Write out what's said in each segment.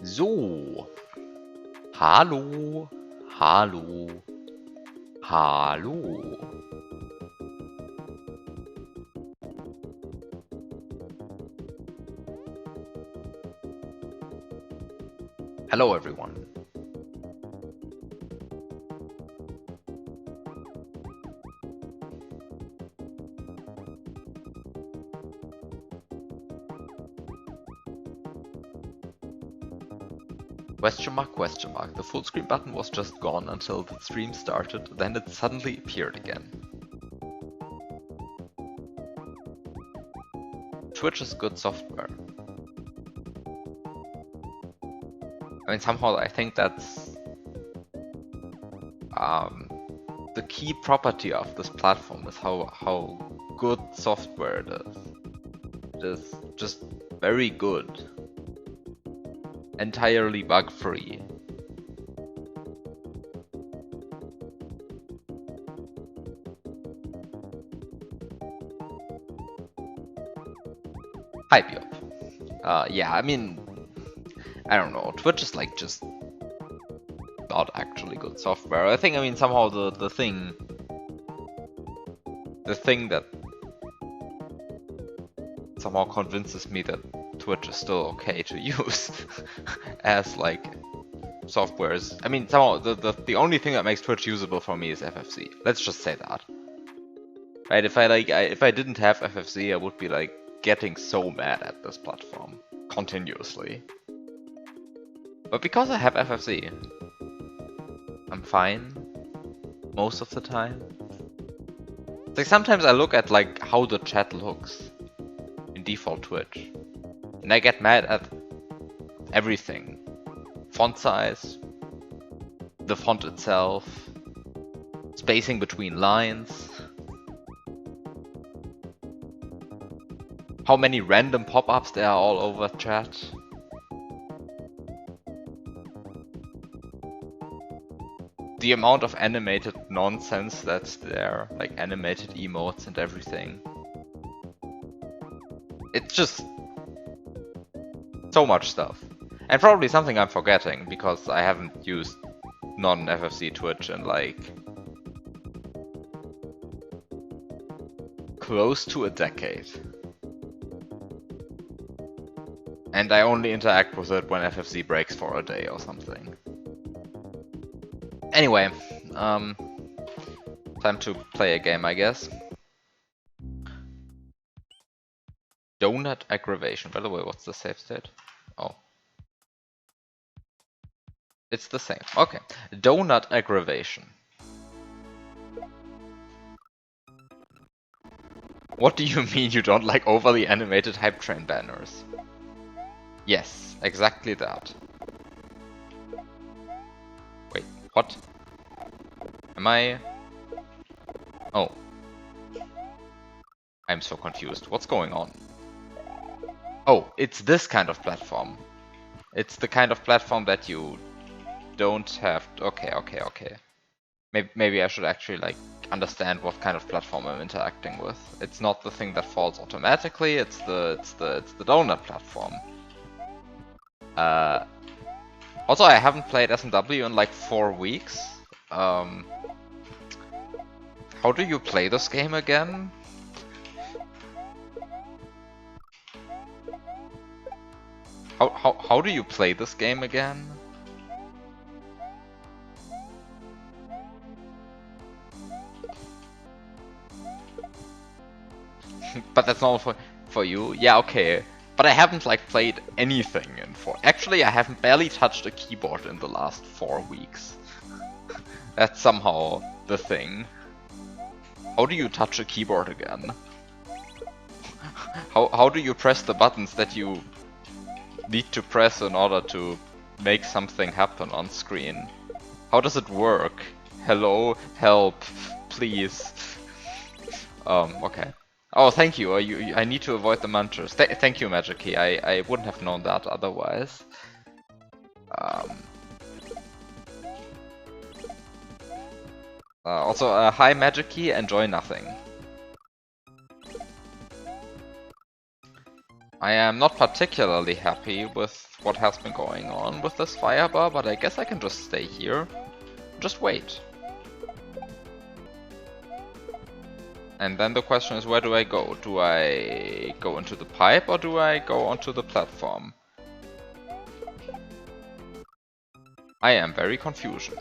So, hallo, hallo, hallo. Hello, everyone. Question mark, question mark. The full screen button was just gone until the stream started, then it suddenly appeared again. Twitch is good software. I mean, somehow I think that's the key property of this platform is how good software it is. It is just very good. Entirely bug-free. Hype you up. Yeah, I mean, I don't know. Twitch is like just not actually good software. I mean, somehow the thing that somehow convinces me that Twitch is still okay to use as like software is. I mean, somehow the only thing that makes Twitch usable for me is FFC. Let's just say that. Right? If I didn't have FFC, I would be like getting so mad at this platform continuously. But because I have FFC, I'm fine most of the time. It's like sometimes I look at like how the chat looks in default Twitch, and I get mad at everything. Font size, the font itself, spacing between lines, how many random pop-ups there are all over chat. The amount of animated nonsense that's there, like animated emotes and everything. It's just so much stuff. And probably something I'm forgetting because I haven't used non-FFC Twitch in like close to a decade. And I only interact with it when FFC breaks for a day or something. Anyway, time to play a game, I guess. Donut aggravation. By the way, what's the save state? Oh. It's the same. Okay. Donut aggravation. What do you mean you don't like overly animated hype train banners? Yes, exactly that. Wait, what? Am I... Oh. I'm so confused. What's going on? Oh, it's this kind of platform. It's the kind of platform that you don't have... Okay. Maybe I should actually like understand what kind of platform I'm interacting with. It's not the thing that falls automatically, it's the donut platform. Also, I haven't played SMW in like 4 weeks. How do you play this game again? How do you play this game again? But that's not for you? Yeah, okay. But I haven't like played anything in 4. Actually, I haven't barely touched a keyboard in the last 4 weeks. That's somehow the thing. How do you touch a keyboard again? How do you press the buttons that you need to press in order to make something happen on screen? How does it work? Hello? Help? Please? Okay. Oh, thank you. I need to avoid the munchers. Thank you, Magic Key. I wouldn't have known that otherwise. Also, hi, Magic Key. Enjoy nothing. I am not particularly happy with what has been going on with this firebar, but I guess I can just stay here. Just wait. And then the question is, where do I go? Do I go into the pipe or do I go onto the platform? I am very confused.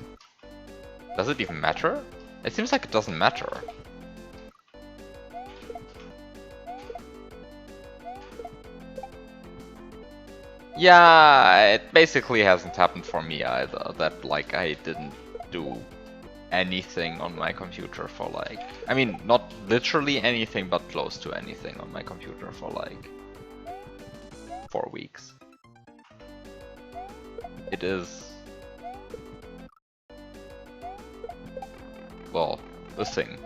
Does it even matter? It seems like it doesn't matter. Yeah, it basically hasn't happened for me either. That, like, I didn't do anything on my computer for, like... I mean, not literally anything, but close to anything on my computer for, like, 4 weeks. It is... well, a thing.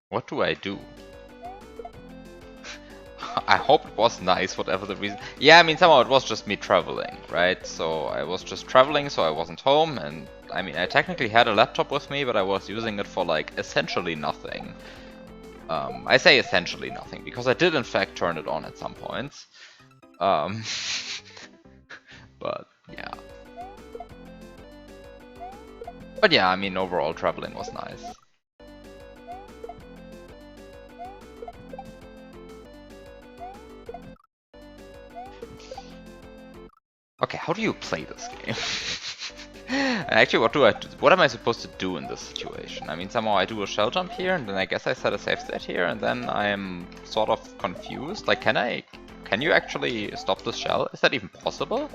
What do I do? I hope it was nice, whatever the reason. Yeah, I mean, somehow it was just me traveling, right? So I was just traveling, so I wasn't home, and I mean, I technically had a laptop with me, but I was using it for, like, essentially nothing. I say essentially nothing, because I did in fact turn it on at some points. But, yeah. But yeah, I mean, overall traveling was nice. Okay, how do you play this game? Actually, what am I supposed to do in this situation? I mean, somehow I do a shell jump here, and then I guess I set a safe state here, and then I'm sort of confused. Like, can you actually stop this shell? Is that even possible?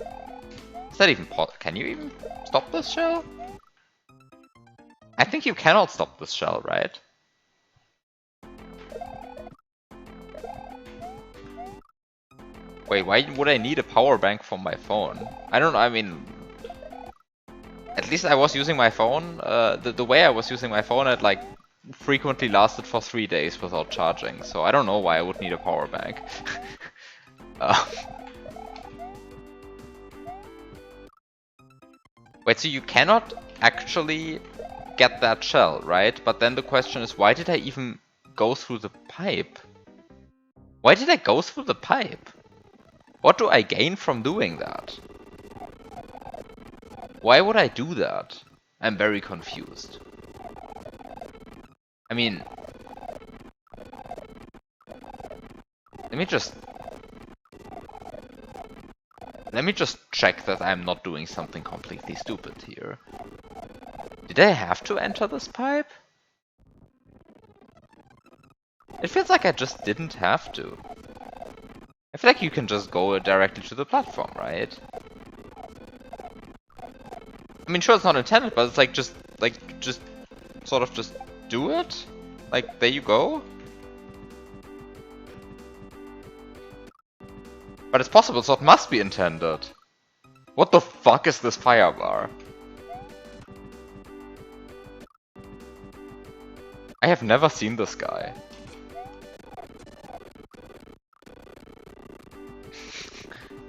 Is that even can you even stop this shell? I think you cannot stop this shell, right? Wait, why would I need a power bank for my phone? I don't know, I mean... At least I was using my phone, the way I was using my phone, it like frequently lasted for 3 days without charging, so I don't know why I would need a power bank. Wait, so you cannot actually get that shell, right? But then the question is, why did I even go through the pipe? Why did I go through the pipe? What do I gain from doing that? Why would I do that? I'm very confused. I mean... Let me just check that I'm not doing something completely stupid here. Did I have to enter this pipe? It feels like I just didn't have to. I feel like you can just go directly to the platform, right? I mean, sure, it's not intended, but it's like just sort of just do it? Like, there you go? But it's possible, so it must be intended. What the fuck is this firebar? I have never seen this guy.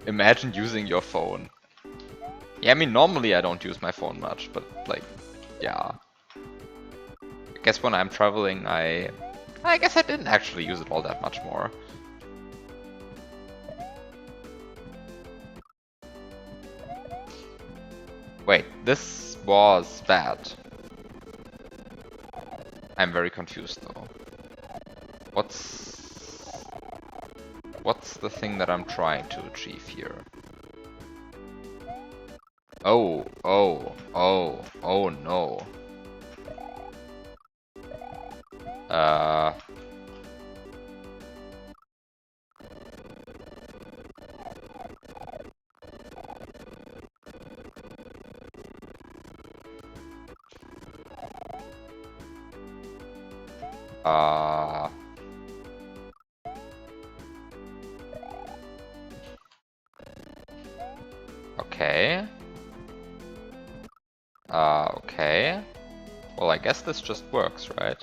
Imagine using your phone. Yeah, I mean, normally I don't use my phone much, but, like, yeah. I guess when I'm traveling, I guess I didn't actually use it all that much more. Wait, this was bad. I'm very confused, though. What's the thing that I'm trying to achieve here? Oh no. Okay. Okay. Well, I guess this just works, right?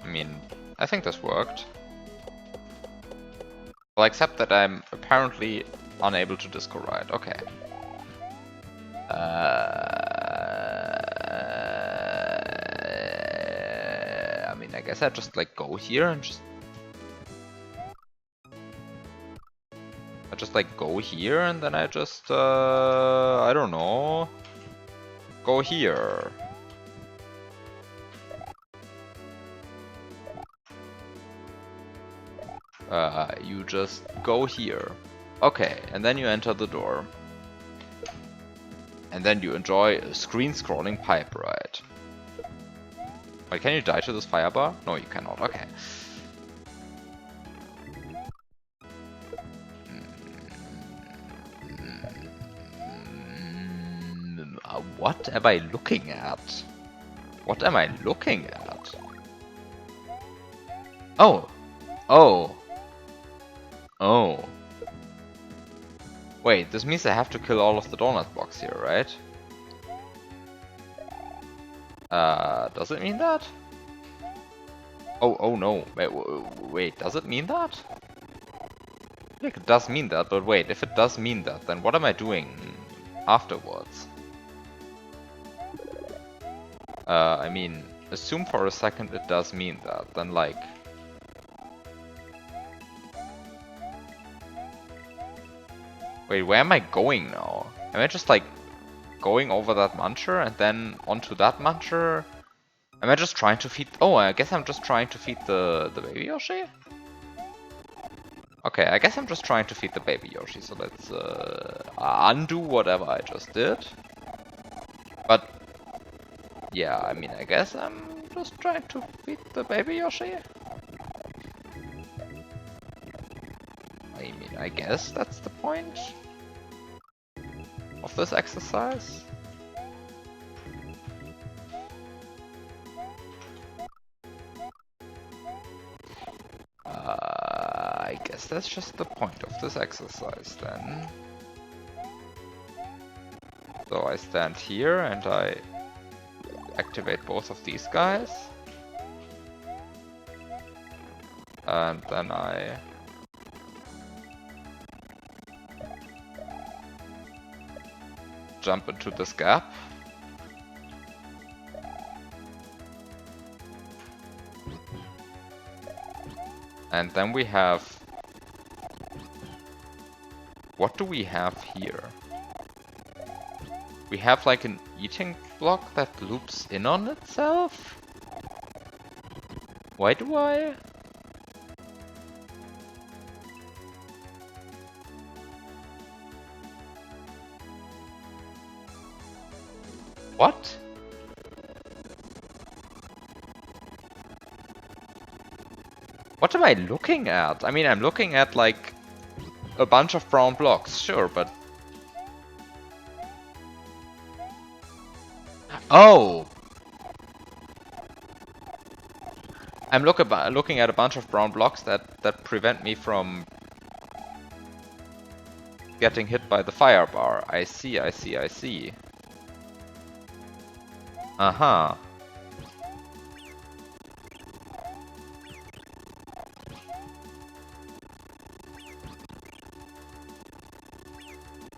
I mean, I think this worked. Well, except that I'm apparently unable to disco ride. Okay. I mean, I guess I just like go here and just... I just like go here and then I just, I don't know, go here. You just go here. Okay, and then you enter the door. And then you enjoy a screen-scrolling pipe ride. Wait, can you die to this fire bar? No, you cannot. Okay. What am I looking at? What am I looking at? Oh! Oh! Oh. Wait, this means I have to kill all of the donut blocks here, right? Does it mean that? Oh no. Wait, does it mean that? I think it does mean that, but wait, if it does mean that, then what am I doing afterwards? I mean, assume for a second it does mean that, then like... Wait, where am I going now? Am I just like going over that muncher and then onto that muncher? Am I just trying to feed... Oh, I guess I'm just trying to feed the baby Yoshi? Okay, I guess I'm just trying to feed the baby Yoshi, so let's undo whatever I just did. But... yeah, I mean, I guess I'm just trying to feed the baby Yoshi? I mean, I guess that's the point of this exercise. I guess that's just the point of this exercise then. So I stand here and I activate both of these guys. And then I... jump into this gap. And then we have... what do we have here? We have like an eating block that loops in on itself? Why do I... what? What am I looking at? I mean, I'm looking at like a bunch of brown blocks, sure, but... oh! I'm looking at a bunch of brown blocks that prevent me from getting hit by the fire bar. I see, I see, I see. Uh-huh.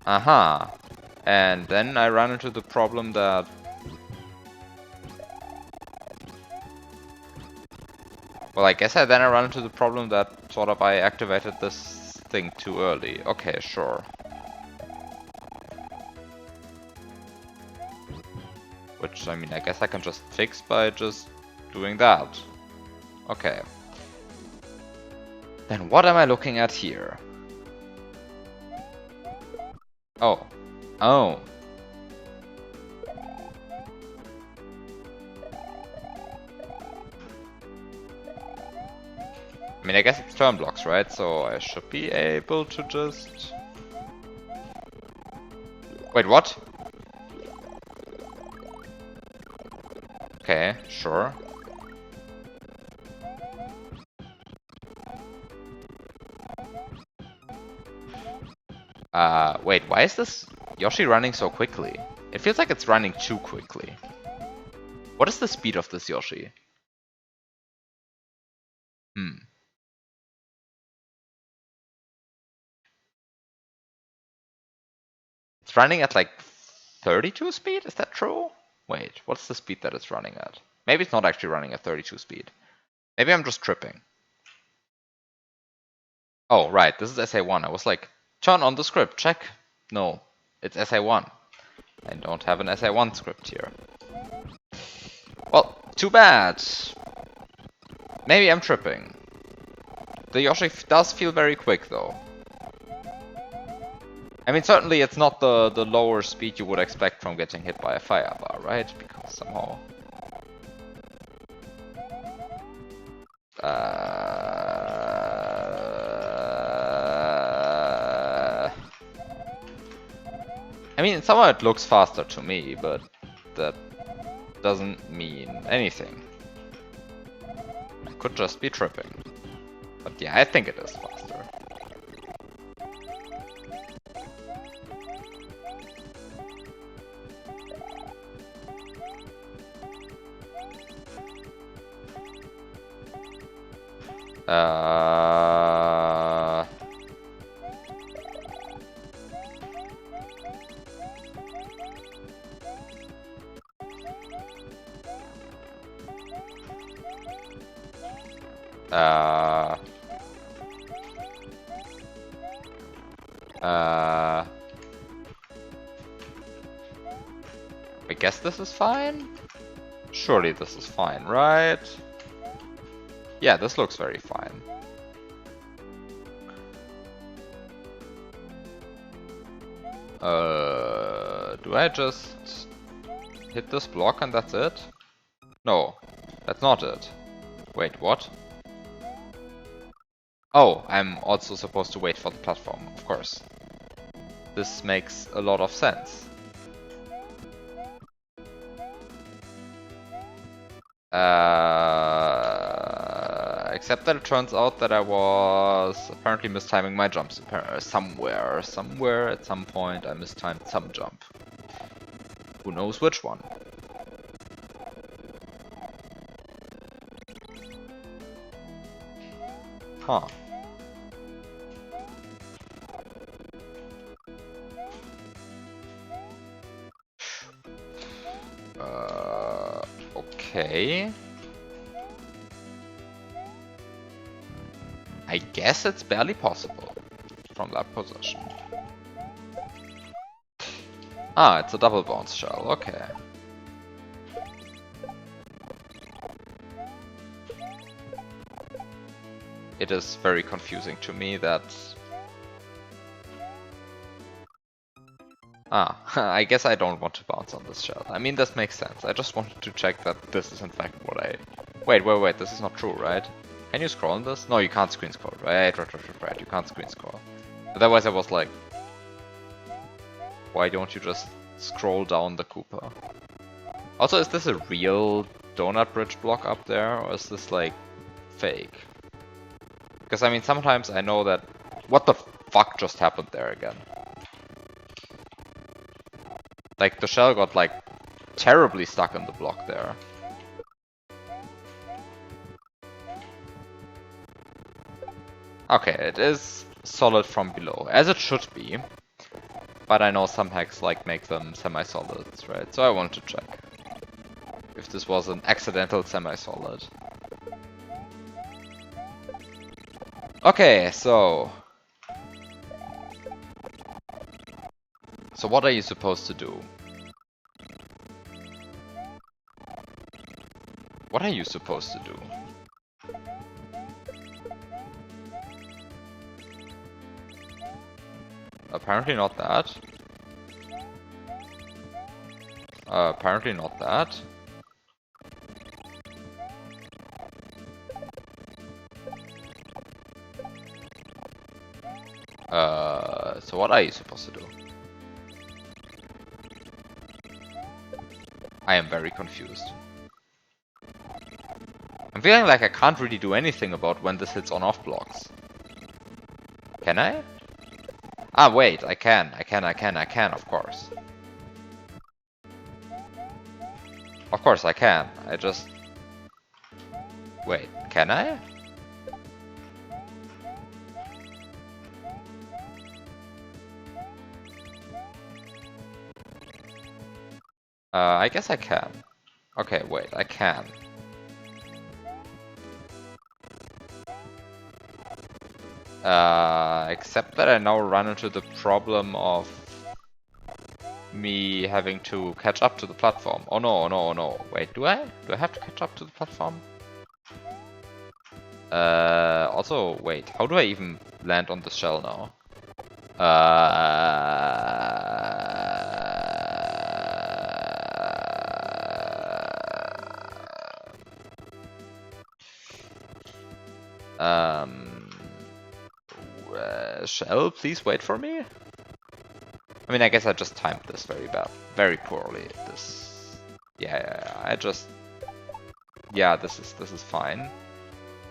Uh-huh. And then I run into the problem that... well, I guess then I run into the problem that sort of I activated this thing too early. Okay, sure. Which, I mean, I guess I can just fix by just doing that. Okay. Then what am I looking at here? Oh. Oh. I mean, I guess it's turn blocks, right? So I should be able to just... wait, what? Okay, sure. Wait, why is this Yoshi running so quickly? It feels like it's running too quickly. What is the speed of this Yoshi? Hmm. It's running at like 32 speed? Is that true? Wait, what's the speed that it's running at? Maybe it's not actually running at 32 speed. Maybe I'm just tripping. Oh, right, this is SA1. I was like, turn on the script, check. No, it's SA1. I don't have an SA1 script here. Well, too bad. Maybe I'm tripping. The Yoshi does feel very quick though. I mean, certainly it's not the lower speed you would expect from getting hit by a fire bar, right? Because somehow... I mean, somehow it looks faster to me, but that doesn't mean anything. I could just be tripping. But yeah, I think it is faster. I guess this is fine? Surely this is fine, right? Yeah, this looks very fine. Do I just hit this block and that's it? No, that's not it. Wait, what? Oh, I'm also supposed to wait for the platform, of course. This makes a lot of sense. Except that it turns out that I was apparently mistiming my jumps somewhere at some point I mistimed some jump. Who knows which one? Huh. Okay. I guess it's barely possible from that position. Ah, it's a double bounce shell, okay. It is very confusing to me that... Ah, I guess I don't want to bounce on this shell. I mean, this makes sense. I just wanted to check that this is in fact what I... Wait, this is not true, right? Can you scroll on this? No, you can't screen scroll, right, you can't screen scroll. Otherwise I was like... Why don't you just scroll down the Koopa? Also, is this a real donut bridge block up there, or is this like... fake? Because I mean, sometimes I know that... What the fuck just happened there again? Like, the shell got like terribly stuck in the block there. Okay, it is solid from below, as it should be. But I know some hacks like make them semi-solids, right? So I wanted to check if this was an accidental semi-solid. Okay, so what are you supposed to do? What are you supposed to do? Apparently not that. Apparently not that. So what are you supposed to do? I am very confused. I'm feeling like I can't really do anything about when this hits on-off blocks. Can I? Ah, wait, I can, of course. Of course I can, I just... Wait, can I? I guess I can. Okay, wait, I can. Except that I now run into the problem of me having to catch up to the platform. Oh no, no, no. Wait, do I? Do I have to catch up to the platform? Also, wait, how do I even land on the shell now? Um, shell, please wait for me? I mean, I guess I just timed this very bad, very poorly. This, yeah, I just, yeah, this is fine.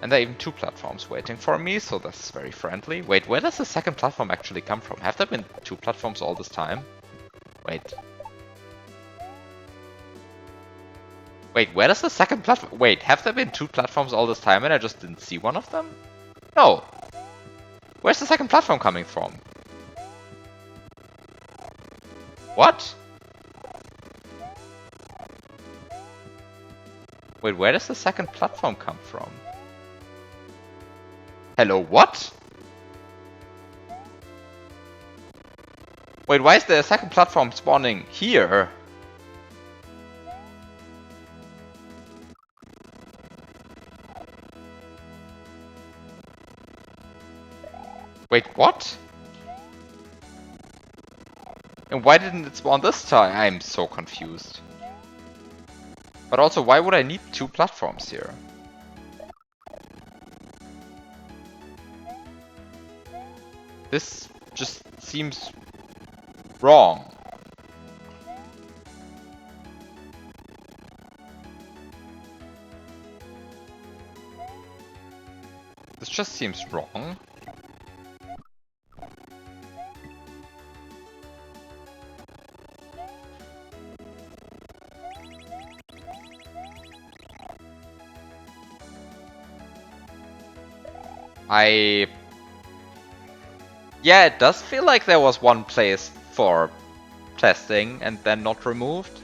And there are even two platforms waiting for me, so that's very friendly. Wait, where does the second platform actually come from? Have there been two platforms all this time? Wait. Wait, where does the second platform... Wait, have there been two platforms all this time and I just didn't see one of them? No. Where's the second platform coming from? What? Wait, where does the second platform come from? Hello, what? Wait, why is there a second platform spawning here? Wait, what? And why didn't it spawn this time? I'm so confused. But also, why would I need two platforms here? This just seems wrong. This just seems wrong. Yeah, it does feel like there was one place for testing and then not removed.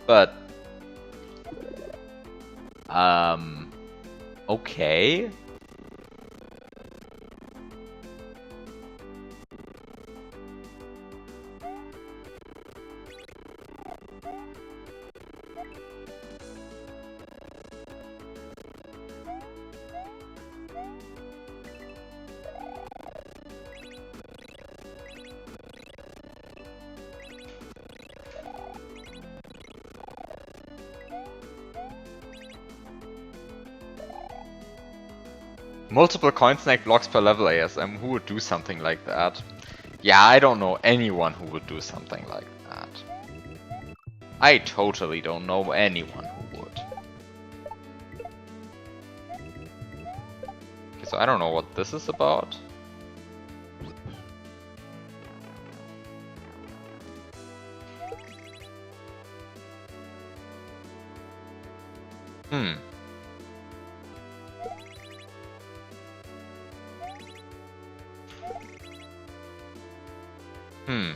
But... okay. Multiple coin snake blocks per level ASM. Who would do something like that? Yeah, I don't know anyone who would do something like that. I totally don't know anyone who would. Okay, so I don't know what this is about. Hmm. Hmm.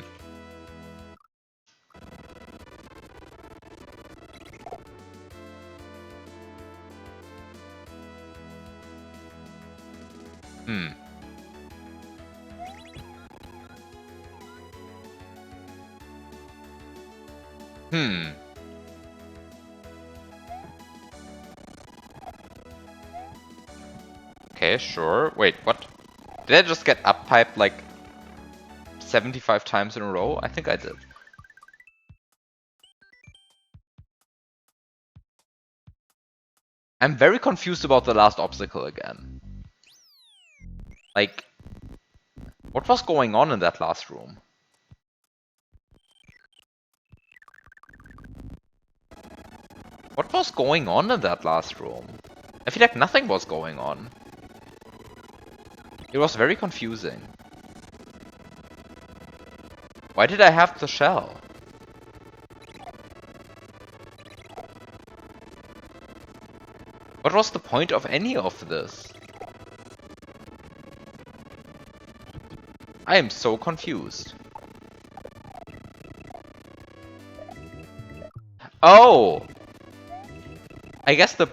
Hmm. Hmm. Okay, sure. Wait, what? Did I just get up-piped like 75 times in a row? I think I did. I'm very confused about the last obstacle again. Like, what was going on in that last room? What was going on in that last room? I feel like nothing was going on. It was very confusing. Why did I have the shell? What was the point of any of this? I am so confused. Oh! I guess the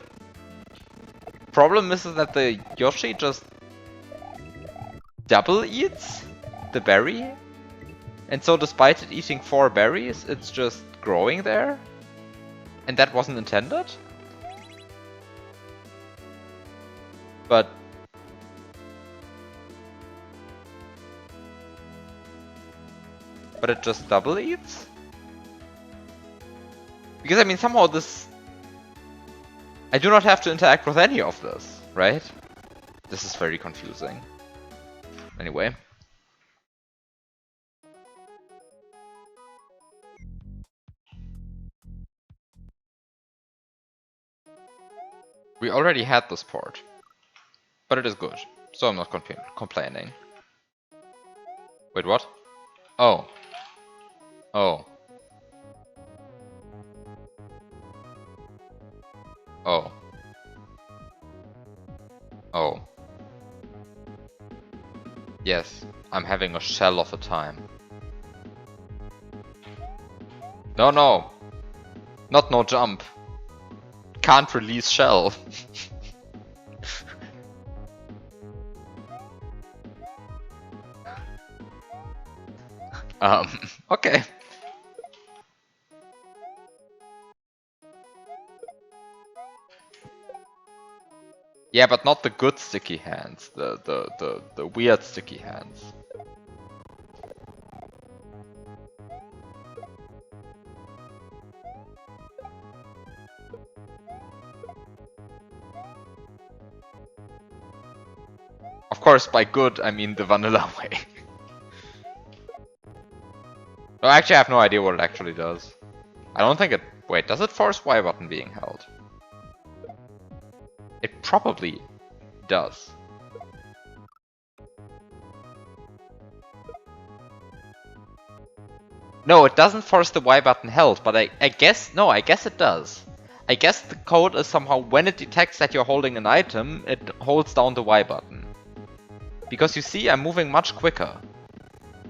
problem is that the Yoshi just double eats the berry? And so despite it eating 4 berries, it's just growing there? And that wasn't intended? But it just double eats? Because I mean somehow this... I do not have to interact with any of this, right? This is very confusing. Anyway. We already had this port. But it is good, so I'm not complaining. Wait, what? Oh. Oh. Oh. Oh. Yes, I'm having a shell of a time. No, no! Not no jump. Can't release shell. Okay. Yeah, but not the good sticky hands, the weird sticky hands. Of course, by good, I mean the vanilla way. No, actually, I have no idea what it actually does. I don't think it... Wait, does it force Y button being held? It probably does. No, it doesn't force the Y button held, but I guess... No, I guess it does. I guess the code is somehow when it detects that you're holding an item, it holds down the Y button. Because you see, I'm moving much quicker.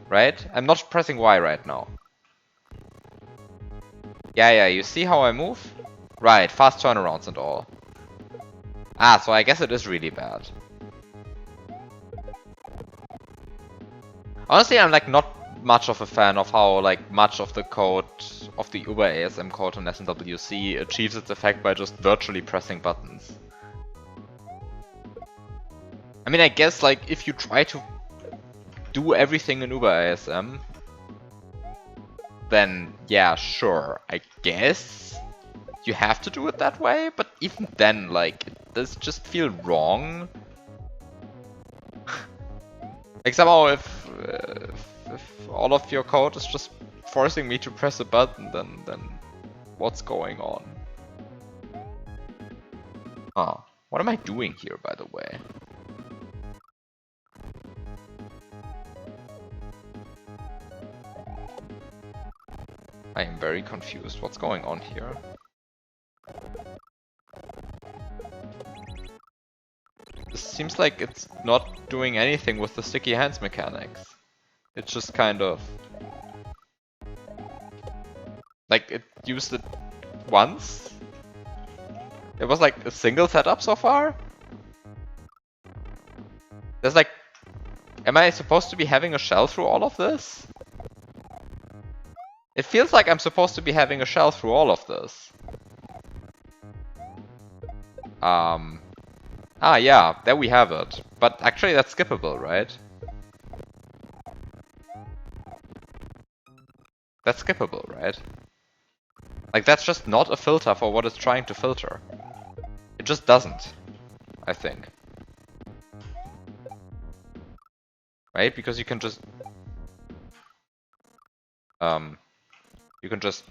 Right? I'm not pressing Y right now. Yeah, you see how I move? Right, fast turnarounds and all. Ah, so I guess it is really bad. Honestly, I'm like not much of a fan of how like much of the code of the Uber ASM code on SNWC achieves its effect by just virtually pressing buttons. I mean, I guess like if you try to do everything in Uber ASM, then yeah, sure, I guess you have to do it that way, but even then, like, it does just feel wrong. Like somehow if all of your code is just forcing me to press a button, then what's going on? Huh. What am I doing here, by the way? I am very confused. What's going on here? This seems like it's not doing anything with the sticky hands mechanics. It's just kind of... like, it used it once? It was like a single setup so far? There's like... Am I supposed to be having a shell through all of this? It feels like I'm supposed to be having a shell through all of this. Ah, yeah, there we have it. But actually that's skippable, right? That's skippable, right? Like, that's just not a filter for what it's trying to filter. It just doesn't, I think. Right? Because you can just... you can just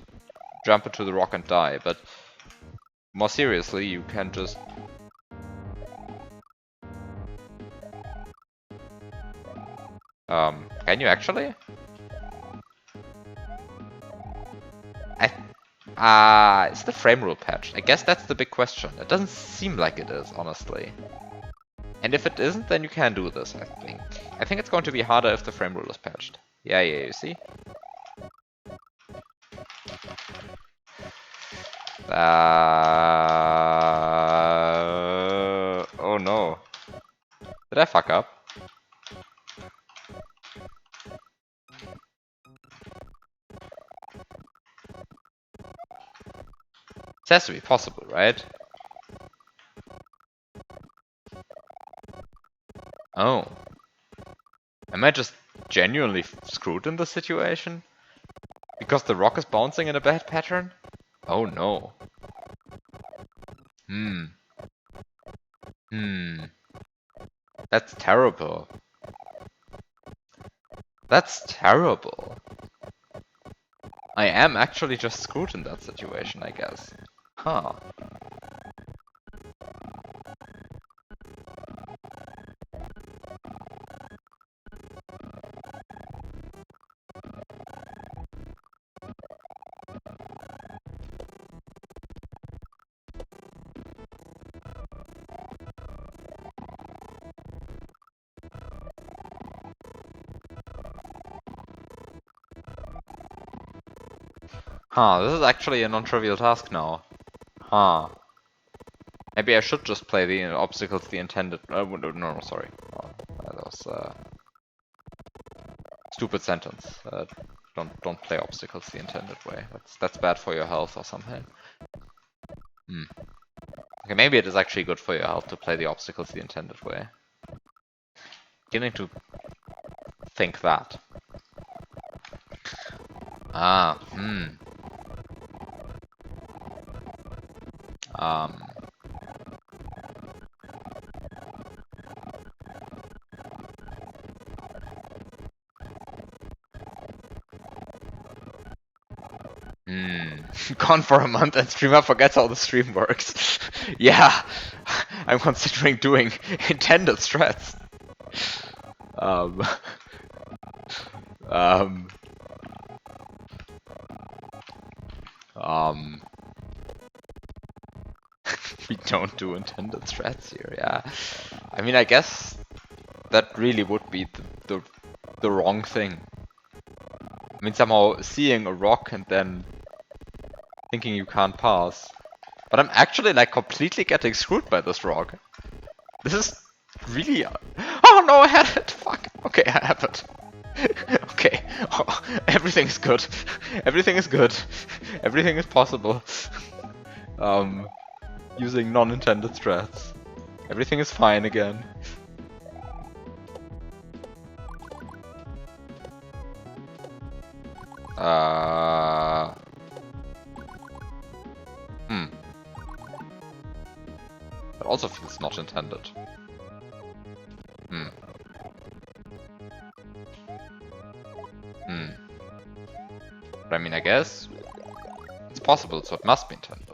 jump into the rock and die, but more seriously, you can just... can you actually? Is the frame rule patched? I guess that's the big question. It doesn't seem like it is, honestly. And if it isn't, then you can do this, I think. I think it's going to be harder if the frame rule is patched. Yeah, you see? Oh no. Did I fuck up? It has to be possible, right? Oh. Am I just genuinely screwed in this situation? Because the rock is bouncing in a bad pattern? Oh no. Hmm. Hmm. That's terrible. That's terrible. I am actually just screwed in that situation, I guess. Huh. Huh, this is actually a non-trivial task now. Huh. Maybe I should just play the obstacles the intended... no, sorry. Oh, that was a stupid sentence. Don't play obstacles the intended way. That's bad for your health or something. Hmm. Okay, maybe it is actually good for your health to play the obstacles the intended way. Beginning to think that. Ah, Um... Gone for a month and streamer forgets how the stream works. Yeah, I'm considering doing intended strats. Um, um, um, we don't do intended strats here, yeah. I mean, I guess that really would be the wrong thing. I mean, somehow seeing a rock and then thinking you can't pass. But I'm actually like completely getting screwed by this rock. This is really... Oh no, I had it! Fuck. Okay, I have it. Okay. Oh, everything is good. Everything is good. Everything is possible. Using non-intended strats. Everything is fine again. That also feels not intended. But I mean, I guess it's possible, so it must be intended.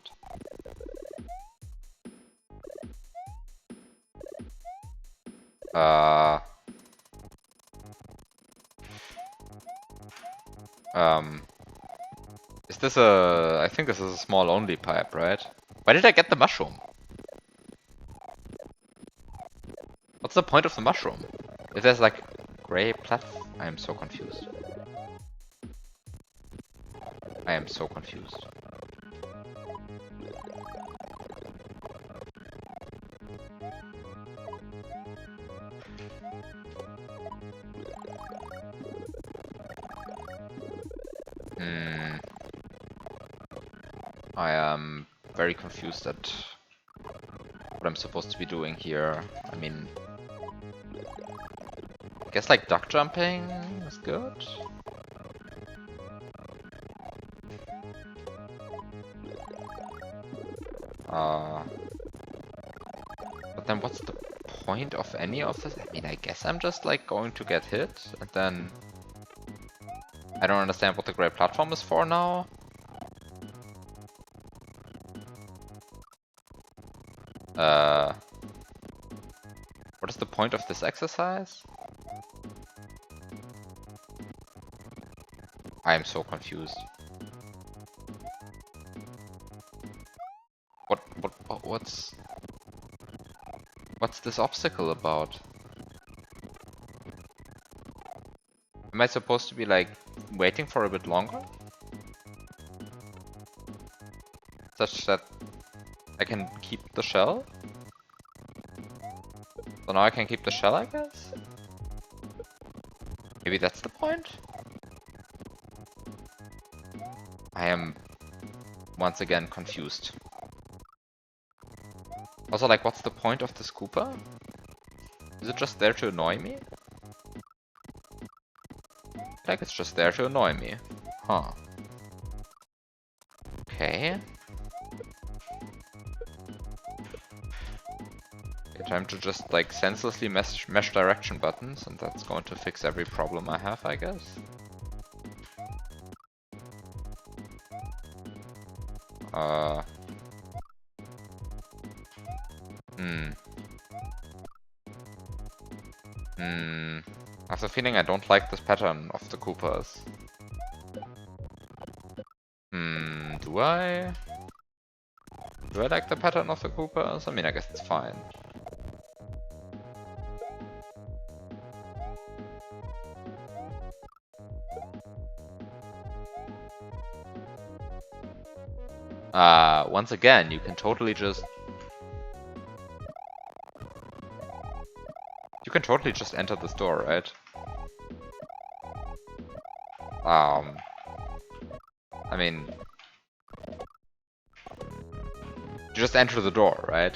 Is this a... I think this is a small only pipe, right? Why did I get the mushroom? What's the point of the mushroom? If there's like gray platform... I am so confused. I am so confused. I am very confused at what I'm supposed to be doing here. I mean... I guess like duck jumping is good? But then what's the point of any of this? I mean, I guess I'm just like going to get hit and then... I don't understand what the gray platform is for now. What is the point of this exercise? I am so confused. What's this obstacle about? Am I supposed to be like waiting for a bit longer? such that I can keep the shell. So now I can keep the shell, I guess? Maybe that's the point? I am once again confused. Also, like, what's the point of this Koopa? Is it just there to annoy me? Like, it's just there to annoy me. Huh. Okay. Okay, time to just, like, senselessly mesh direction buttons, and that's going to fix every problem I have, I guess. I have the feeling I don't like this pattern of the Koopas. Do I? Do I like the pattern of the Koopas? I mean, I guess it's fine. Once again, you can totally just... You can totally just enter this door, right? I mean... You just enter the door, right?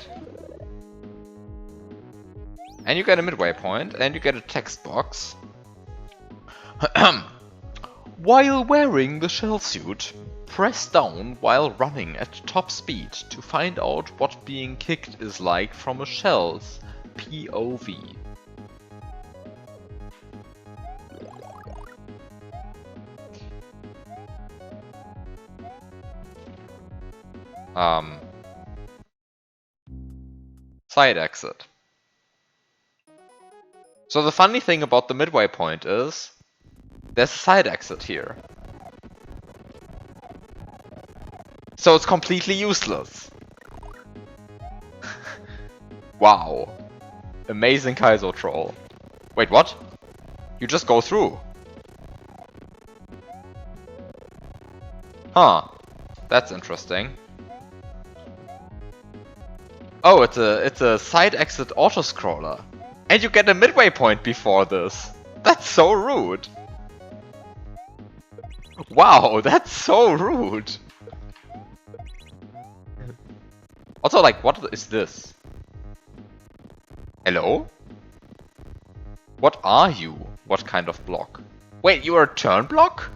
And you get a midway point, and you get a text box. While wearing the shell suit, press down while running at top speed to find out what being kicked is like from a shell's POV. Side exit. So the funny thing about the midway point is, there's a side exit here. So it's completely useless. Wow. Amazing Kaizo troll. Wait, what? You just go through. Huh. That's interesting. Oh, it's a side exit auto-scroller. And you get a midway point before this. That's so rude. Wow, that's so rude. Also, like, what is this? Hello? What are you? What kind of block? Wait, you are a turn block?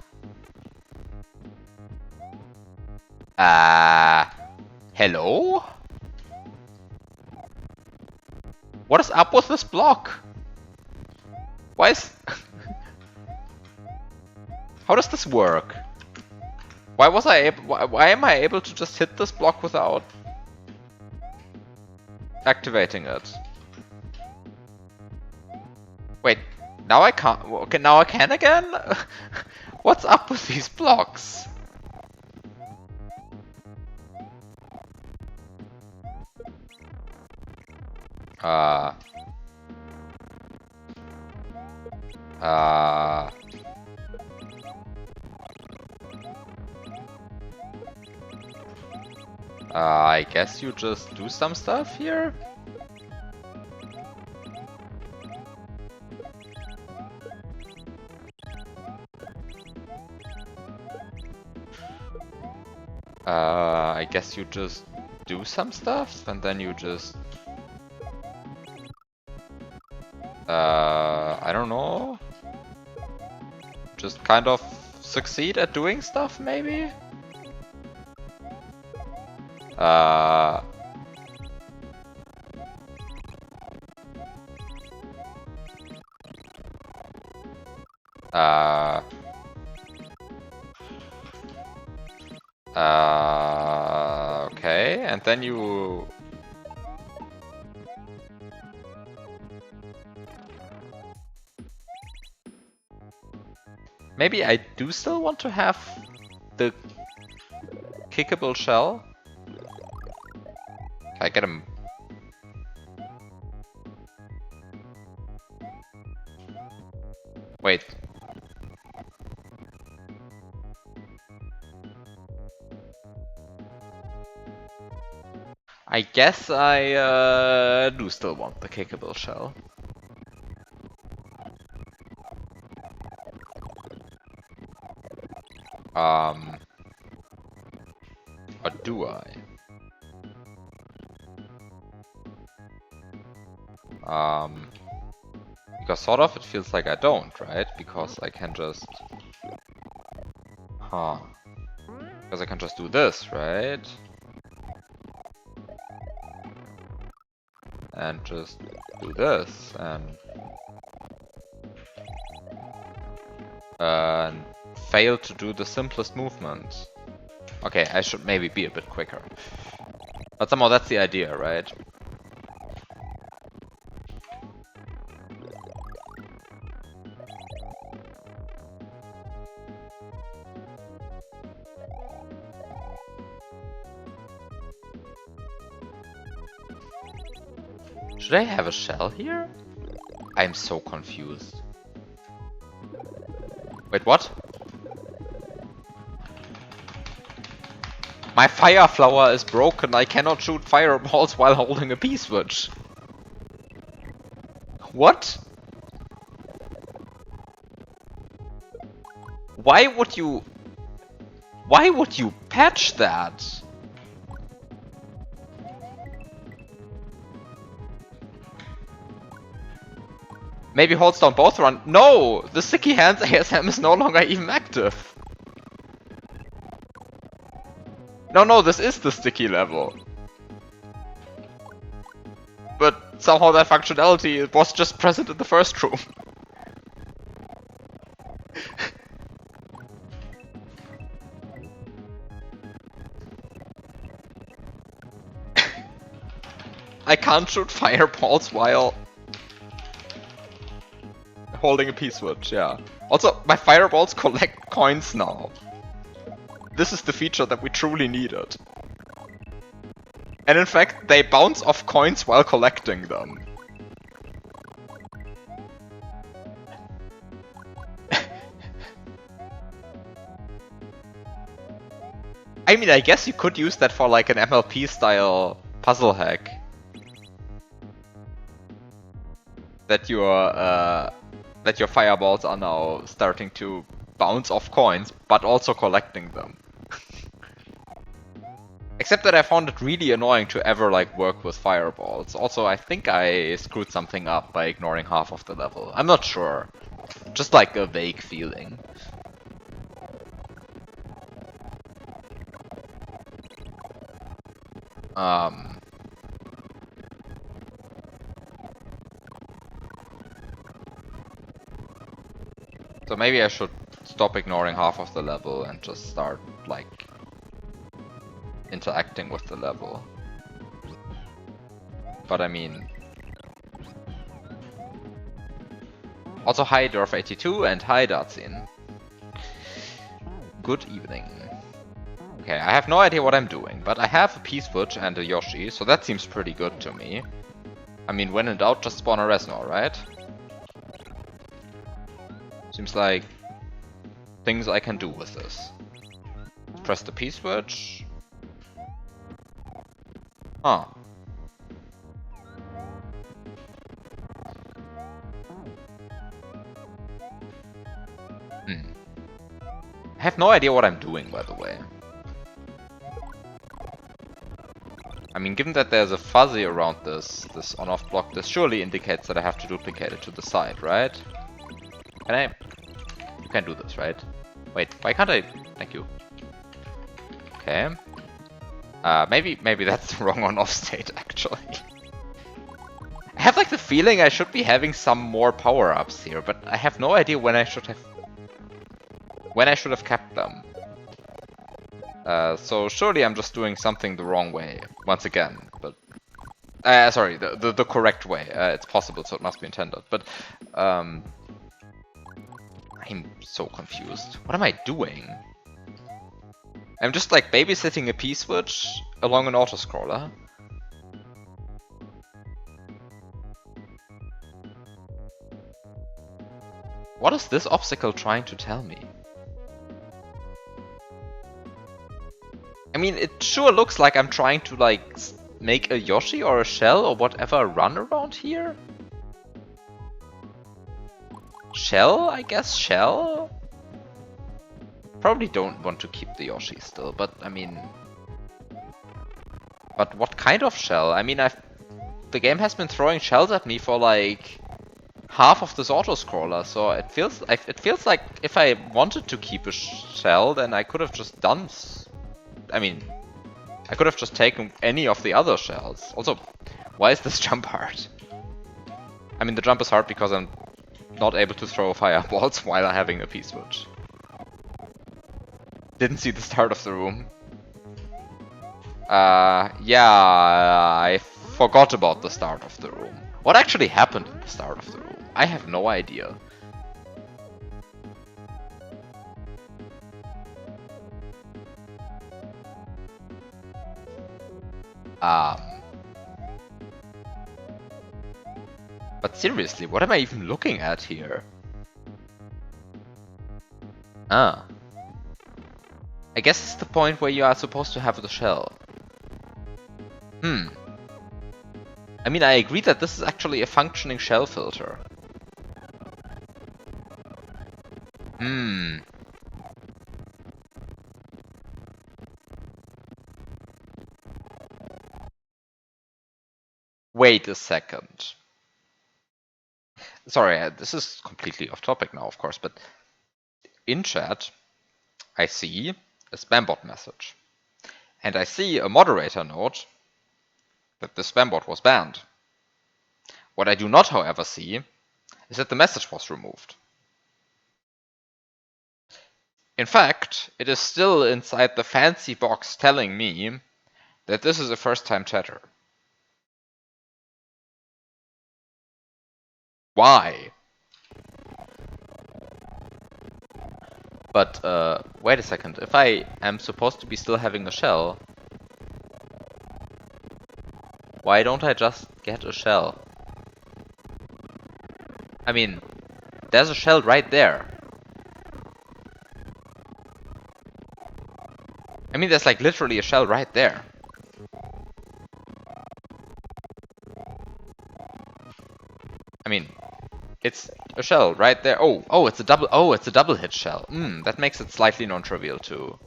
Hello? What is up with this block? Why is... How does this work? Why was I able... Why am I able to just hit this block without activating it? Wait, now I can't... Okay, now I can again? What's up with these blocks? I guess you just do some stuff here? I guess you just do some stuff and then you just... I don't know. Just kind of succeed at doing stuff, maybe? Okay, and then you... Maybe I do still want to have the kickable shell? Can I get him? Wait. I guess I do still want the kickable shell. Or do I? Because sort of it feels like I don't, right? Because I can just... Huh. Because I can just do this, right? And just do this, and fail to do the simplest movement. Okay, I should maybe be a bit quicker. But somehow that's the idea, right? Should I have a shell here? I'm so confused. Wait, what? My fire flower is broken. I cannot shoot fireballs while holding a P-switch. What? Why would you patch that? Maybe holds down both run. No! The Sticky Hands ASM is no longer even active. No, this is the sticky level. But somehow that functionality was just present in the first room. I can't shoot fireballs while holding a P-switch, yeah. Also, my fireballs collect coins now. This is the feature that we truly needed. And in fact, they bounce off coins while collecting them. I mean, I guess you could use that for like an MLP style puzzle hack. That your fireballs are now starting to bounce off coins, but also collecting them. Except that I found it really annoying to ever like work with fireballs. Also, I think I screwed something up by ignoring half of the level. I'm not sure. Just like a vague feeling. So maybe I should stop ignoring half of the level and just start like interacting with the level. But I mean... Also hi Dwarf82 and hi Dartsin. Good evening. Okay, I have no idea what I'm doing, but I have a P-switch and a Yoshi, so that seems pretty good to me. I mean, when in doubt, just spawn a Reznor, right? Seems like things I can do with this. Press the P-switch. Huh. I have no idea what I'm doing, by the way. I mean, given that there's a fuzzy around this on-off block, this surely indicates that I have to duplicate it to the side, right? Can I? You can do this, right? Wait, why can't I? Thank you. Okay. Maybe that's the wrong on-off state, actually. I have like the feeling I should be having some more power-ups here, but I have no idea when I should have kept them. So surely I'm just doing something the wrong way once again. But sorry, the correct way. It's possible, so it must be intended. But I'm so confused. What am I doing? I'm just like babysitting a P-switch along an autoscroller. What is this obstacle trying to tell me? I mean, it sure looks like I'm trying to like make a Yoshi or a Shell or whatever run around here? Shell, I guess? Shell? Probably don't want to keep the Yoshi still, but I mean... But what kind of shell? I mean, the game has been throwing shells at me for like half of this auto-scroller, so it feels like if I wanted to keep a shell, then I could have just done... I mean, I could have just taken any of the other shells. Also, why is this jump hard? I mean, the jump is hard because I'm not able to throw fireballs while having a P-switch. Didn't see the start of the room. Yeah, I forgot about the start of the room. What actually happened in the start of the room? I have no idea. But seriously, what am I even looking at here? Ah. I guess it's the point where you are supposed to have the shell. I mean, I agree that this is actually a functioning shell filter. Wait a second. Sorry, this is completely off topic now, of course, but in chat, I see a spambot message. And I see a moderator note that the spambot was banned. What I do not, however, see is that the message was removed. In fact, it is still inside the fancy box telling me that this is a first-time chatter. Why? But, wait a second. If I am supposed to be still having a shell, why don't I just get a shell? I mean, there's a shell right there. I mean, there's like literally a shell right there. I mean, it's a shell right there. Oh, it's a double hit shell. That makes it slightly non-trivial too.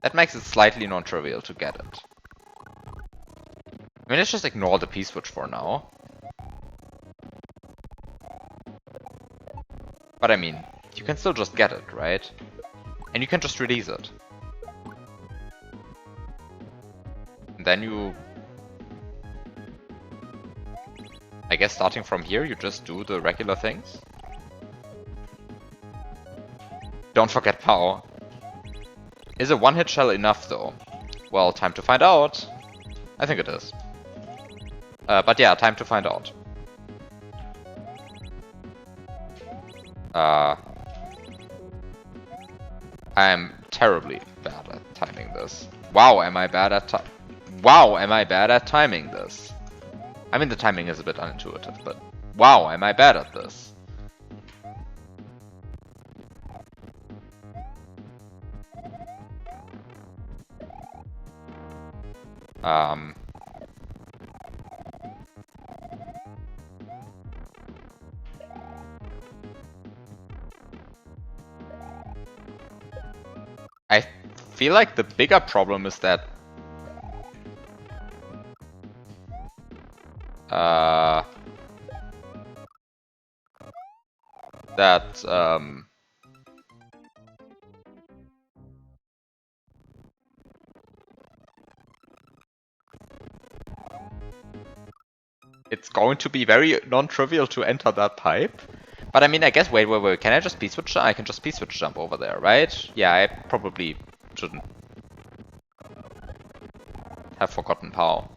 That makes it slightly non-trivial to get it. I mean, let's just ignore the P-switch for now. But I mean, you can still just get it, right? And you can just release it. And then you... I guess starting from here, you just do the regular things. Don't forget POW. Is a one-hit shell enough, though? Well, time to find out. I think it is. But yeah, time to find out. I'm terribly bad at timing this. Wow, am I bad at timing this? I mean, the timing is a bit unintuitive, but wow, am I bad at this? I feel like the bigger problem is that it's going to be very non-trivial to enter that pipe. But I mean, I guess, wait, can I just P-switch? I can just P-switch jump over there, right? Yeah, I probably shouldn't have forgotten POW.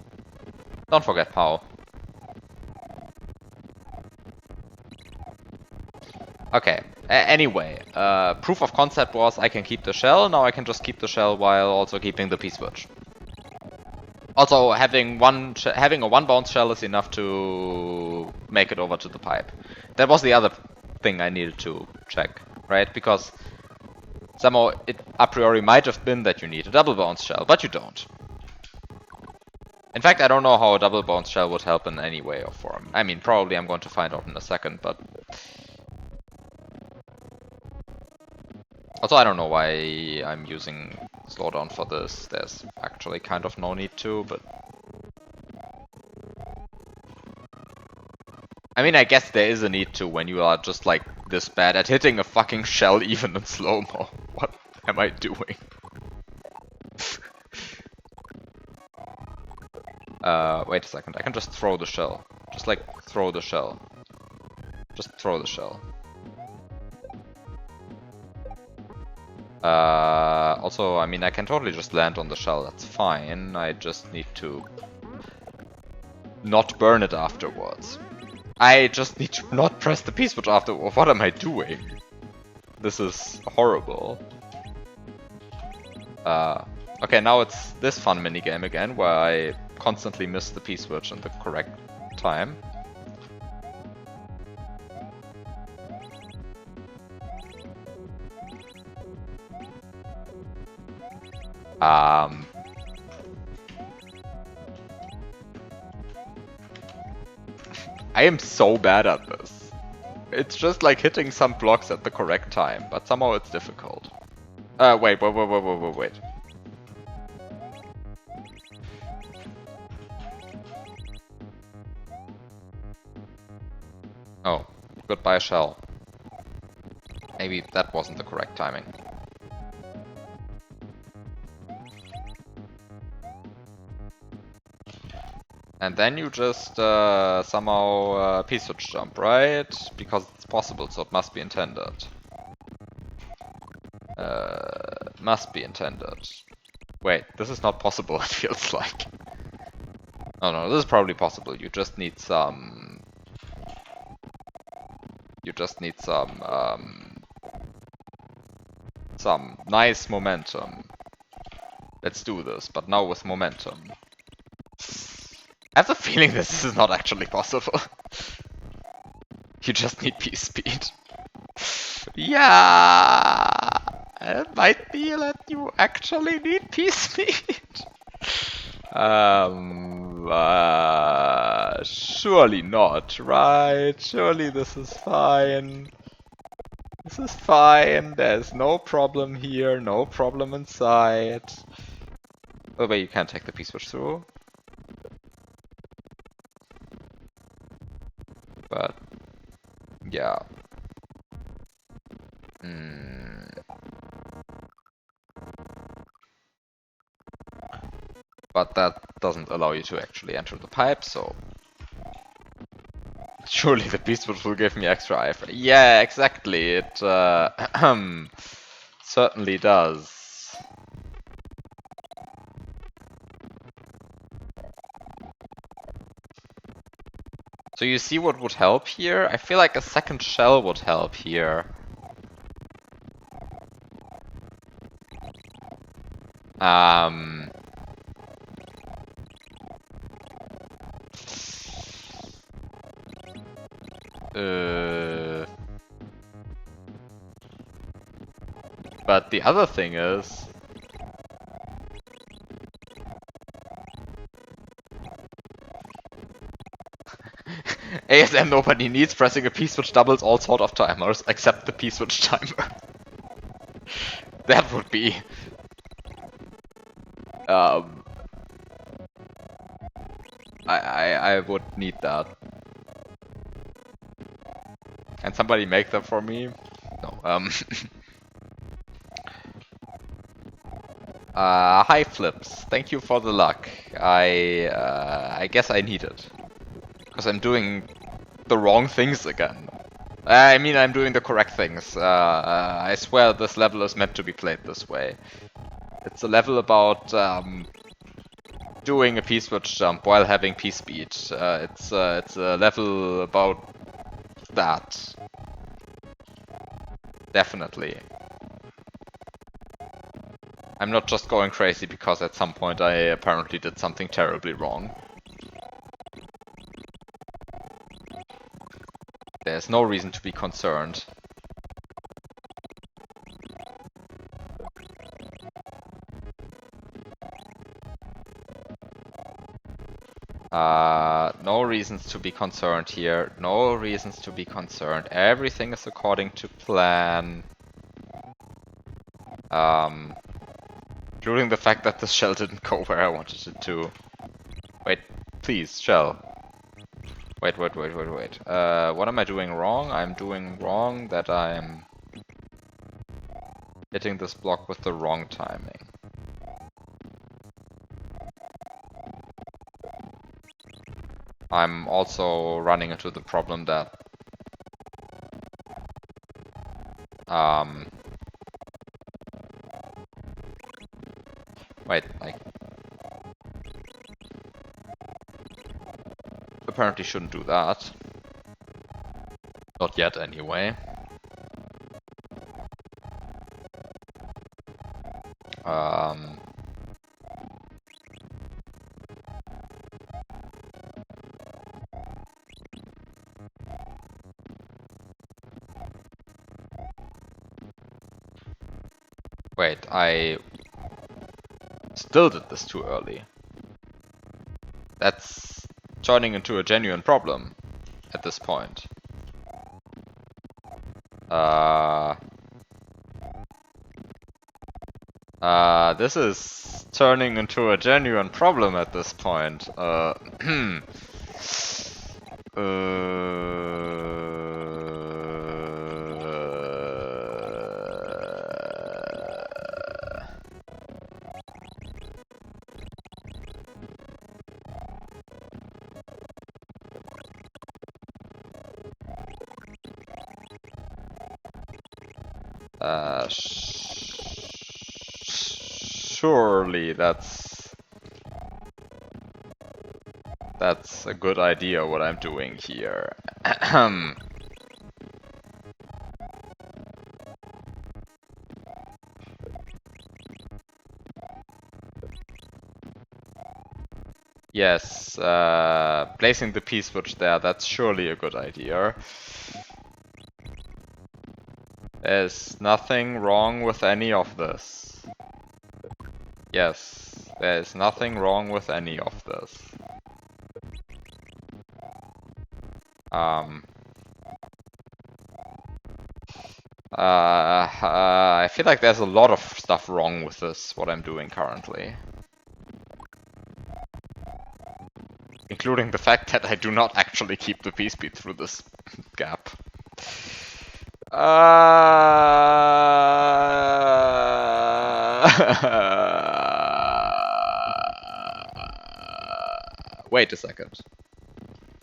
Don't forget POW. Okay, anyway, proof of concept was I can keep the shell, now I can just keep the shell while also keeping the P-switch. Also, having a one bounce shell is enough to make it over to the pipe. That was the other thing I needed to check, right? Because Somehow it a priori might have been that you need a double bounce shell, but you don't. In fact, I don't know how a double bounce shell would help in any way or form. I mean, probably I'm going to find out in a second, but... Also, I don't know why I'm using slowdown for this. There's actually kind of no need to, but... I mean, I guess there is a need to when you are just like this bad at hitting a fucking shell even in slow-mo. What am I doing? Wait a second, I can just throw the shell. Just like, throw the shell. Just throw the shell. Also, I mean, I can totally just land on the shell, that's fine. I just need to not burn it afterwards. I just need to not press the P-switch afterwards. What am I doing? This is horrible. Okay, now it's this fun minigame again, where I constantly miss the P-switch in the correct time. I am so bad at this. It's just like hitting some blocks at the correct time, but somehow it's difficult. Wait. Oh, goodbye shell. Maybe that wasn't the correct timing. And then you just somehow P-switch jump, right? Because it's possible, so it must be intended. Must be intended. Wait, this is not possible, it feels like. Oh no, this is probably possible. You just need some... You just need some nice momentum. Let's do this, but now with momentum. I have the feeling this is not actually possible. You just need P-speed. Yeah, it might be that you actually need P-speed. Surely not, right? Surely this is fine. This is fine. There's no problem here. No problem inside. Oh, wait, you can't take the P-switch through. But yeah. But that doesn't allow you to actually enter the pipe, so... Surely the P-switch will give me extra iframe. Yeah, exactly. It certainly does. So you see what would help here? I feel like a second shell would help here. But the other thing is... ASM nobody needs, pressing a P-switch doubles all sort of timers, except the P-switch timer. That would be... I would need that. Can somebody make that for me? No, hi Flips, thank you for the luck. I guess I need it. Because I'm doing the wrong things again. I mean, I'm doing the correct things. I swear this level is meant to be played this way. It's a level about doing a P-switch jump while having P-speed. It's a level about that. Definitely. I'm not just going crazy because at some point I apparently did something terribly wrong. There's no reason to be concerned. No reasons to be concerned here. No reasons to be concerned. Everything is according to plan. Including the fact that the shell didn't go where I wanted it to. Wait, please, shell. Wait. What am I doing wrong? I'm doing wrong that I'm hitting this block with the wrong timing. I'm also running into the problem that wait, like apparently shouldn't do that. Not yet anyway. Wait, I still did this too early. That's turning into a genuine problem at this point. This is turning into a genuine problem at this point. Surely that's a good idea what I'm doing here. Yes, placing the P-switch there, that's surely a good idea. There's nothing wrong with any of this. Yes, there's nothing wrong with any of this. I feel like there's a lot of stuff wrong with this, what I'm doing currently. Including the fact that I do not actually keep the P-speed through this gap. Wait a second.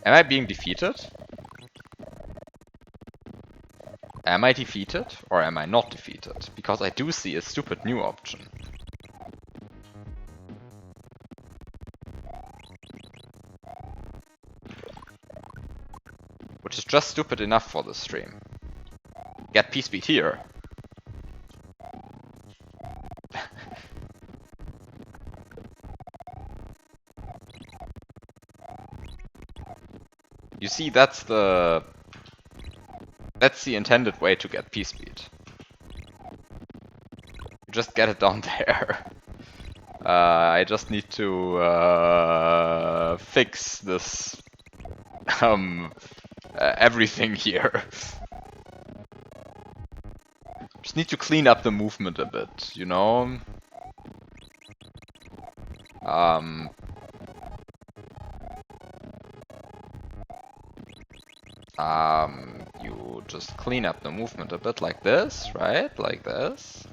Am I being defeated? Am I defeated or am I not defeated? Because I do see a stupid new option. Which is just stupid enough for this stream. Get P-speed here. You see, that's the intended way to get P-speed. You just get it down there. I just need to fix this everything here. Just need to clean up the movement a bit, you know? You just clean up the movement a bit like this, right? Like this.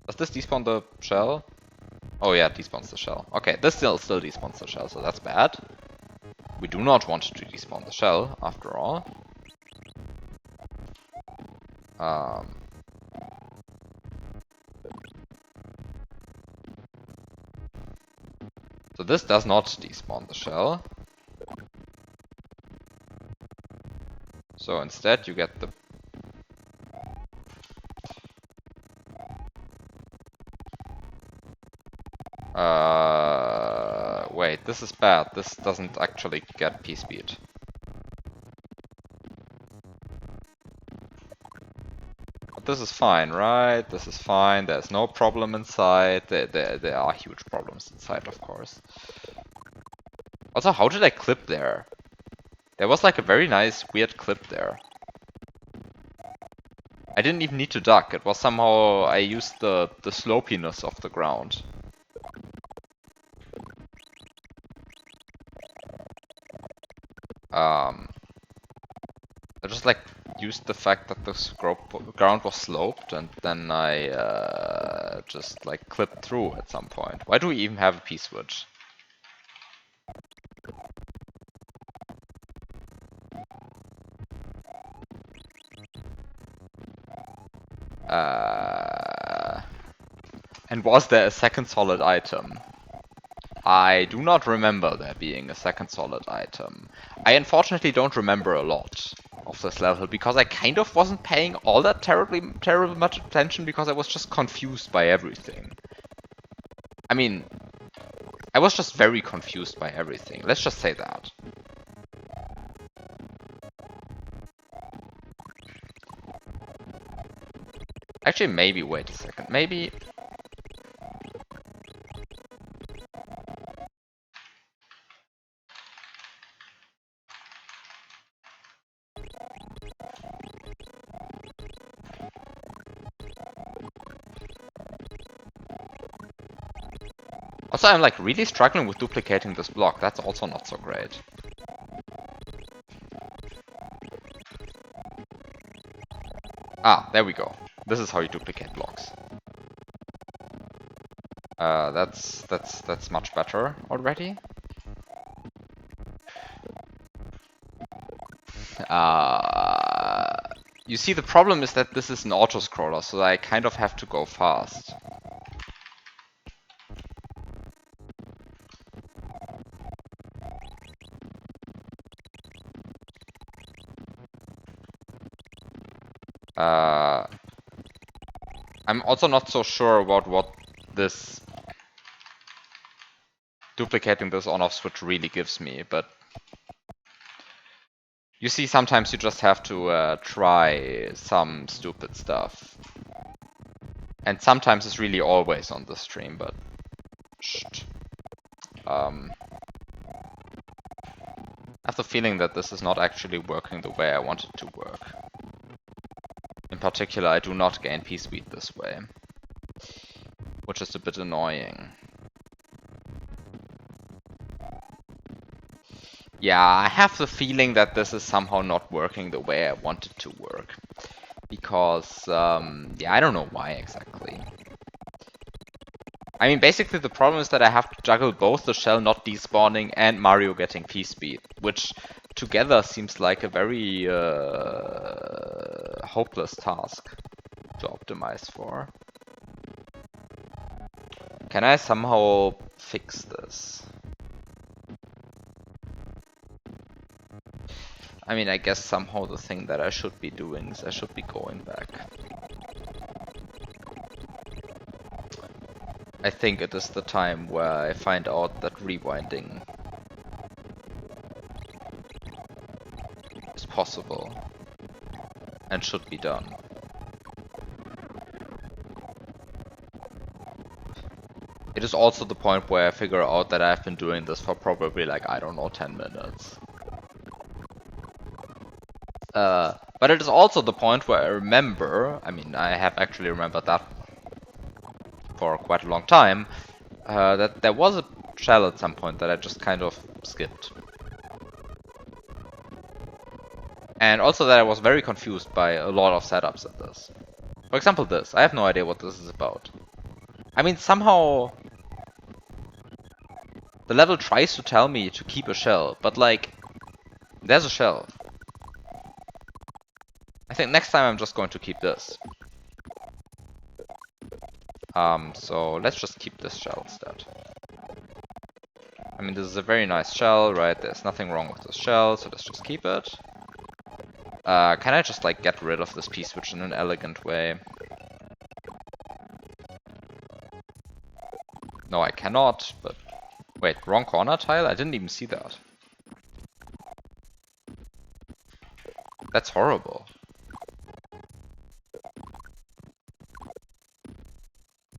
Does this despawn the shell? Oh yeah, it despawns the shell. Okay, this still despawns the shell, so that's bad. We do not want to despawn the shell, after all. So this does not despawn the shell. So instead you get the... wait, this is bad. This doesn't actually get P-speed. But this is fine, right? This is fine. There's no problem inside. There are huge problems inside, of course. Also, how did I clip there? There was like a very nice, weird clip there. I didn't even need to duck. It was somehow I used the slopiness of the ground. I just like used the fact that the ground was sloped, and then I just like clipped through at some point. Why do we even have a P-switch? And was there a second solid item? I do not remember there being a second solid item. I unfortunately don't remember a lot of this level because I kind of wasn't paying all that terribly much attention because I was just confused by everything. I mean, I was just very confused by everything. Let's just say that. Actually, maybe, wait a second. Maybe... Also, I'm like really struggling with duplicating this block. That's also not so great. Ah, there we go. This is how you duplicate blocks. That's much better already. You see, the problem is that this is an auto-scroller, so I kind of have to go fast. I'm also not so sure about what this duplicating this on-off switch really gives me, but you see, sometimes you just have to try some stupid stuff. And sometimes it's really always on the stream, but... I have the feeling that this is not actually working the way I want it to work. In particular, I do not gain P-speed this way, which is a bit annoying. Yeah, I have the feeling that this is somehow not working the way I want it to work. Because, yeah, I don't know why exactly. I mean, basically the problem is that I have to juggle both the shell not despawning and Mario getting P-speed, which together seems like a very hopeless task to optimize for. Can I somehow fix this? I mean, I guess somehow the thing that I should be doing is I should be going back. I think it is the time where I find out that rewinding is possible and should be done. It is also the point where I figure out that I've been doing this for probably like, I don't know, 10 minutes. But it is also the point where I remember, I mean, I have actually remembered that for quite a long time, that there was a shell at some point that I just kind of skipped. And also that I was very confused by a lot of setups at this. For example this, I have no idea what this is about. I mean, somehow the level tries to tell me to keep a shell, but like, there's a shell. I think next time I'm just going to keep this. So let's just keep this shell instead. I mean, this is a very nice shell, right? There's nothing wrong with this shell, so let's just keep it. Can I just like get rid of this P-switch in an elegant way? No, I cannot, but... Wait, wrong corner tile? I didn't even see that. That's horrible.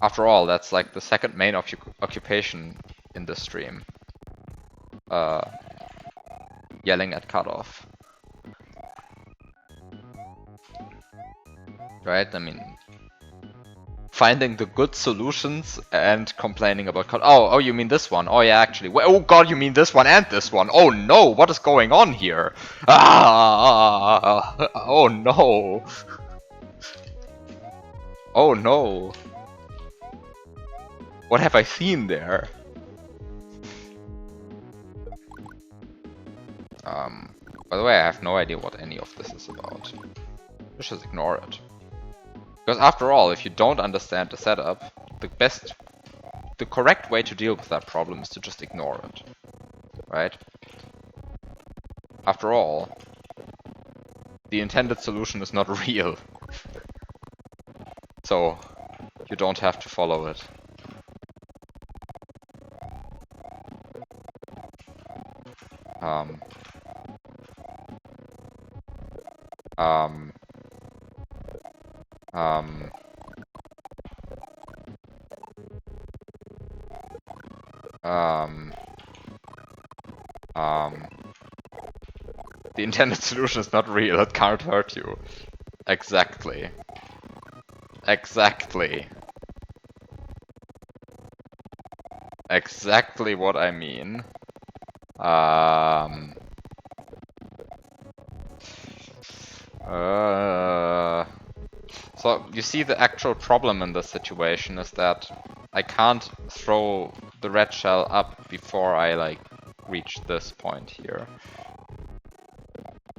After all, that's like the second main occupation in this stream. yelling at cutoff. Right? I mean, finding the good solutions and complaining about cut. Oh, you mean this one? Oh yeah, actually. Oh god, you mean this one and this one? Oh no, what is going on here? Ah! Oh no! Oh no! What have I seen there? By the way, I have no idea what any of this is about. Let's just ignore it. Because after all, if you don't understand the setup, the correct way to deal with that problem is to just ignore it. Right? After all, the intended solution is not real. So, you don't have to follow it. Um, um, um, um, the intended solution is not real, it can't hurt you. Exactly. Exactly. Exactly what I mean. So you see, the actual problem in this situation is that I can't throw the red shell up before I like reach this point here.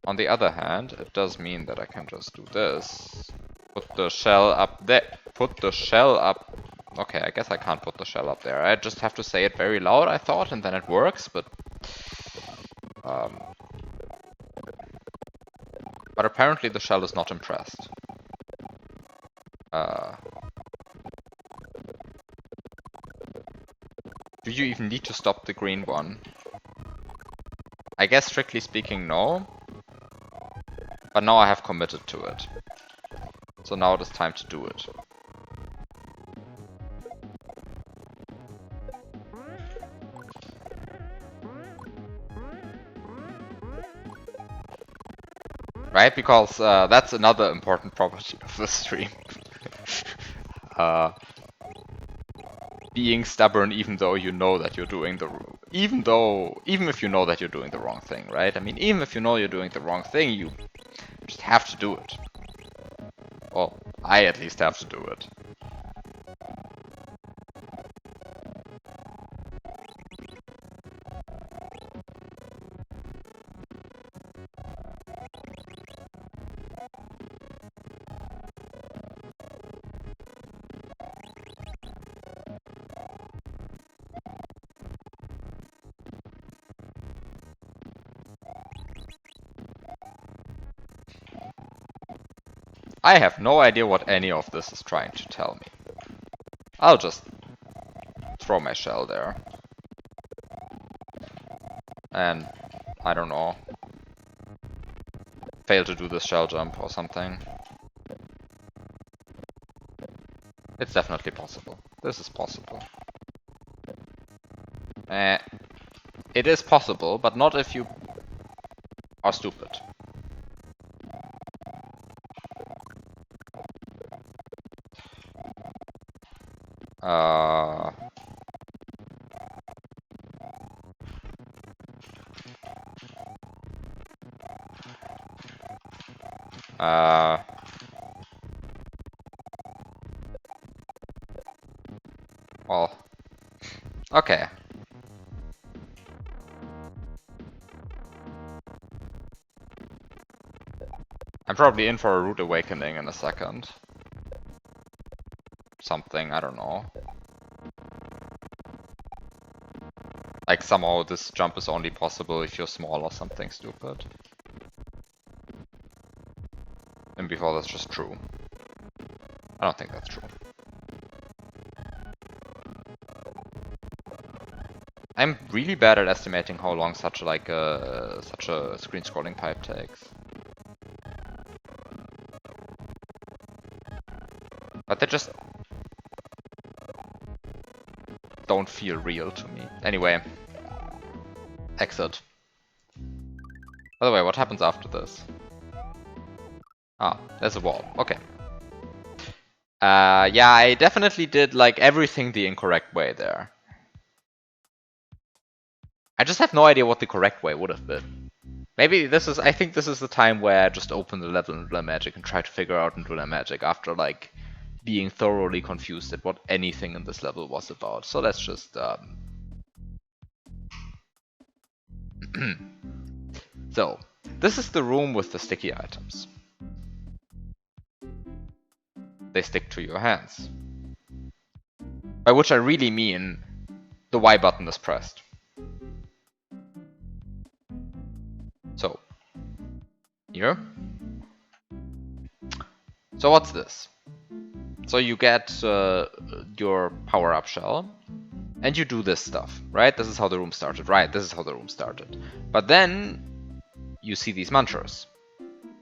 On the other hand, it does mean that I can just do this. Put the shell up there. Put the shell up. Okay, I guess I can't put the shell up there. I just have to say it very loud, I thought, and then it works, but apparently the shell is not impressed. Do you even need to stop the green one? I guess strictly speaking, no. But now I have committed to it. So now it is time to do it. Right? Because that's another important property of this stream. Being stubborn even though you know that you're doing even if you know that you're doing the wrong thing, right? I mean, even if you know you're doing the wrong thing, you just have to do it. Well, I at least have to do it. I have no idea what any of this is trying to tell me. I'll just throw my shell there. And, I don't know, fail to do this shell jump or something. It's definitely possible. This is possible. It is possible, but not if you are stupid. Well, okay. I'm probably in for a rude awakening in a second. Something, I don't know. Like somehow this jump is only possible if you're small or something stupid. And before that's just true. I don't think that's true. I'm really bad at estimating how long such a screen scrolling pipe takes. But they just don't feel real to me. Anyway. Exit. By the way, what happens after this? Ah, there's a wall. Okay. Yeah, I definitely did like everything the incorrect way there. I just have no idea what the correct way would have been. Maybe this is, I think this is the time where I just open the level in Dueler Magic and try to figure out in Dueler Magic after like being thoroughly confused at what anything in this level was about. So let's just So, this is the room with the sticky items. They stick to your hands. By which I really mean the Y button is pressed. So, here. So what's this? So you get your power-up shell, and you do this stuff, right? This is how the room started, right? This is how the room started. But then you see these munchers,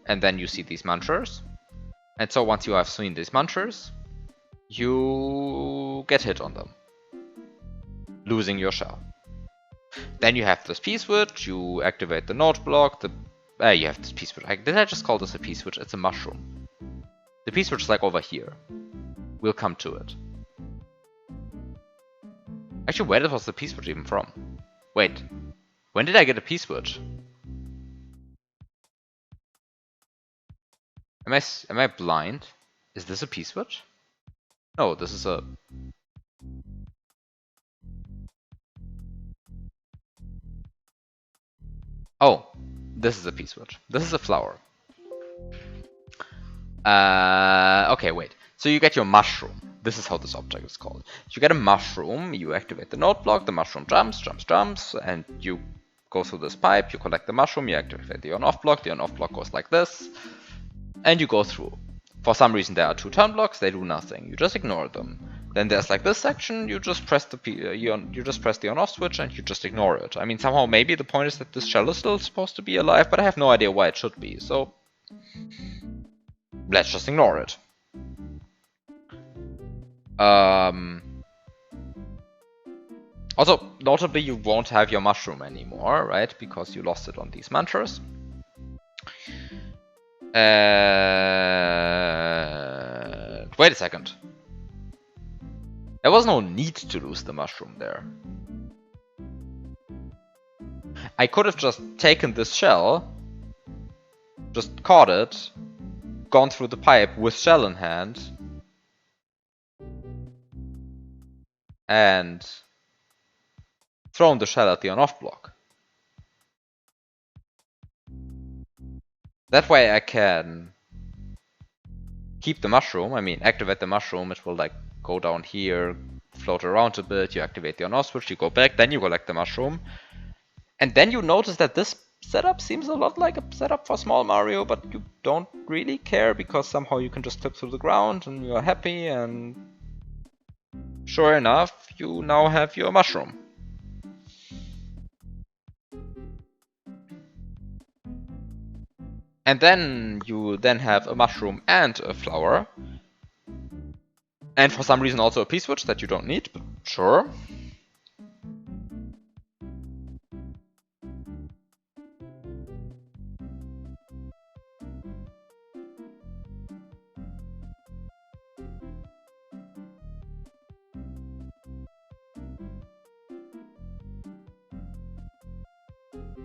and then you see these munchers, and so once you have seen these munchers, you get hit on them, losing your shell. Then you have this P-switch, you activate the node block, you have this P-switch. Did I just call this a P-switch? It's a mushroom. The P-switch is like over here. We'll come to it. Actually, where was the P-switch even from? Wait, when did I get a P-switch? Am I blind? Is this a P-switch? No, this is a... Oh, this is a P-switch. This is a flower. Okay, wait. So you get your mushroom. This is how this object is called. You get a mushroom, you activate the node block, the mushroom jumps, and you go through this pipe, you collect the mushroom, you activate the on-off block, the on-off block goes like this, and you go through. For some reason there are two turn blocks, they do nothing, you just ignore them. Then there's like this section, you just press the on-off switch and you just ignore it. I mean, somehow maybe the point is that this shell is still supposed to be alive, but I have no idea why it should be, so let's just ignore it. Also, notably, you won't have your mushroom anymore, right? Because you lost it on these munchers. Wait a second. There was no need to lose the mushroom there. I could have just taken this shell, just caught it, gone through the pipe with shell in hand, and thrown the shell at the on-off block. That way I can keep the mushroom, I mean activate the mushroom, it will like go down here, float around a bit, you activate the on-off switch, you go back, then you collect the mushroom. And then you notice that this setup seems a lot like a setup for Small Mario, but you don't really care because somehow you can just clip through the ground and you're happy, and sure enough, you now have your mushroom. And then you then have a mushroom and a flower. And for some reason also a P-switch that you don't need, but sure.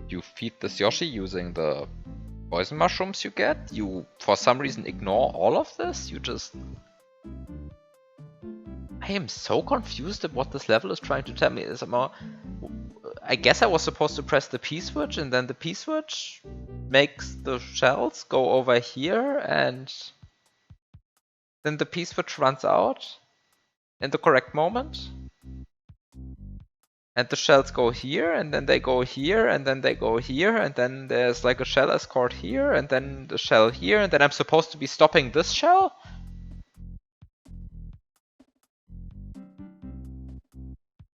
You feed this Yoshi using the poison mushrooms you get. You, for some reason, ignore all of this. You just... I am so confused at what this level is trying to tell me. I guess I was supposed to press the P-switch, and then the P-switch makes the shells go over here, and then the P-switch runs out in the correct moment. And the shells go here, and then they go here, and then they go here, and then there's like a shell escort here, and then the shell here, and then I'm supposed to be stopping this shell?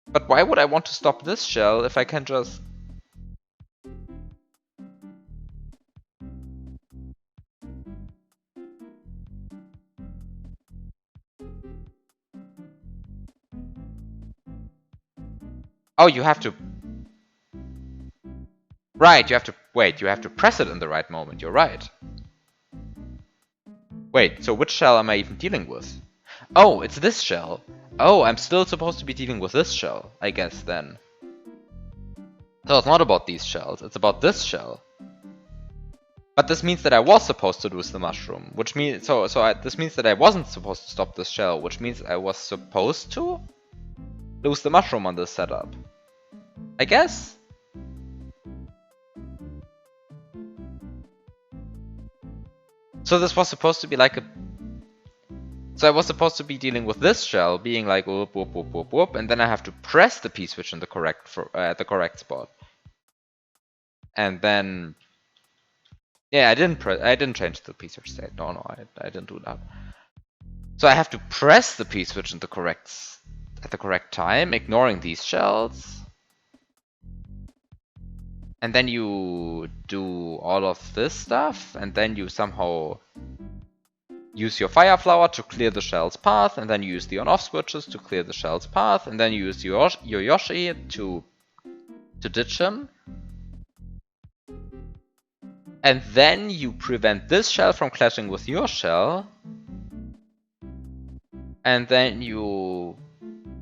But why would I want to stop this shell if I can just... Oh, you have to... Right, you have to... Wait, you have to press it in the right moment. You're right. Wait, so which shell am I even dealing with? Oh, it's this shell. Oh, I'm still supposed to be dealing with this shell, I guess, then. So it's not about these shells, it's about this shell. But this means that I was supposed to lose the mushroom, which means... this means that I wasn't supposed to stop this shell, which means I was supposed to lose the mushroom on this setup. I guess? So this was supposed to be like a... So I was supposed to be dealing with this shell, being like whoop, whoop, whoop, whoop, whoop, and then I have to press the P-switch in the correct at the correct spot. And then... Yeah, I didn't change the P-switch state. No, I didn't do that. So I have to press the P-switch in the at the correct time, ignoring these shells. And then you do all of this stuff, and then you somehow use your Fire Flower to clear the shell's path, and then you use the on-off switches to clear the shell's path, and then you use your Yoshi to ditch him. And then you prevent this shell from clashing with your shell. And then you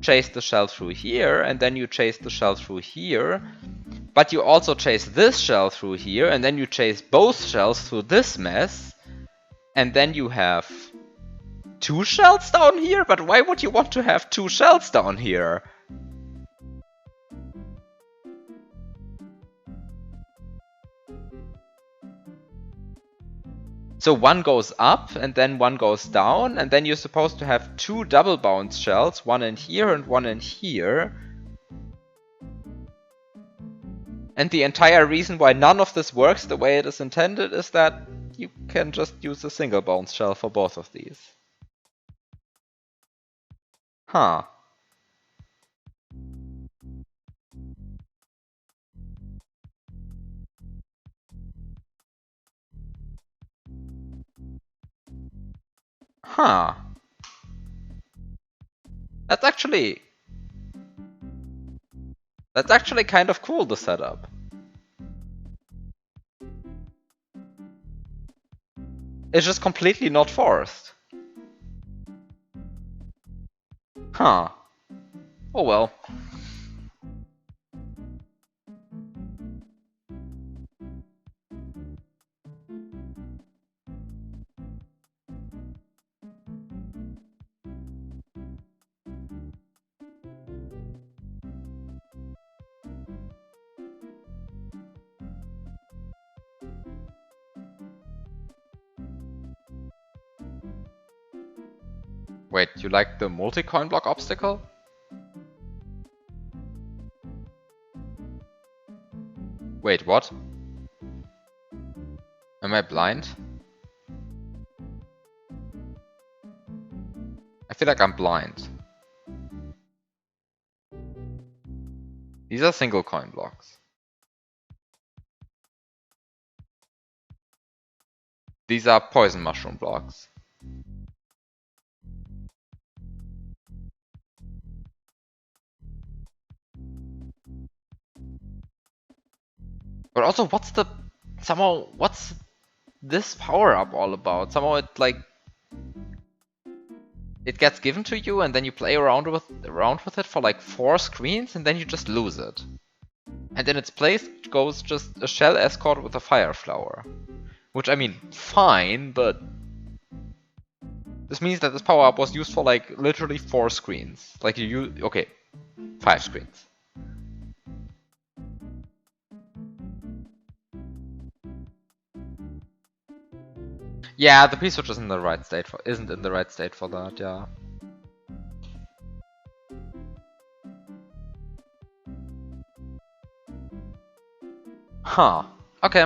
chase the shell through here, and then you chase the shell through here. But you also chase this shell through here, and then you chase both shells through this mess. And then you have 2 shells down here? But why would you want to have 2 shells down here? So one goes up, and then one goes down, and then you're supposed to have 2 double bounce shells, one in here and one in here. And the entire reason why none of this works the way it is intended is that you can just use a single bounce shell for both of these. Huh. Huh. That's actually kind of cool, the setup. It's just completely not forced. Huh. Oh well. Wait, you like the multi-coin block obstacle? Wait, what? Am I blind? I feel like I'm blind. These are single coin blocks. These are poison mushroom blocks. But also, what's this power up all about? Somehow it gets given to you, and then you play around with it for like 4 screens, and then you just lose it. And in its place goes just a shell escort with a fire flower. Which, I mean, fine, but this means that this power up was used for like literally 4 screens. Like okay, 5 screens. Yeah, the P-switch isn't in the right state for that, yeah. Huh. Okay.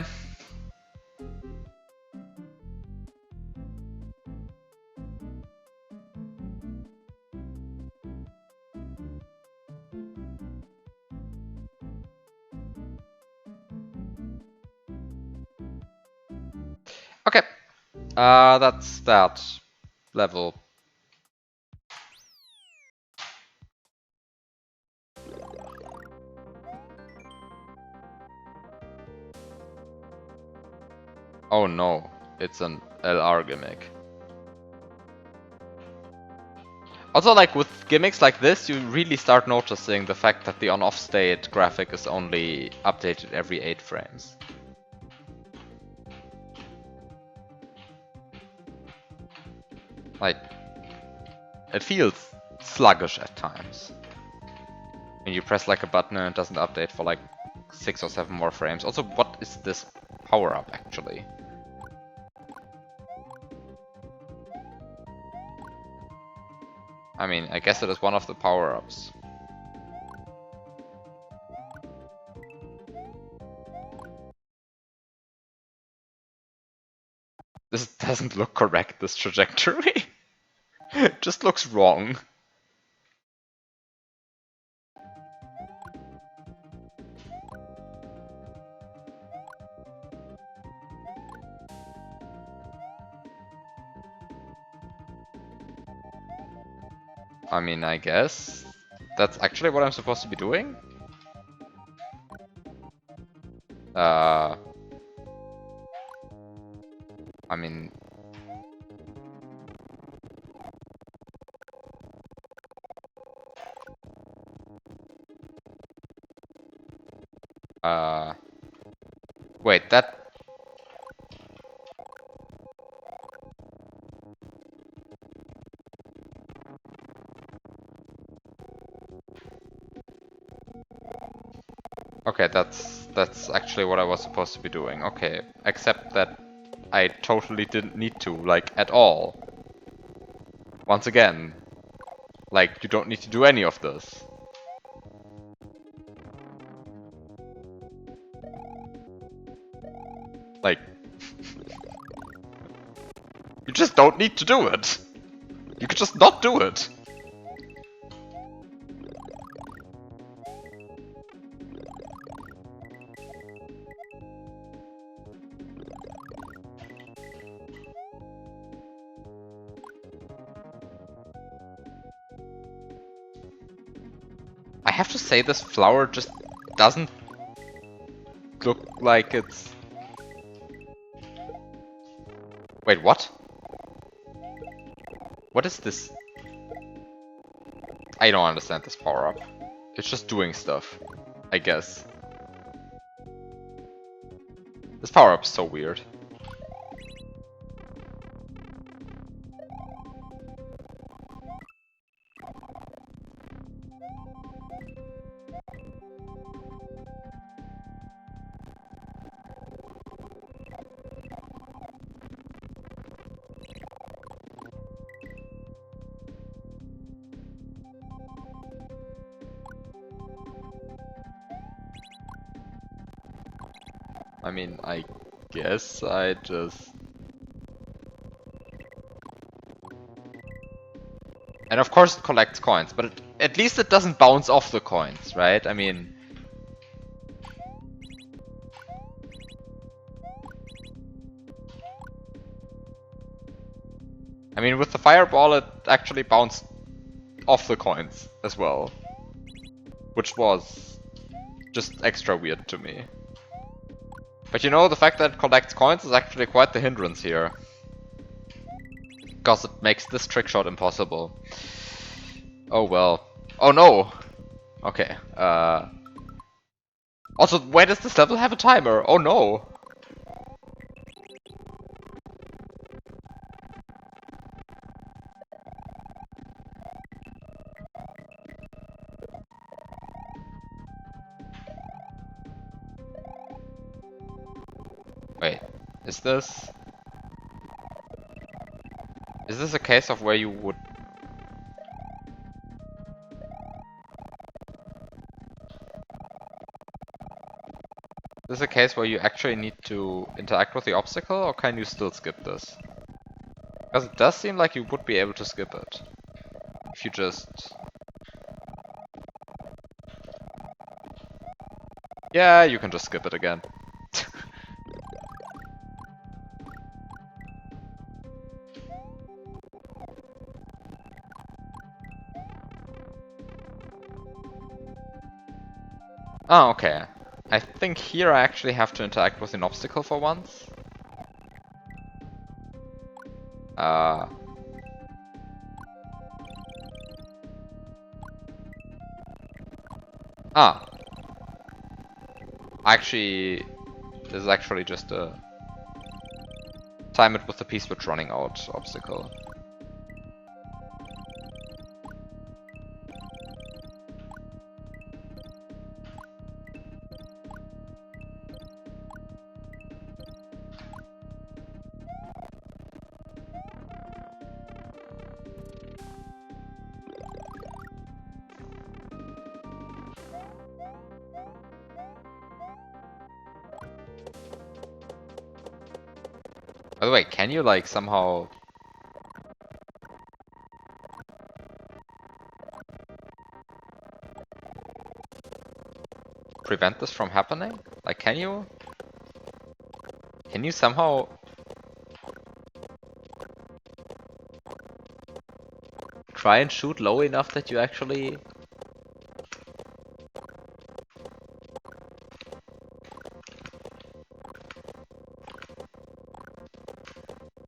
Okay. That's that level. Oh no, it's an LR gimmick. Also, like with gimmicks like this, you really start noticing the fact that the on-off state graphic is only updated every 8 frames. Like, it feels sluggish at times. When you press like a button and it doesn't update for like 6 or 7 more frames. Also, what is this power-up actually? I mean, I guess it is one of the power-ups. This doesn't look correct, this trajectory. It just looks wrong. I mean, I guess that's actually what I'm supposed to be doing? I mean... Wait, that... Okay, that's actually what I was supposed to be doing. Okay, except that I totally didn't need to, like, at all. Once again, like, you don't need to do any of this. Like, you just don't need to do it. You could just not do it. I have to say this flower just doesn't look like it's... Wait, what? What is this? I don't understand this power-up. It's just doing stuff, I guess. This power-up is so weird. I mean, I guess I just... And of course it collects coins, but at least it doesn't bounce off the coins, right? I mean... with the fireball it actually bounced off the coins as well. Which was just extra weird to me. But you know, the fact that it collects coins is actually quite the hindrance here. Because it makes this trick shot impossible. Oh well. Oh no! Okay, Also, why does this level have a timer? Oh no! Wait, is this... Is this a case of where you would... Is this a case where you actually need to interact with the obstacle, or can you still skip this? Because it does seem like you would be able to skip it. If you just... Yeah, you can just skip it again. Oh, okay. I think here I actually have to interact with an obstacle for once. Ah, actually, this is actually just a time it with the piece which running out obstacle. By the way, can you like somehow prevent this from happening? Like, can you somehow try and shoot low enough that you actually...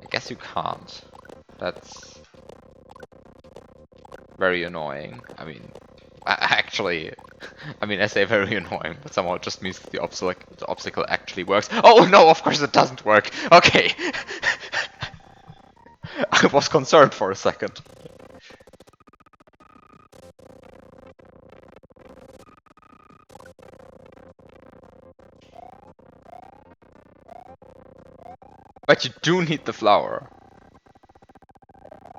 I guess you can't. That's very annoying. I mean, actually, I mean, I say very annoying, but somehow it just means that the obstacle actually works. Oh no, of course it doesn't work. Okay. I was concerned for a second. But you do need the flower.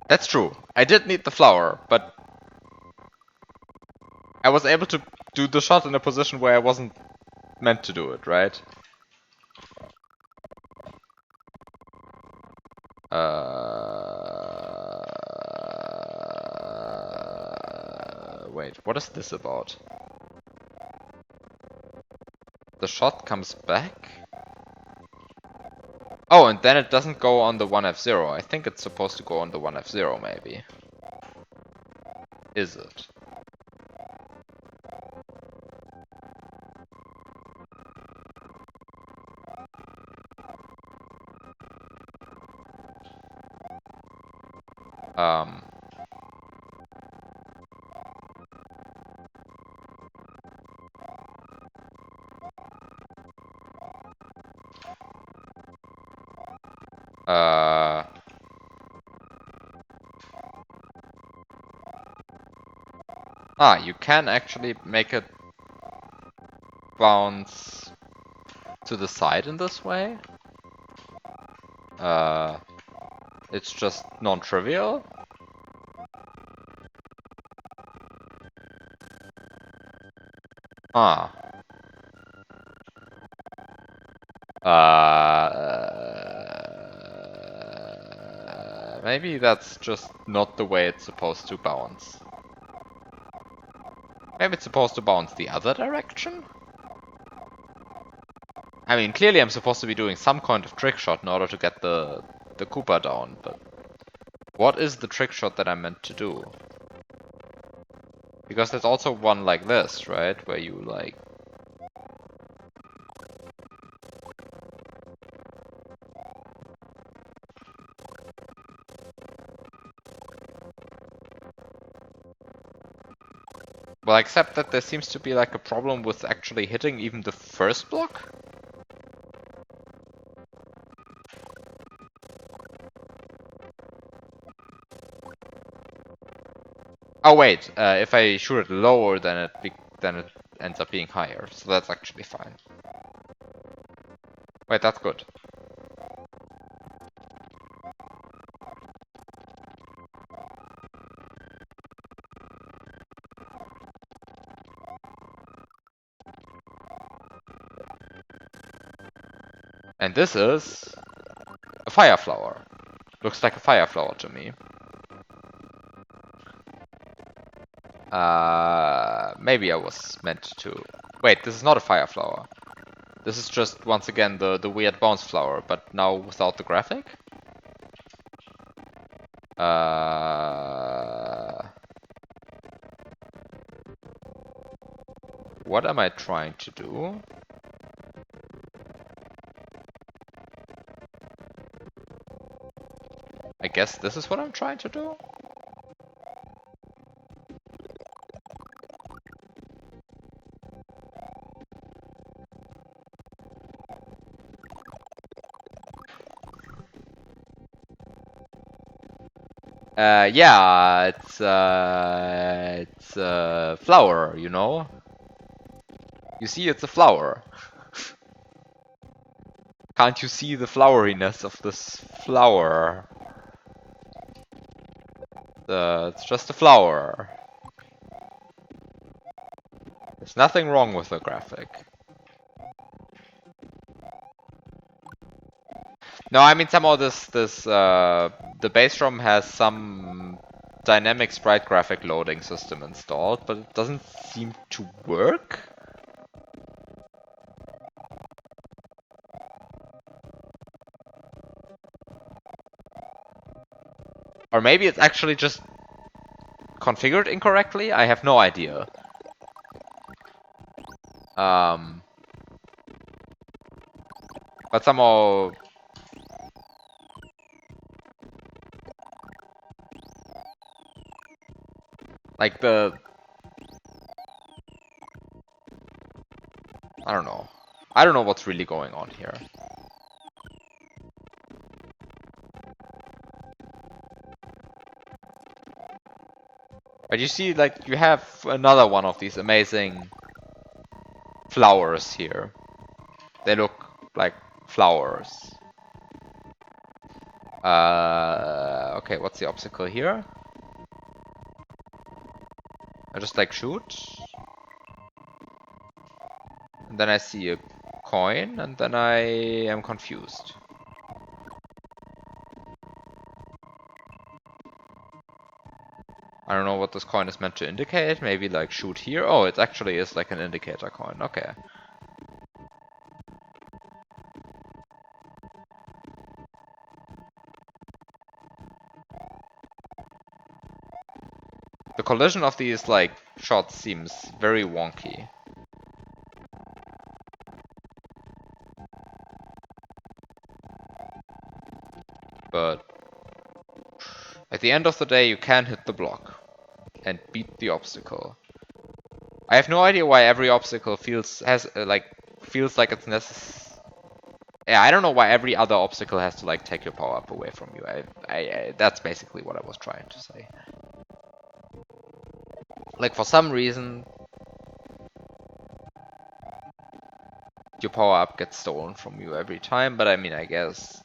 That's true. I did need the flower, but I was able to do the shot in a position where I wasn't meant to do it, right? Wait, what is this about? The shot comes back? Oh, and then it doesn't go on the 1F0. I think it's supposed to go on the 1F0, maybe. Is it? Um... Ah, you can actually make it bounce to the side in this way? It's just non-trivial? Ah. Maybe that's just not the way it's supposed to bounce. Maybe it's supposed to bounce the other direction? I mean, clearly I'm supposed to be doing some kind of trick shot in order to get the Koopa down, but what is the trick shot that I'm meant to do? Because there's also one like this, right? Where you like... Well, except that there seems to be like a problem with actually hitting even the first block? Oh wait, if I shoot it lower, then it ends up being higher, so that's actually fine. Wait, that's good. And this is a fire flower. Looks like a fire flower to me. Maybe I was meant to... Wait, this is not a fire flower. This is just, once again, the weird bounce flower, but now without the graphic? What am I trying to do? I guess this is what I'm trying to do? Yeah, it's a flower, you know? You see, it's a flower. Can't you see the floweriness of this flower? It's just a flower. There's nothing wrong with the graphic. No, I mean somehow the base ROM has some dynamic sprite graphic loading system installed, but it doesn't seem to work. Or maybe it's actually just configured incorrectly? I have no idea. But somehow... Like the... I don't know. I don't know what's really going on here. But you see, like, you have another one of these amazing flowers here. They look like flowers. Okay, what's the obstacle here? I just like shoot. And then I see a coin, and then I am confused. I don't know what this coin is meant to indicate. Maybe like shoot here. Oh, it actually is like an indicator coin. Okay. The collision of these like shots seems very wonky. But at the end of the day, you can hit the block and beat the obstacle. I have no idea why every obstacle feels like it's necessary. Yeah, I don't know why every other obstacle has to like take your power up away from you. That's basically what I was trying to say. Like for some reason, your power up gets stolen from you every time. But I mean, I guess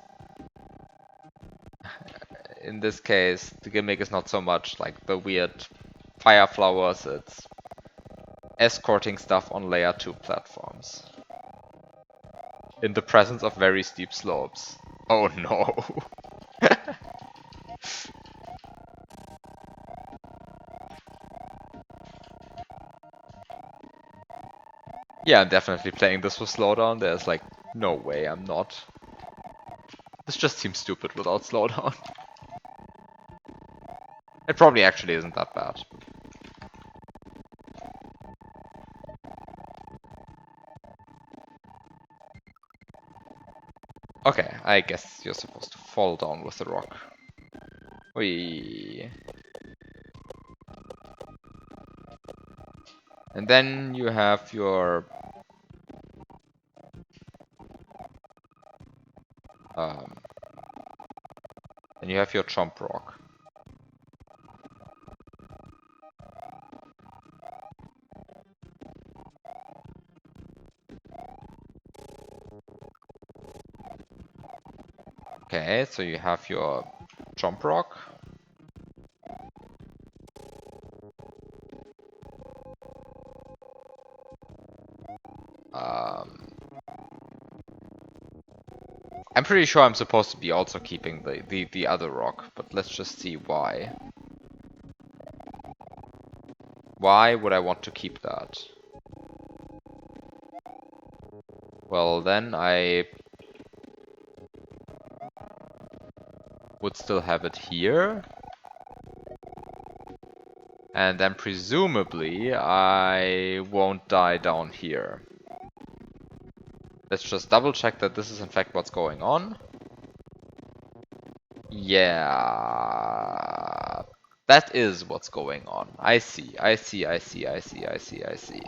in this case, the gimmick is not so much like the weird fire flowers. It's escorting stuff on layer 2 platforms. In the presence of very steep slopes. Oh no. Yeah, I'm definitely playing this with slowdown. There's like no way I'm not. This just seems stupid without slowdown. It probably actually isn't that bad. Okay, I guess you're supposed to fall down with the rock. Whee. And then you have your then you have your jump rock. Okay, so you have your jump rock. I'm pretty sure I'm supposed to be also keeping the other rock, but let's just see why. Why would I want to keep that? Well, then I would still have it here. And then presumably I won't die down here. Let's just double check that this is in fact what's going on. Yeah, that is what's going on. I see, I see, I see, I see, I see, I see.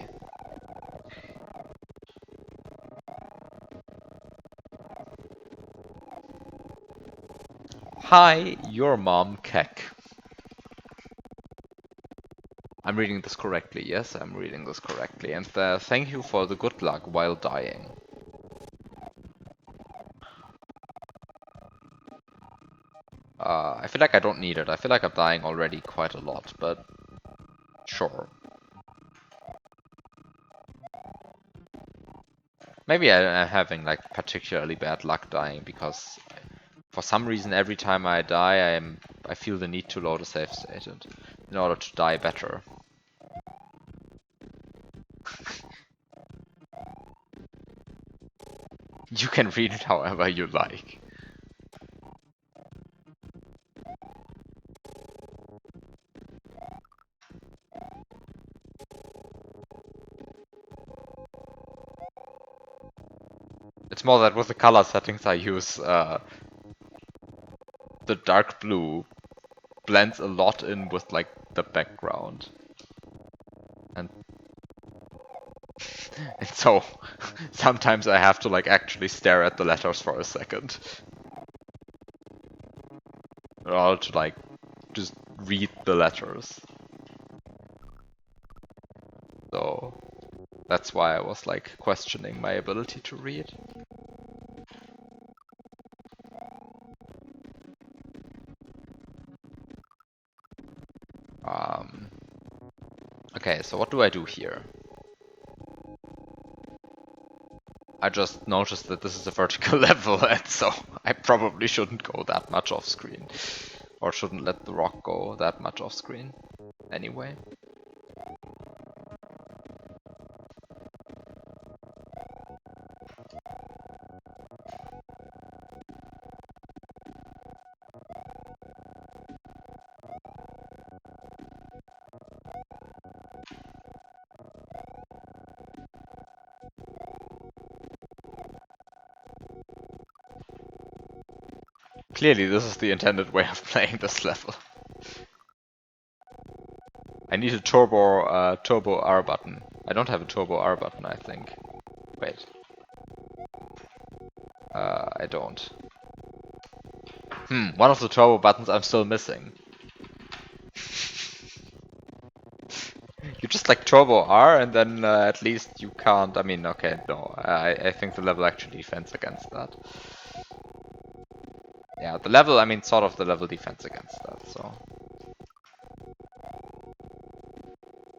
Hi, your mom, Keck. I'm reading this correctly, yes, I'm reading this correctly. And thank you for the good luck while dying. I feel like I don't need it. I feel like I'm dying already quite a lot, but sure. Maybe I'm having like particularly bad luck dying because for some reason every time I die I feel the need to load a save state and in order to die better. You can read it however you like. It's more that with the color settings I use, the dark blue blends a lot in with like the background. And, and so sometimes I have to like actually stare at the letters for a second. Or to like just read the letters. So that's why I was like questioning my ability to read. Okay, so what do I do here? I just noticed that this is a vertical level, and so I probably shouldn't go that much off screen. Or shouldn't let the rock go that much off screen. Anyway. Clearly this is the intended way of playing this level. I need a turbo R button. I don't have a turbo R button, I think. Wait. I don't. One of the turbo buttons I'm still missing. You just like turbo R and then at least you can't, I mean, okay, no, I think the level actually defends against that. Yeah, the level, I mean, sort of the level defends against that, so.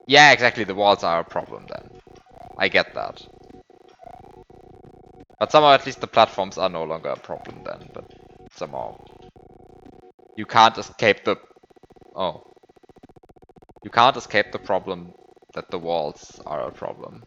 Yeah, exactly, the walls are a problem then. I get that. But somehow at least the platforms are no longer a problem then, but somehow. You can't escape the... Oh. You can't escape the problem that the walls are a problem.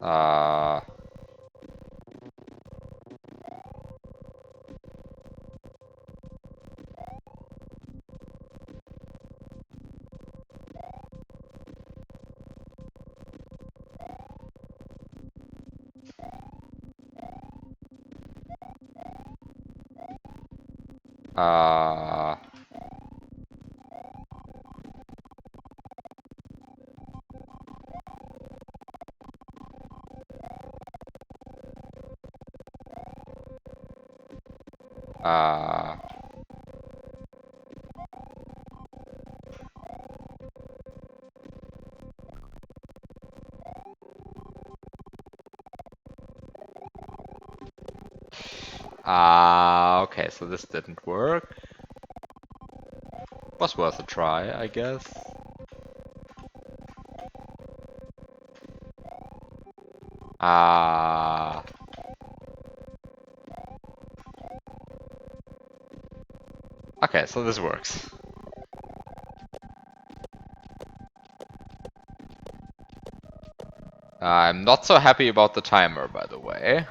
Uh... Uh... Uh... Okay, so this didn't work. Was worth a try, I guess. Ah. Okay, so this works. I'm not so happy about the timer, by the way.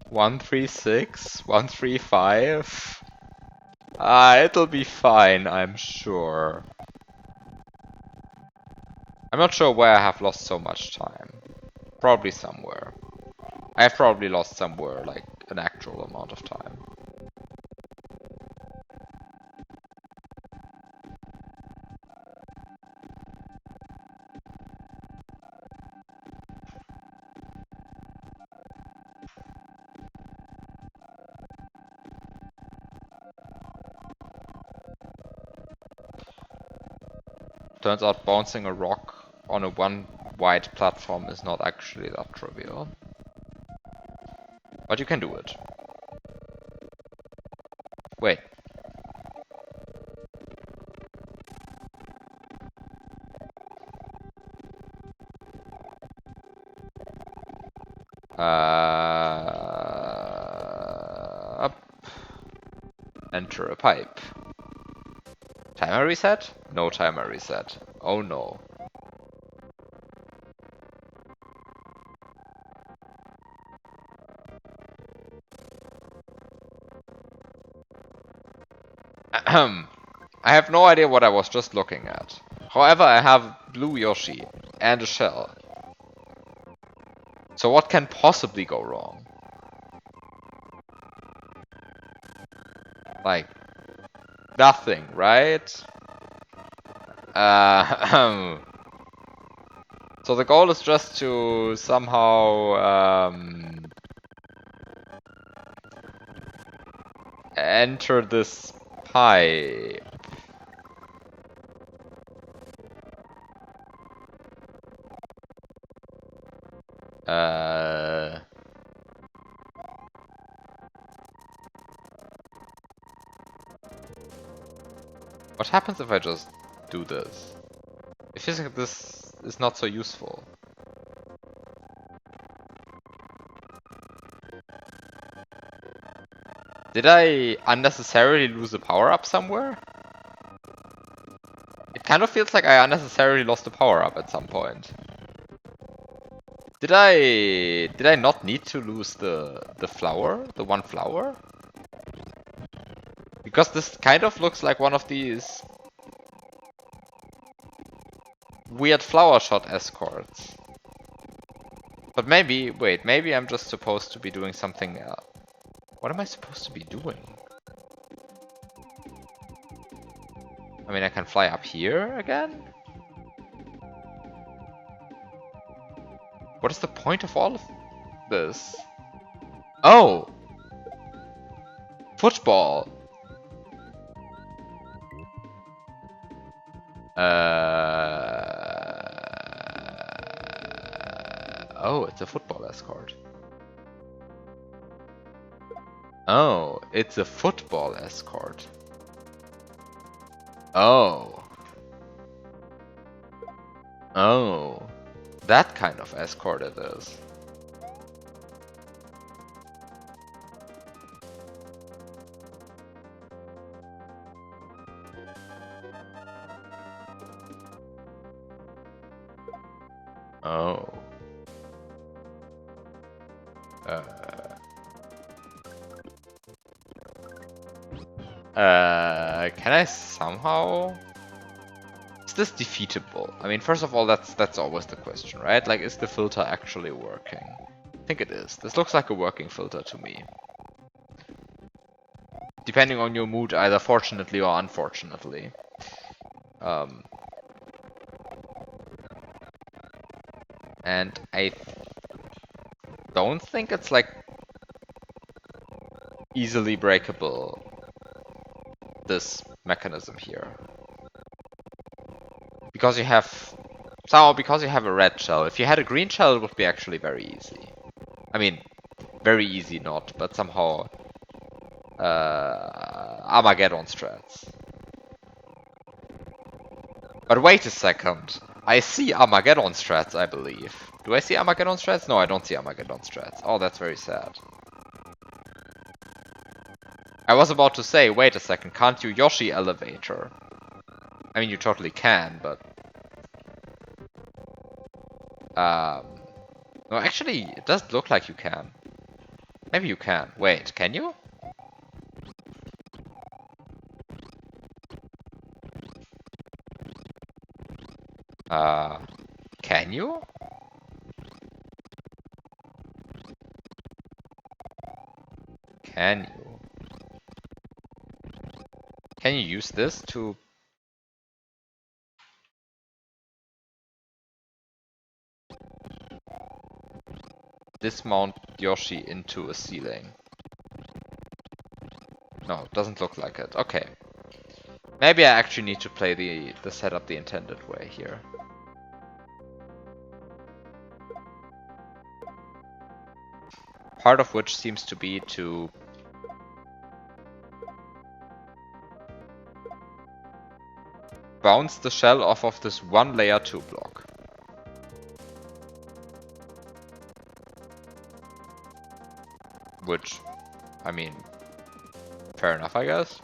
136, 135. It'll be fine, I'm sure. I'm not sure where I have lost so much time. Probably somewhere. I have probably lost somewhere, like, an actual amount of time. Turns out bouncing a rock on a one-wide platform is not actually that trivial. But you can do it. Wait. Up. Enter a pipe. Timer reset? No timer reset. Oh no. Ahem. I have no idea what I was just looking at. However, I have blue Yoshi and a shell. So what can possibly go wrong? Like, nothing, right? So the goal is just to somehow enter this pipe. What happens if I just do this? It feels like this is not so useful. Did I unnecessarily lose a power-up somewhere? It kind of feels like I unnecessarily lost a power-up at some point. Did I not need to lose the flower? The one flower? Because this kind of looks like one of these weird flower shot escorts. But maybe, wait, maybe I'm just supposed to be doing something else. What am I supposed to be doing? I mean, I can fly up here again? What is the point of all of this? Oh! Football! Oh, it's a football escort. Oh, it's a football escort. Oh. Oh. That kind of escort it is. Oh. Can I somehow... Is this defeatable? I mean, first of all, that's always the question, right? Like, is the filter actually working? I think it is. This looks like a working filter to me. Depending on your mood, either fortunately or unfortunately. And I don't think it's like easily breakable, this mechanism here. Because you have because you have a red shell. If you had a green shell, it would be actually very easy. I mean, very easy not, but somehow Armageddon strats. But wait a second. I see Armageddon strats, I believe. Do I see Armageddon strats? No, I don't see Armageddon strats. Oh, that's very sad. I was about to say, wait a second, can't you Yoshi elevator? I mean, you totally can, but... No, actually, it doesn't look like you can. Maybe you can. Wait, can you? Can you? Can you? Can you use this to... dismount Yoshi into a ceiling? No, it doesn't look like it. Okay. Maybe I actually need to play the setup the intended way here. Part of which seems to be to bounce the shell off of this one layer 2 block. Which, I mean, fair enough, I guess.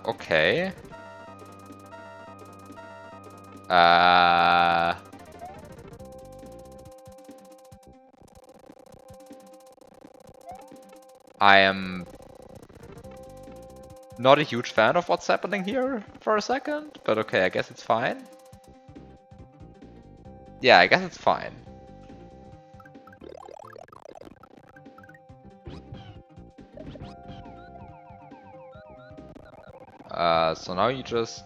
Okay. I am not a huge fan of what's happening here for a second, but okay, I guess it's fine. Yeah, I guess it's fine. So now you just...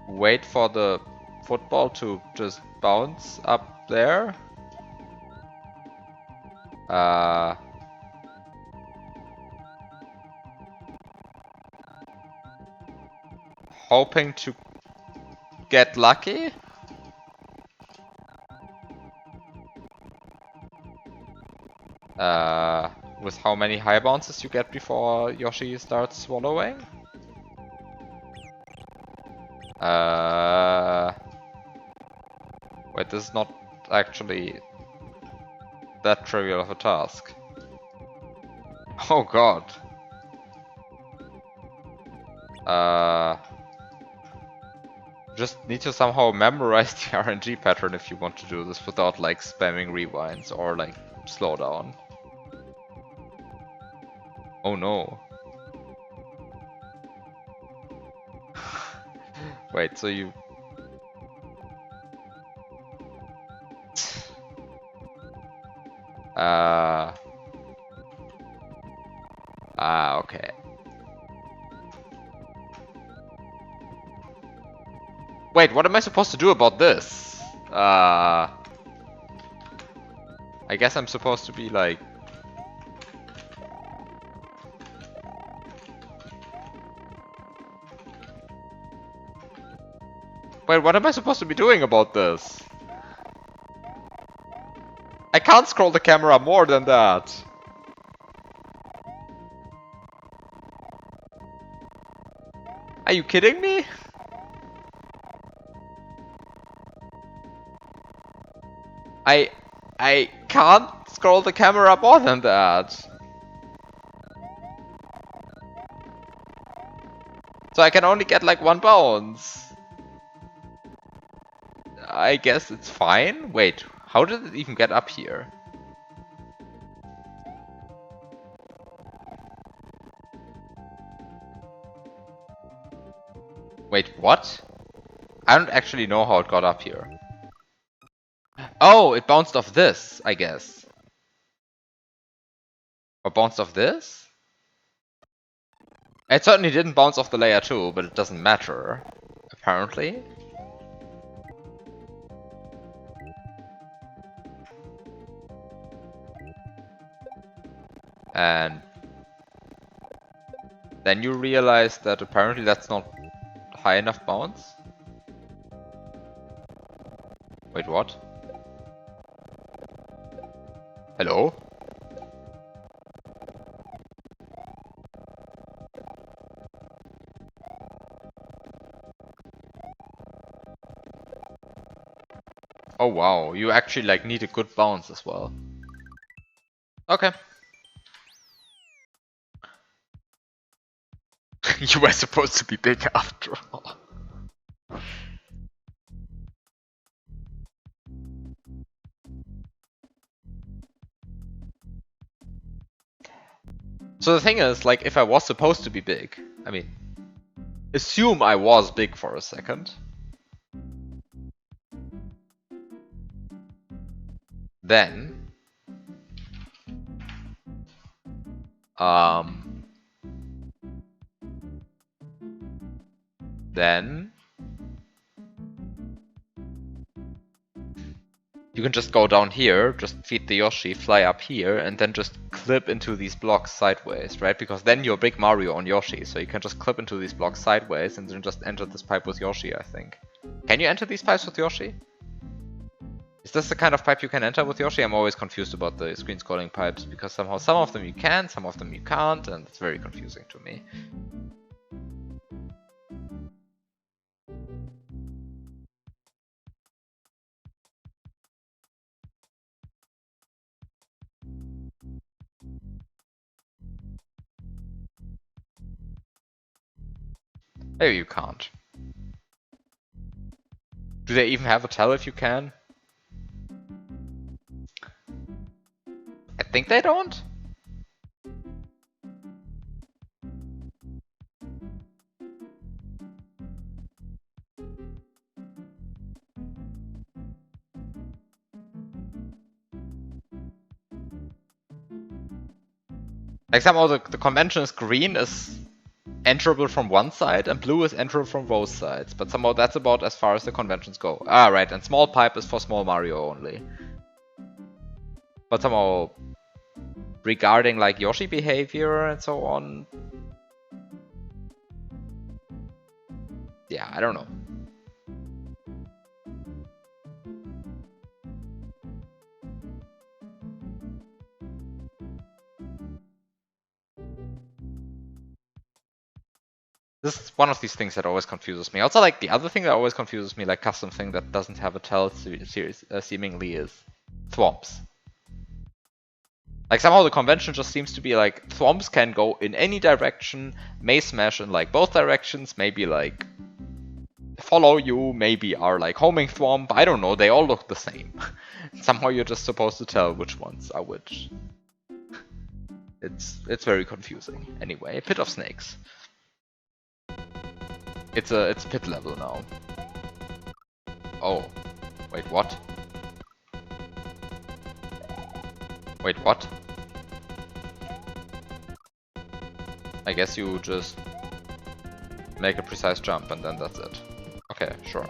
wait for the football to just bounce up there. Hoping to get lucky. With how many high bounces you get before Yoshi starts swallowing. Wait, this is not actually that trivial of a task. Oh god. Just need to somehow memorize the RNG pattern if you want to do this without like spamming rewinds or like slowdown. Oh no. Wait, so you... okay. Wait, what am I supposed to do about this? I guess I'm supposed to be like... Wait, what am I supposed to be doing about this? I can't scroll the camera more than that. Are you kidding me? I can't scroll the camera more than that. So I can only get like one bounce. I guess it's fine. Wait, how did it even get up here? Wait, what? I don't actually know how it got up here. Oh, it bounced off this, I guess. Or bounced off this? It certainly didn't bounce off the layer 2, but it doesn't matter, apparently. And then you realize that apparently that's not high enough bounce. Wait, what? Hello? Oh wow, you actually like need a good bounce as well. Okay. You were supposed to be big after all. So the thing is, like, if I was supposed to be big, I mean, assume I was big for a second. Then, then you can just go down here, just feed the Yoshi, fly up here, and then just clip into these blocks sideways, right? Because then you're Big Mario on Yoshi, so you can just clip into these blocks sideways and then just enter this pipe with Yoshi, I think. Can you enter these pipes with Yoshi? Is this the kind of pipe you can enter with Yoshi? I'm always confused about the screen scrolling pipes, because somehow some of them you can, some of them you can't, and it's very confusing to me. Maybe you can't. Do they even have a tell if you can? I think they don't? Like somehow the convention is green is enterable from one side and blue is enterable from both sides, but somehow that's about as far as the conventions go. Ah, right, and small pipe is for small Mario only. But somehow, regarding like Yoshi behavior and so on, yeah, I don't know. This is one of these things that always confuses me. Also, like, the other thing that always confuses me, like, custom thing that doesn't have a tell series, seemingly, is thwomps. Like, somehow the convention just seems to be like, thwomps can go in any direction, may smash in, like, both directions, maybe, like, follow you, maybe are, like, homing thwomp, I don't know, they all look the same. Somehow you're just supposed to tell which ones are which. It's very confusing. Anyway, Pit of Snakes. It's pit level now. Oh, wait, what? Wait, what? I guess you just make a precise jump and then that's it. Okay, sure.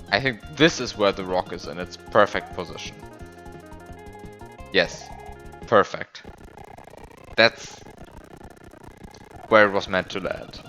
I think this is where the rock is in its perfect position. Yes, perfect. That's where it was meant to land.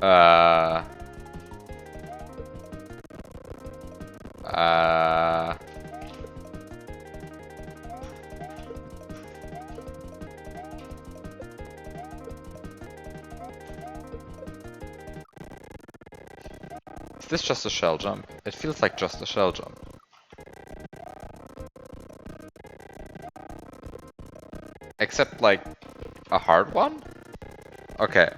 Uh... Is this just a shell jump? It feels like just a shell jump. Except, like, a hard one? Okay.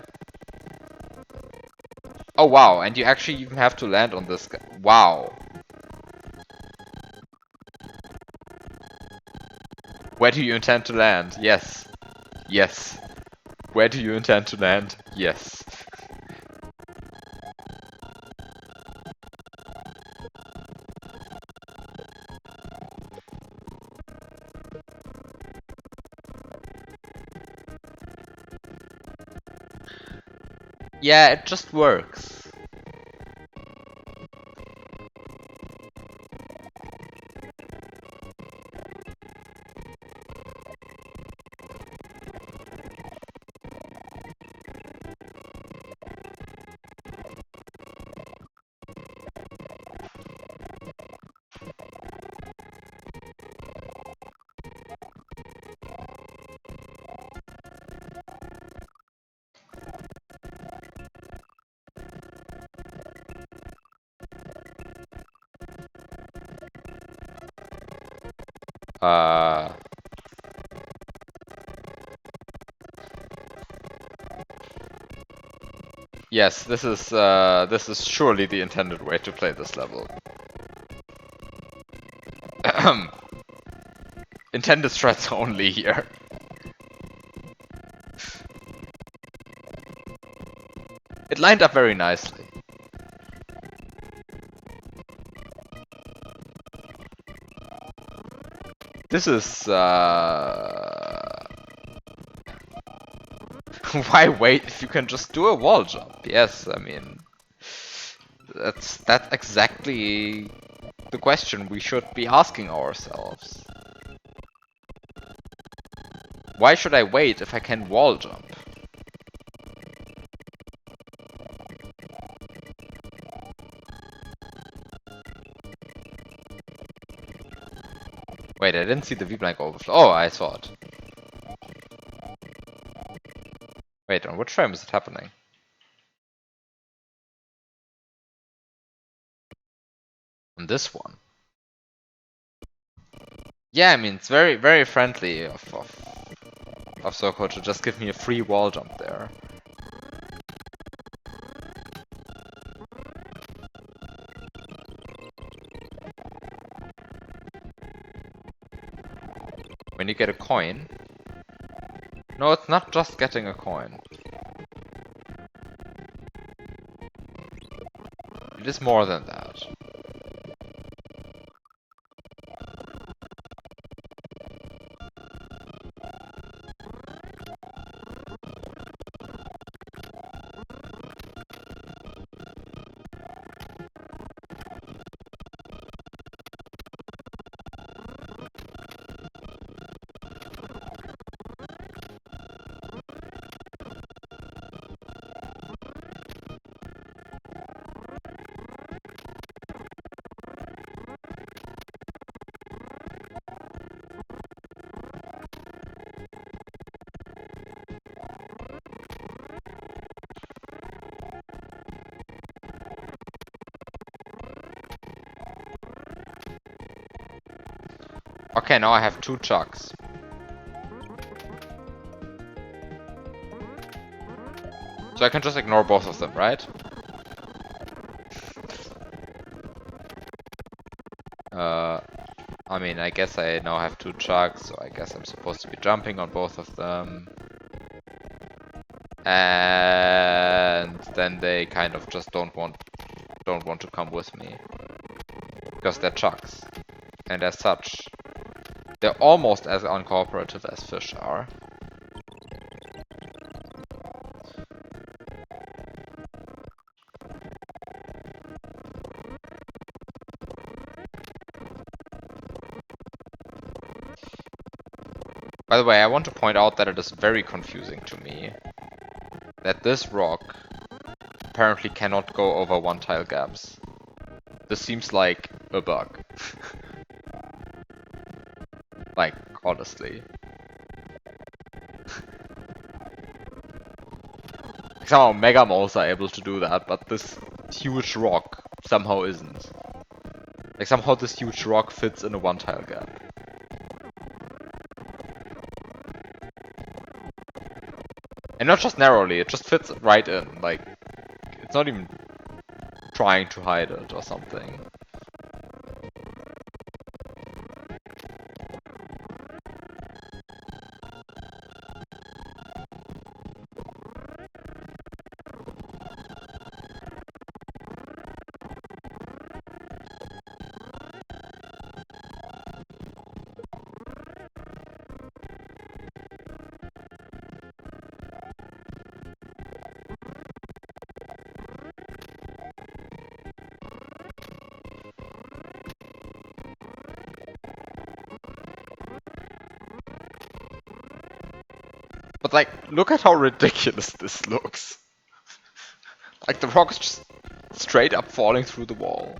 Oh, wow, and you actually even have to land on this guy. Wow. Where do you intend to land? Yes. Yes. Where do you intend to land? Yes. Yeah, it just works. Uh... Yes, this is surely the intended way to play this level. Intended threats only here. It lined up very nicely. This is, why wait if you can just do a wall jump? Yes, I mean... That's exactly the question we should be asking ourselves. Why should I wait if I can wall jump? Wait, I didn't see the V-blank overflow. Oh, I saw it. Wait, on which frame is it happening? On this one. Yeah, I mean, it's very, very friendly of Soko to just give me a free wall jump there. When you get a coin... No, it's not just getting a coin. It is more than that. Okay, now I have 2 chucks. So I can just ignore both of them, right? I mean, I guess I now have 2 chucks, so I guess I'm supposed to be jumping on both of them. And then they kind of just don't want to come with me. Because they're chucks. And as such, they're almost as uncooperative as fish are. By the way, I want to point out that it is very confusing to me that this rock apparently cannot go over 1 tile gaps. This seems like a bug. Like, honestly. Somehow Mega Moles are able to do that, but this huge rock somehow isn't. Like, somehow this huge rock fits in a 1 tile gap. And not just narrowly, it just fits right in. Like, it's not even trying to hide it or something. But like, look at how ridiculous this looks. Like the rock is just straight up falling through the wall.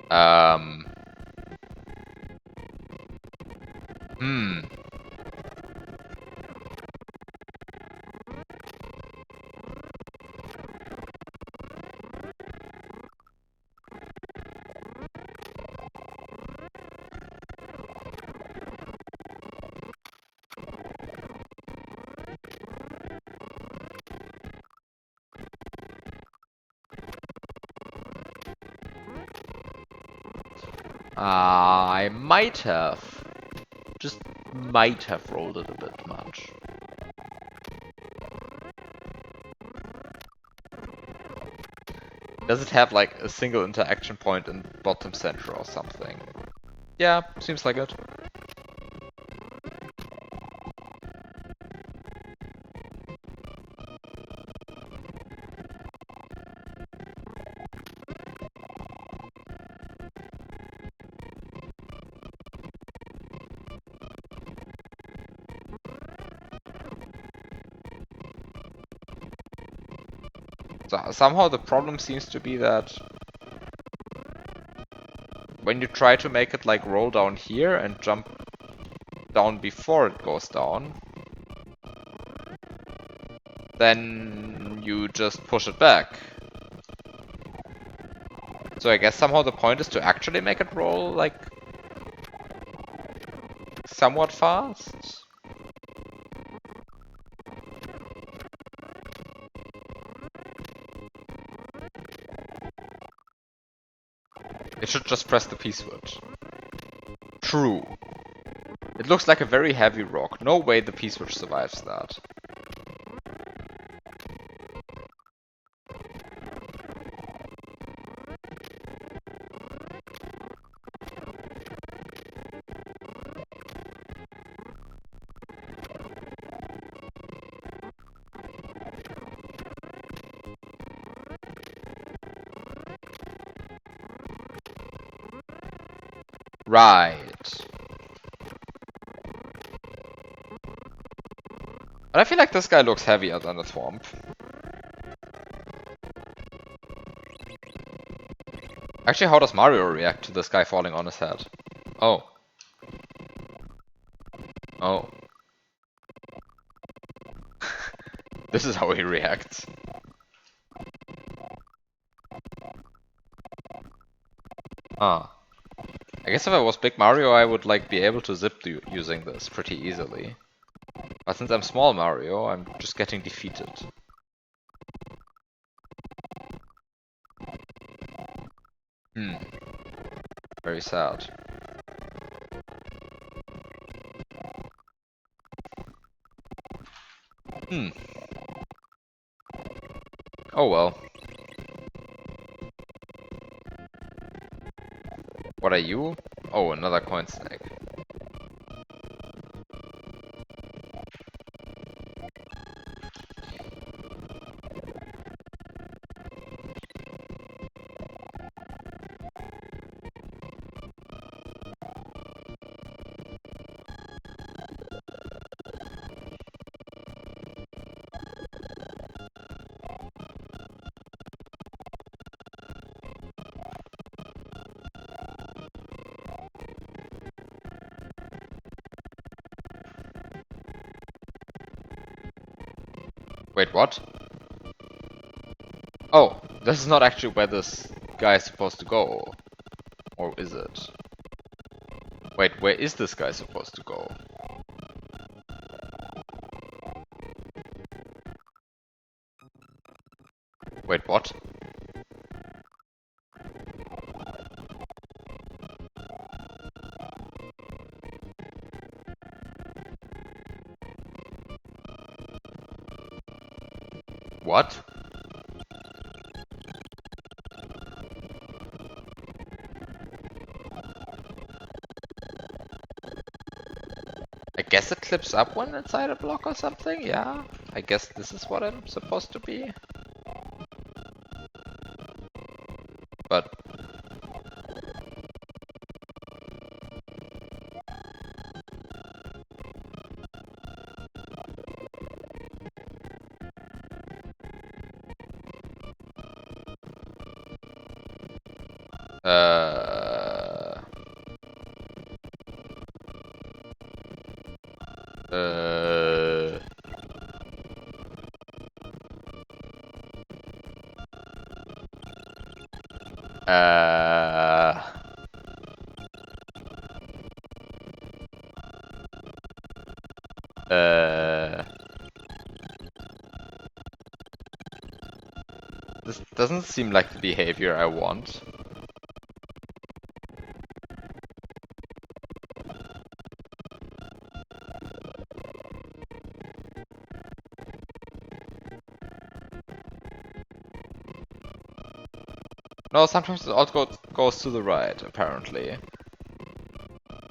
Um. Hmm. I might have. Just might have rolled it a bit much. Does it have like a single interaction point in bottom center or something? Yeah, seems like it. So somehow the problem seems to be that when you try to make it like roll down here and jump down before it goes down, then you just push it back. So I guess somehow the point is to actually make it roll like somewhat fast. It should just press the P switch. True. It looks like a very heavy rock. No way the P switch survives that. Right. But I feel like this guy looks heavier than the Thwomp. Actually, how does Mario react to this guy falling on his head? Oh. Oh. This is how he reacts. Ah. I guess if I was Big Mario, I would like be able to zip using this pretty easily. But since I'm Small Mario, I'm just getting defeated. Hmm. Very sad. Hmm. Oh well. What are you? Oh, another coin snake. Wait, what? Oh, this is not actually where this guy is supposed to go. Or is it? Wait, where is this guy supposed to go? Wait, what? What? I guess it clips up when inside a block or something, yeah? I guess this is what I'm supposed to be. But... Uh... Uh... Uh... Uh... This doesn't seem like the behavior I want. No, sometimes it also goes to the right, apparently.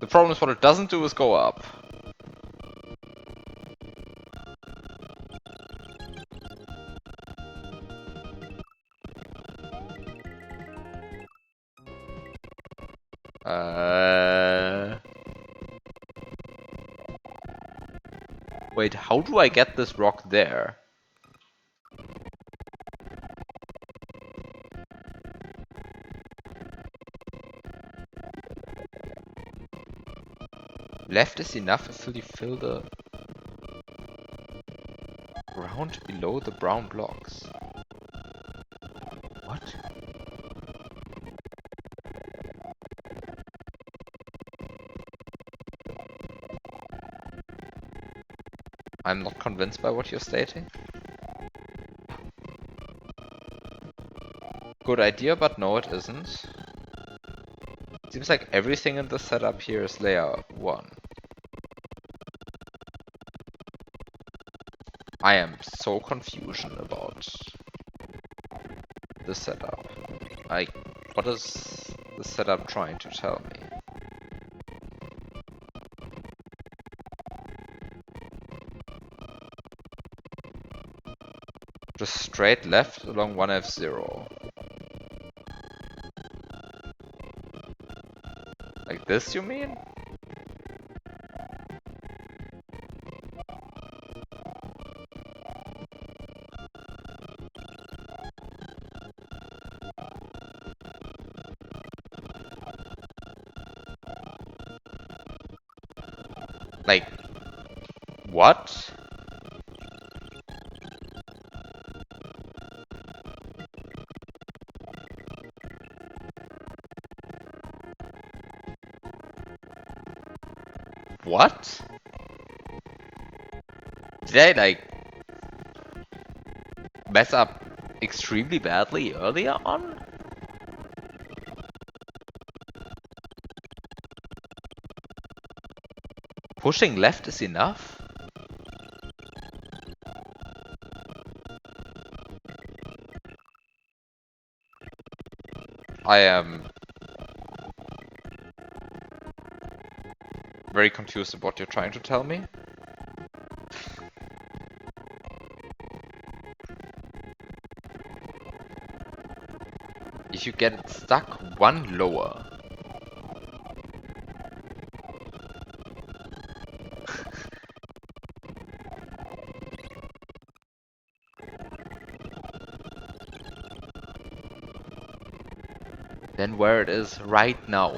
The problem is what it doesn't do is go up. Wait, how do I get this rock there? Left is enough until you fill the ground below the brown blocks. What? I'm not convinced by what you're stating. Good idea, but no it isn't. Seems like everything in the setup here is layer 1. I am so confused about the setup. What is the setup trying to tell me? Just straight left along 1F0. Like this, you mean? Like, what? What? Did I, like, mess up extremely badly earlier on? Pushing left is enough? I am very confused about what you're trying to tell me. If you get it stuck one lower. Then where it is right now.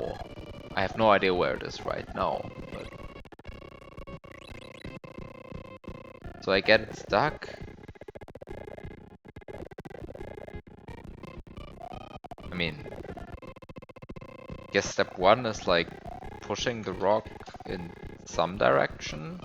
I have no idea where it is right now. But... So I get it stuck. I mean... Guess step one is like pushing the rock in some direction.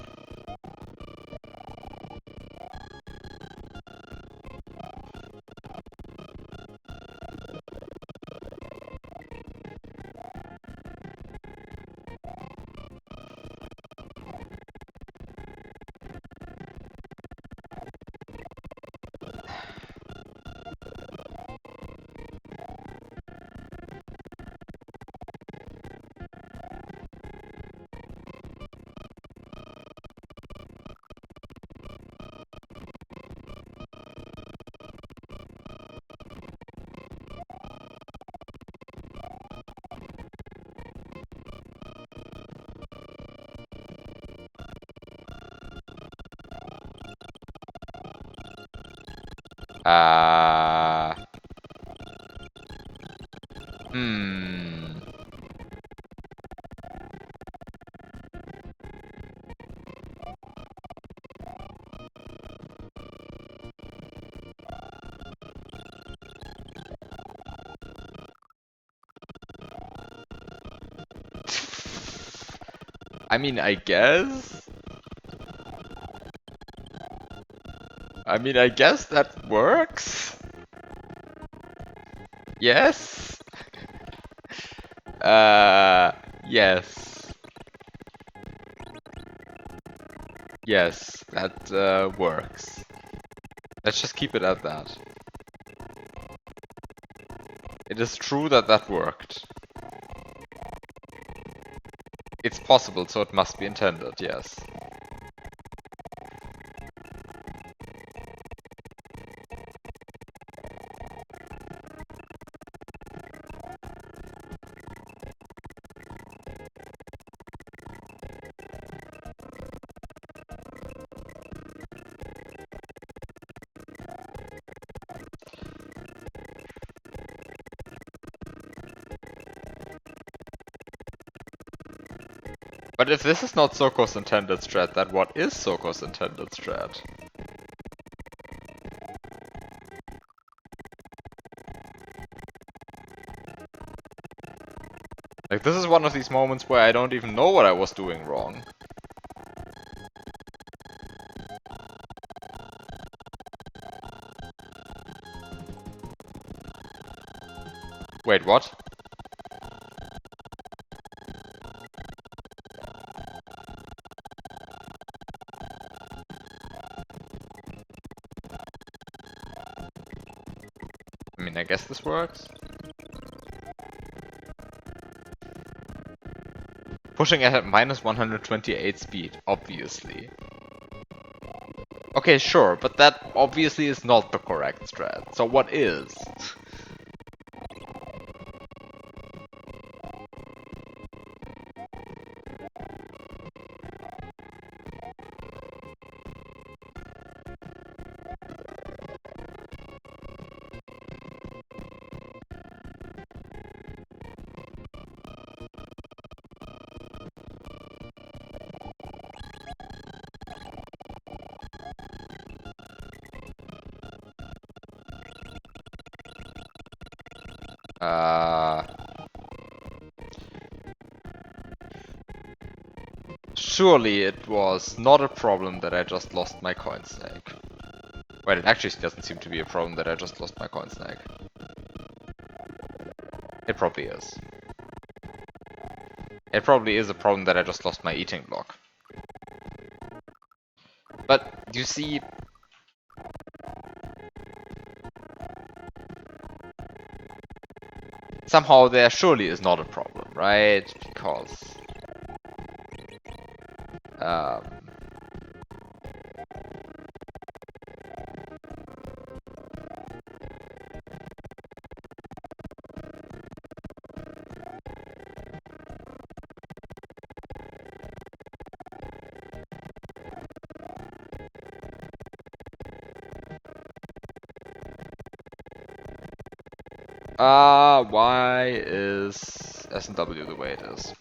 Uh, hmm. I mean, I guess. I mean, I guess that works. Yes. Uh, yes. Yes, that works. Let's just keep it at that. It is true that that worked. It's possible, so it must be intended, yes. But if this is not Soko's intended strat, then what is Soko's intended strat? Like, this is one of these moments where I don't even know what I was doing wrong. Wait, what? I mean, I guess this works. Pushing at minus 128 speed, obviously. Okay, sure, but that obviously is not the correct strat. So what is? Surely it was not a problem that I just lost my coin snake. Wait, it actually doesn't seem to be a problem that I just lost my coin snake. It probably is. It probably is a problem that I just lost my eating block. But, you see... Somehow there surely is not a problem, right? Because... Um... Why is S&W the way it is?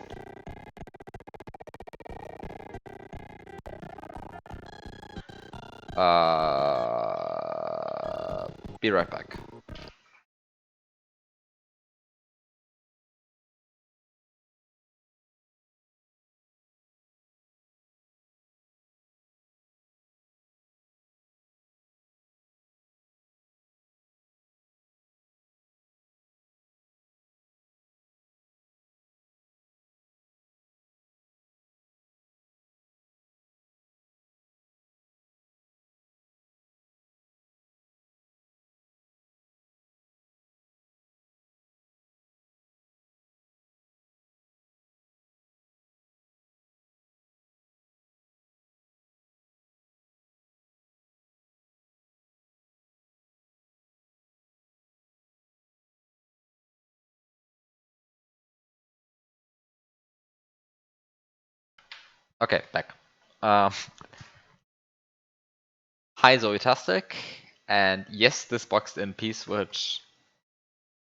Be right back. Okay, back. Um, Hi Zoetastic, and yes, this boxed in P-switch.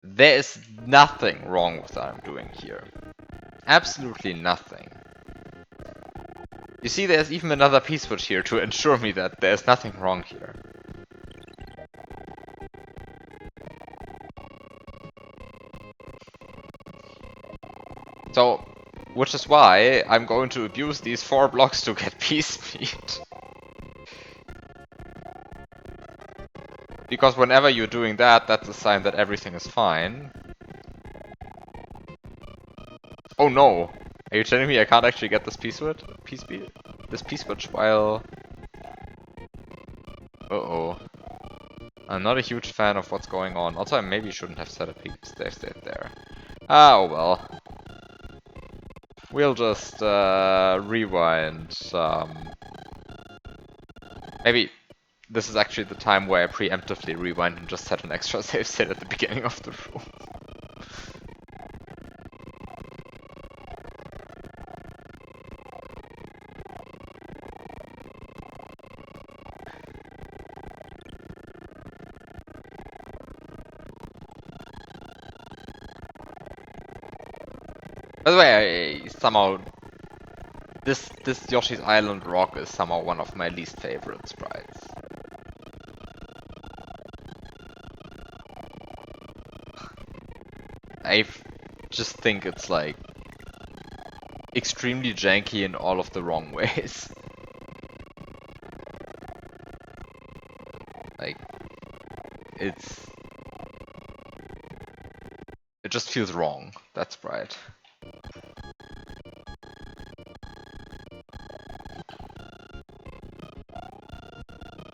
There is nothing wrong with what I'm doing here. Absolutely nothing. You see, there's even another P-switch here to ensure me that there's nothing wrong here. So, which is why I'm going to abuse these 4 blocks to get P-speed. Because whenever you're doing that, that's a sign that everything is fine. Oh no! Are you telling me I can't actually get this P-switch? P-speed? This P-switch while... Uh-oh. I'm not a huge fan of what's going on. Also, I maybe shouldn't have set a save state there. Ah, oh well. We'll just rewind. Maybe this is actually the time where I preemptively rewind and just set an extra save state at the beginning of the room. By the way, somehow this Yoshi's Island rock is somehow one of my least favorite sprites. I just think it's like extremely janky in all of the wrong ways. Like it's it just feels wrong, that sprite.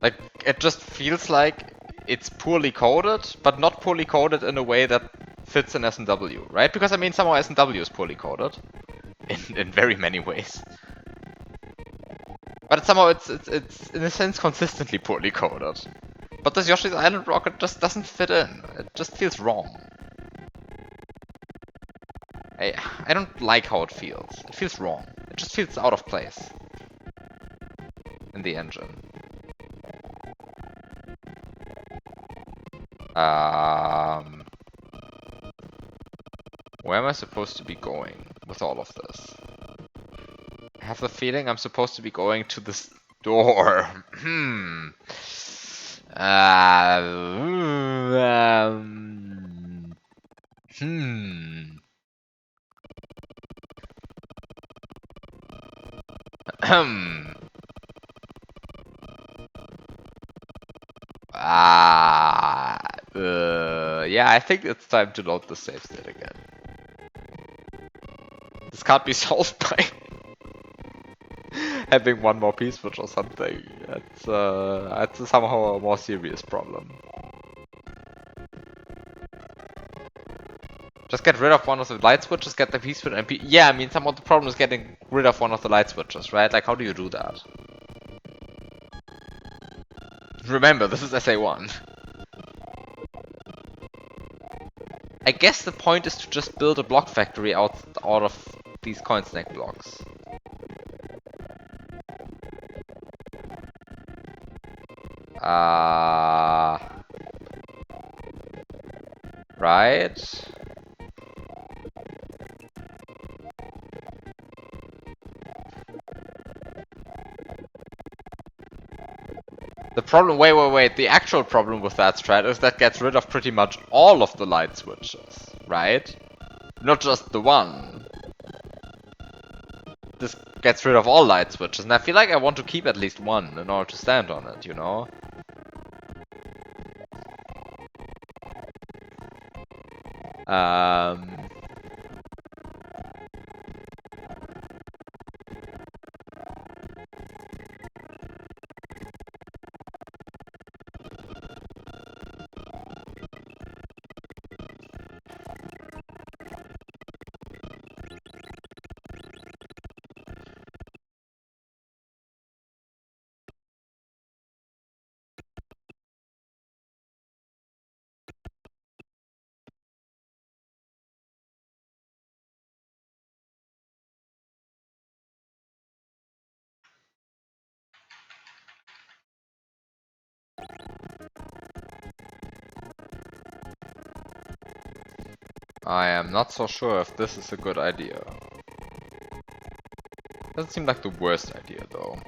Like it just feels like it's poorly coded, but not poorly coded in a way that fits in S&W, right? Because I mean somehow S&W is poorly coded in very many ways. But somehow it's in a sense consistently poorly coded. But this Yoshi's Island rocket just doesn't fit in. It just feels wrong. I don't like how it feels. It feels wrong. It just feels out of place in the engine. Where am I supposed to be going with all of this? I have the feeling I'm supposed to be going to this door. Hmm. Yeah, I think it's time to load the save state again. This can't be solved by having one more P-switch or something. It's somehow a more serious problem. Just get rid of one of the light switches, get the P-switch and yeah, I mean, somehow the problem is getting rid of one of the light switches, right? Like, how do you do that? Remember, this is SA1. I guess the point is to just build a block factory out of these coin snake blocks. Right? The problem, wait, the actual problem with that strat is that gets rid of pretty much all of the light switches, right? Not just the one. This gets rid of all light switches, and I feel like I want to keep at least one in order to stand on it, you know? Um, I am not so sure if this is a good idea. Doesn't seem like the worst idea though.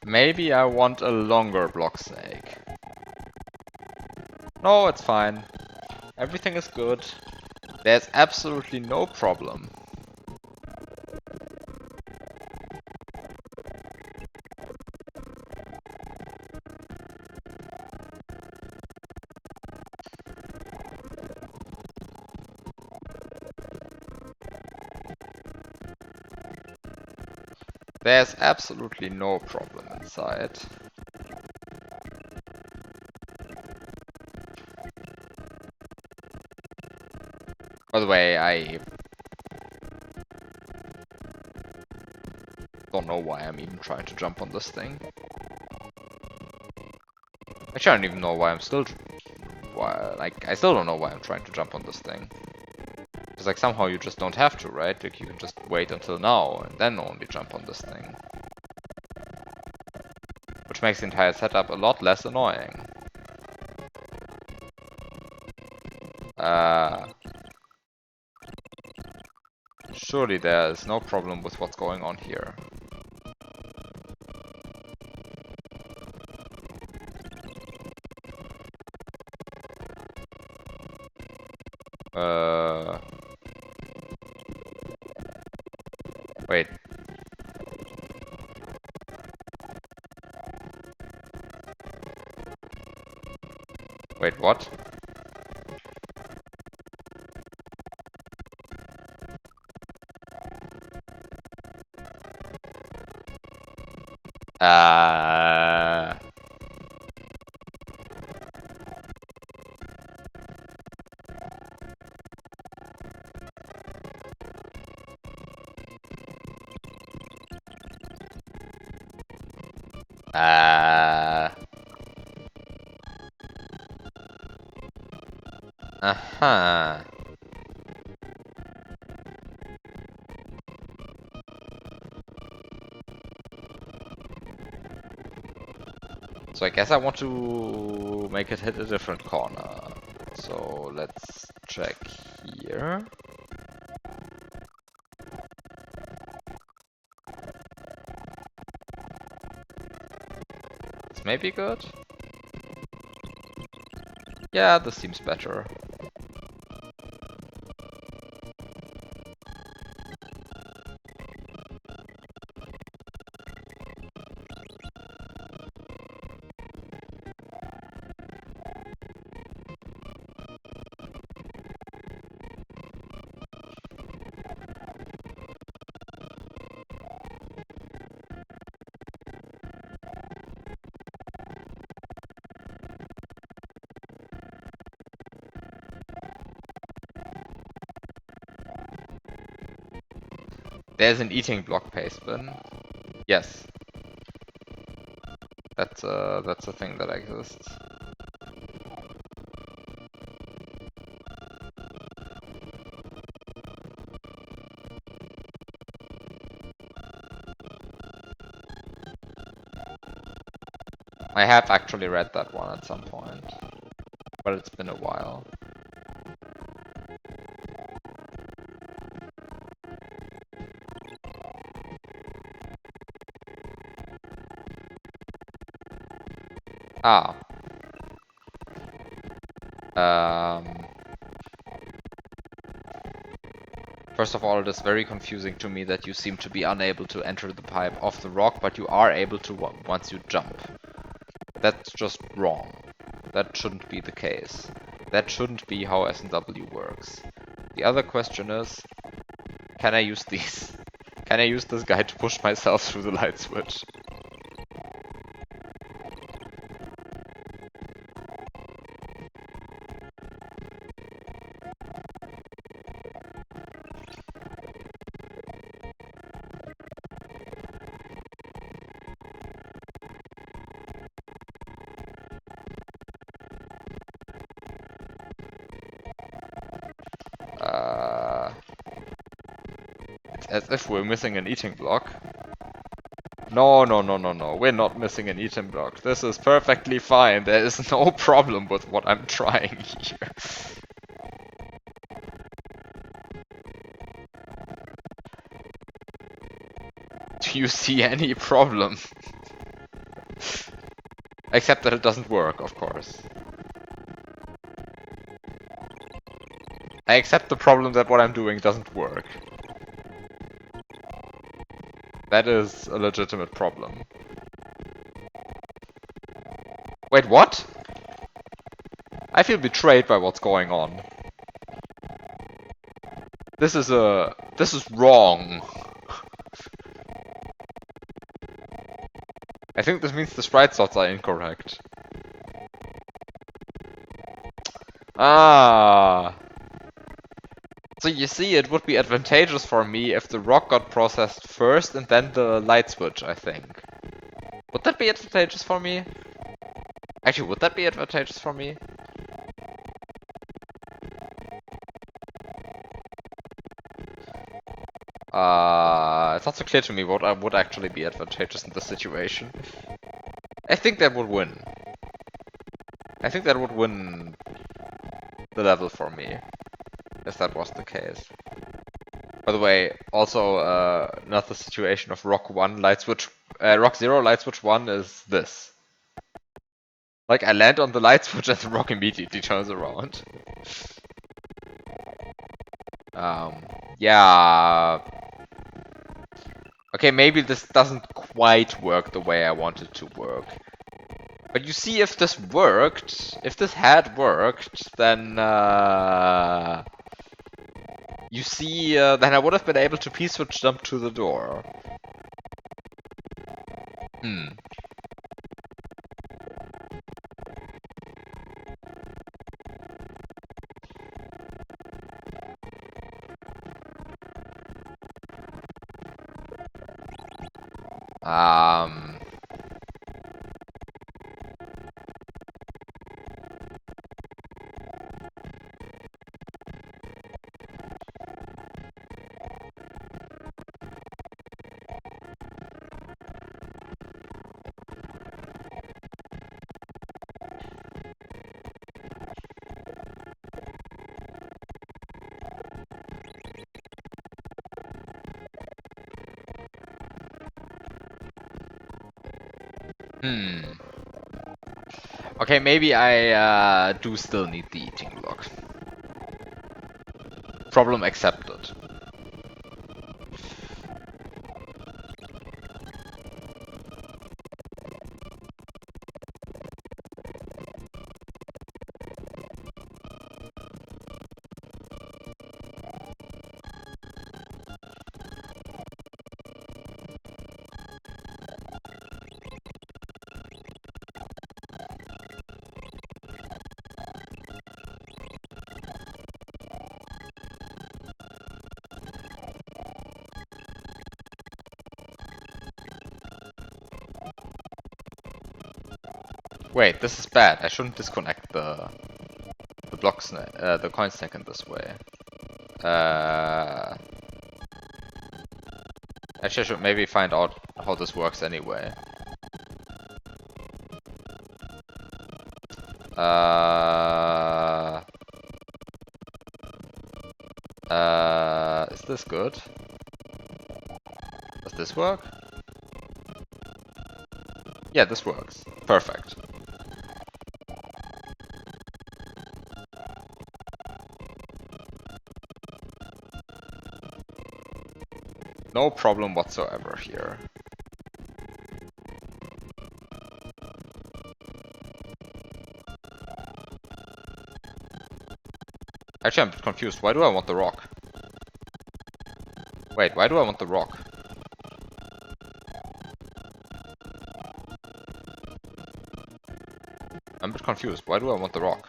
Maybe I want a longer block snake. No, it's fine. Everything is good. There's absolutely no problem. There's absolutely no problem inside. By the way, I don't know why I'm even trying to jump on this thing. Actually, I don't even know why I'm still... I still don't know why I'm trying to jump on this thing. It's like somehow you just don't have to, right? Like you can just wait until now and then only jump on this thing. Which makes the entire setup a lot less annoying. Surely there is no problem with what's going on here. Wait. Wait, what? Uh-huh. So I guess I want to make it hit a different corner. So let's check here. This may be good. Yeah, this seems better. There's an eating block paste bin. Yes. That's a thing that exists. I have actually read that one at some point, but it's been a while. Ah. First of all, it is very confusing to me that you seem to be unable to enter the pipe off the rock, but you are able to once you jump. That's just wrong. That shouldn't be the case. That shouldn't be how S&W works. The other question is, can I use these? Can I use this guy to push myself through the light switch? As if we're missing an eating block. No, no, no, no, no. We're not missing an eating block. This is perfectly fine. There is no problem with what I'm trying here. Do you see any problem? Except that it doesn't work, of course. I accept the problem that what I'm doing doesn't work. That is a legitimate problem. Wait, what? I feel betrayed by what's going on. This is wrong. I think this means the sprite slots are incorrect. Ah. So you see, it would be advantageous for me if the rock got processed first and then the light switch, I think. Would that be advantageous for me? Actually, would that be advantageous for me? It's not so clear to me what would actually be advantageous in this situation. I think that would win. I think that would win the level for me, if that was the case. By the way, also another situation of Rock 1 light switch, Rock 0 light switch 1 is this. Like I land on the light switch and the rock immediately turns around. Yeah. Okay, maybe this doesn't quite work the way I want it to work. But you see, if this worked, if this had worked, then you see, then I would have been able to P-switch jump to the door. Hmm. Okay, maybe I do still need the eating block. Problem accepted. Wait, this is bad. I shouldn't disconnect the block the coin stack in this way. Actually, I should maybe find out how this works anyway. Is this good? Does this work? Yeah, this works. Perfect. No problem whatsoever here. Actually, I'm a bit confused. Why do I want the rock? Wait, why do I want the rock? I'm a bit confused. Why do I want the rock?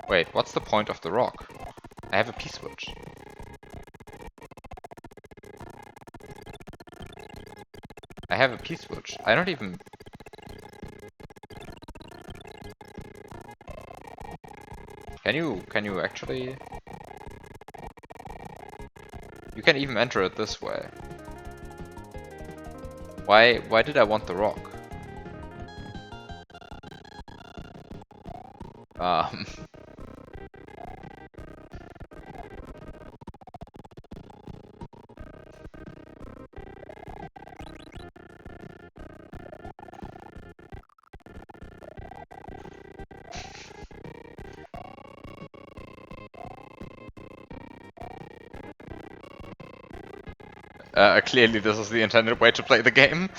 Wait, what's the point of the rock? I have a P-switch. I have a P-switch. I don't even... Can you actually... You can even enter it this way. Why did I want the rock? Um... Clearly this is the intended way to play the game.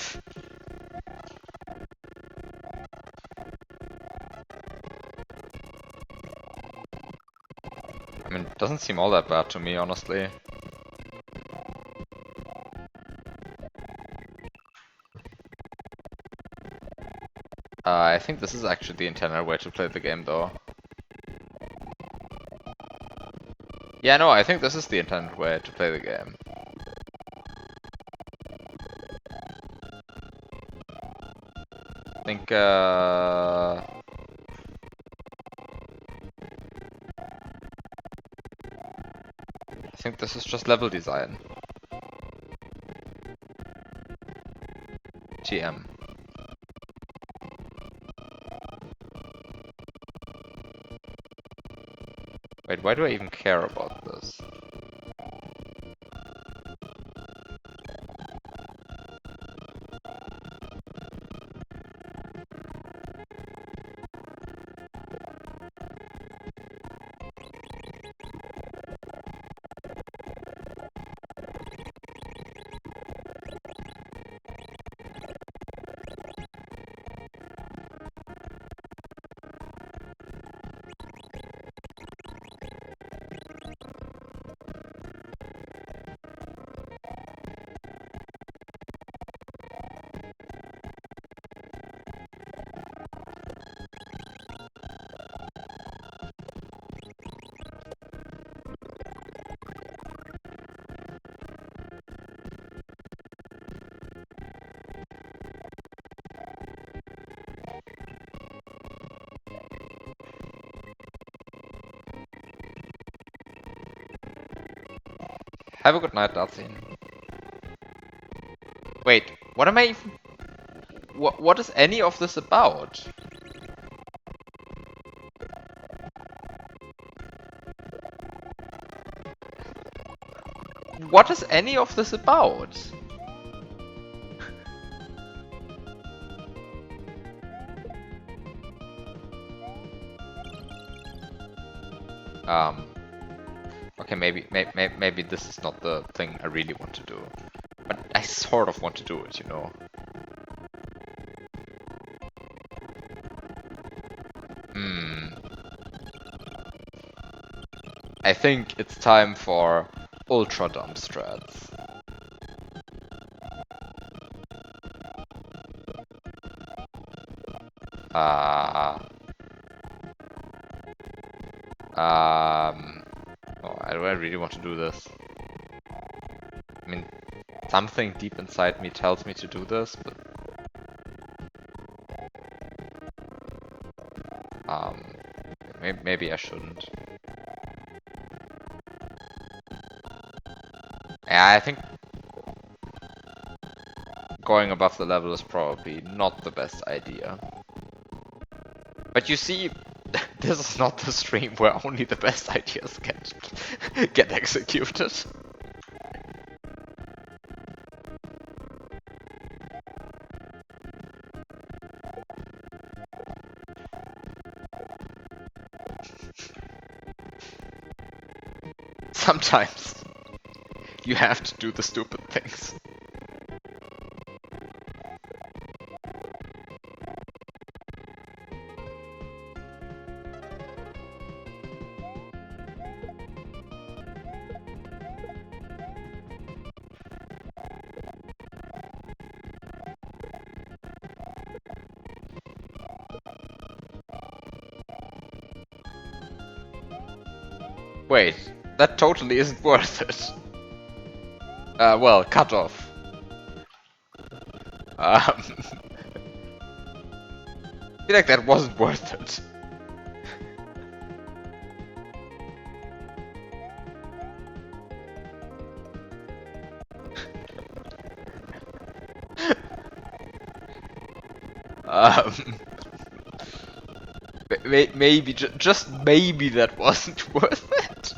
I mean, it doesn't seem all that bad to me, honestly. I think this is actually the intended way to play the game, though. Yeah, no, I think this is the intended way to play the game. I think, this is just level design. TM. Wait, why do I even care about this? Have a good night, Darcy. Wait, what am I even... What is any of this about? What is any of this about? Okay, maybe this is not the thing I really want to do. But I sort of want to do it, you know. I think it's time for ultra dumb strats. Oh, do I really want to do this? I mean, something deep inside me tells me to do this, but maybe I shouldn't. Yeah, I think going above the level is probably not the best idea. But you see, this is not the stream where only the best ideas get executed. Sometimes you have to do the stupid things. Wait, that totally isn't worth it. Well, cut off. I feel like that wasn't worth it. Maybe, just maybe that wasn't worth it.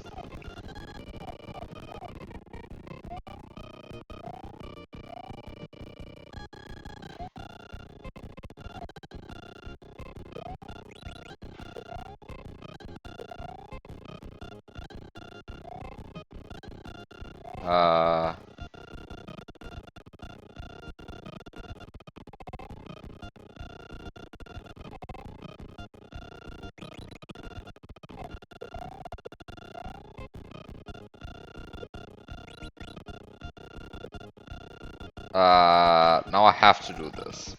Uh, now I have to do this.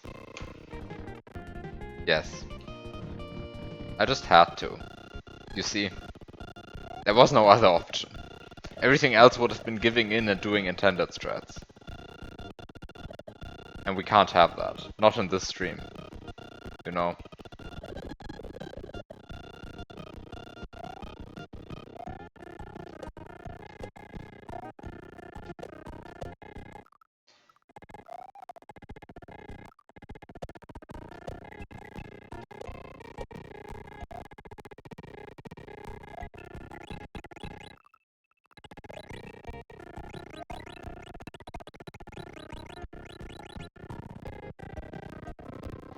Yes. I just had to. You see, there was no other option. Everything else would have been giving in and doing intended strats. And we can't have that. Not in this stream. You know?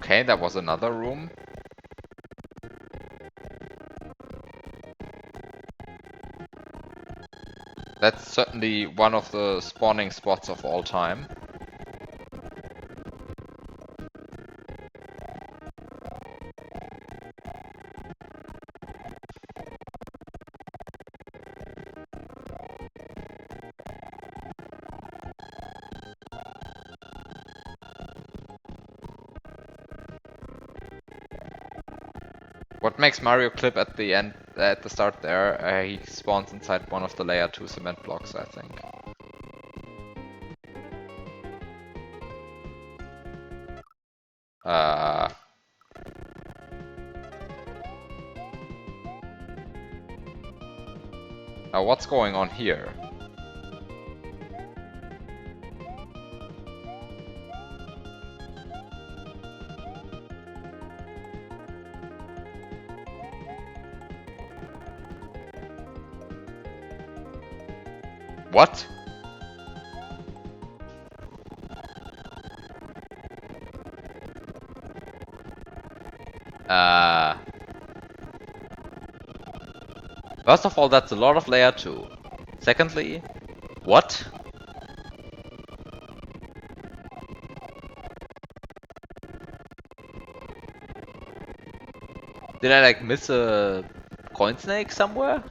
Okay, that was another room. That's certainly one of the spawning spots of all time. What makes Mario clip at the end, at the start there, he spawns inside one of the layer 2 cement blocks, I think. Uh... Now what's going on here? What? First of all, that's a lot of layer 2. Secondly, what? Did I like miss a coin snake somewhere?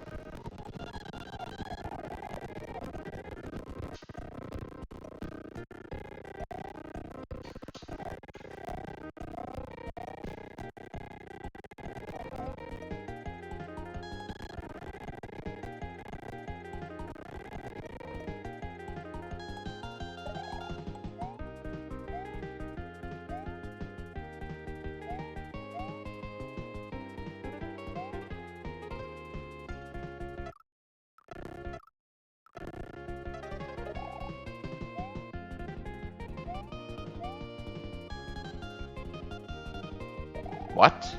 What?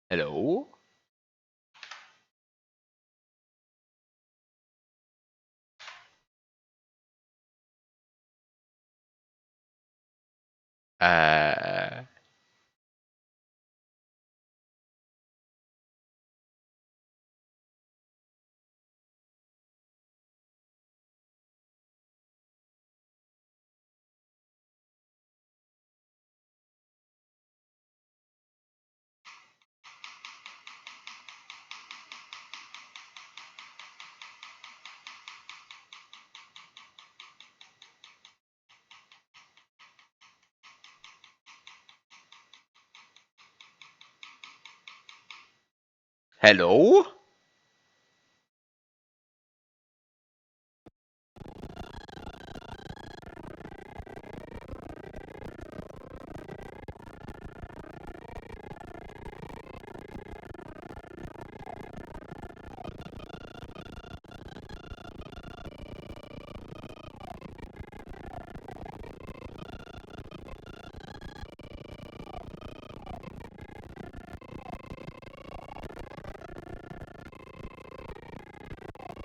Hello? Uh... Hello?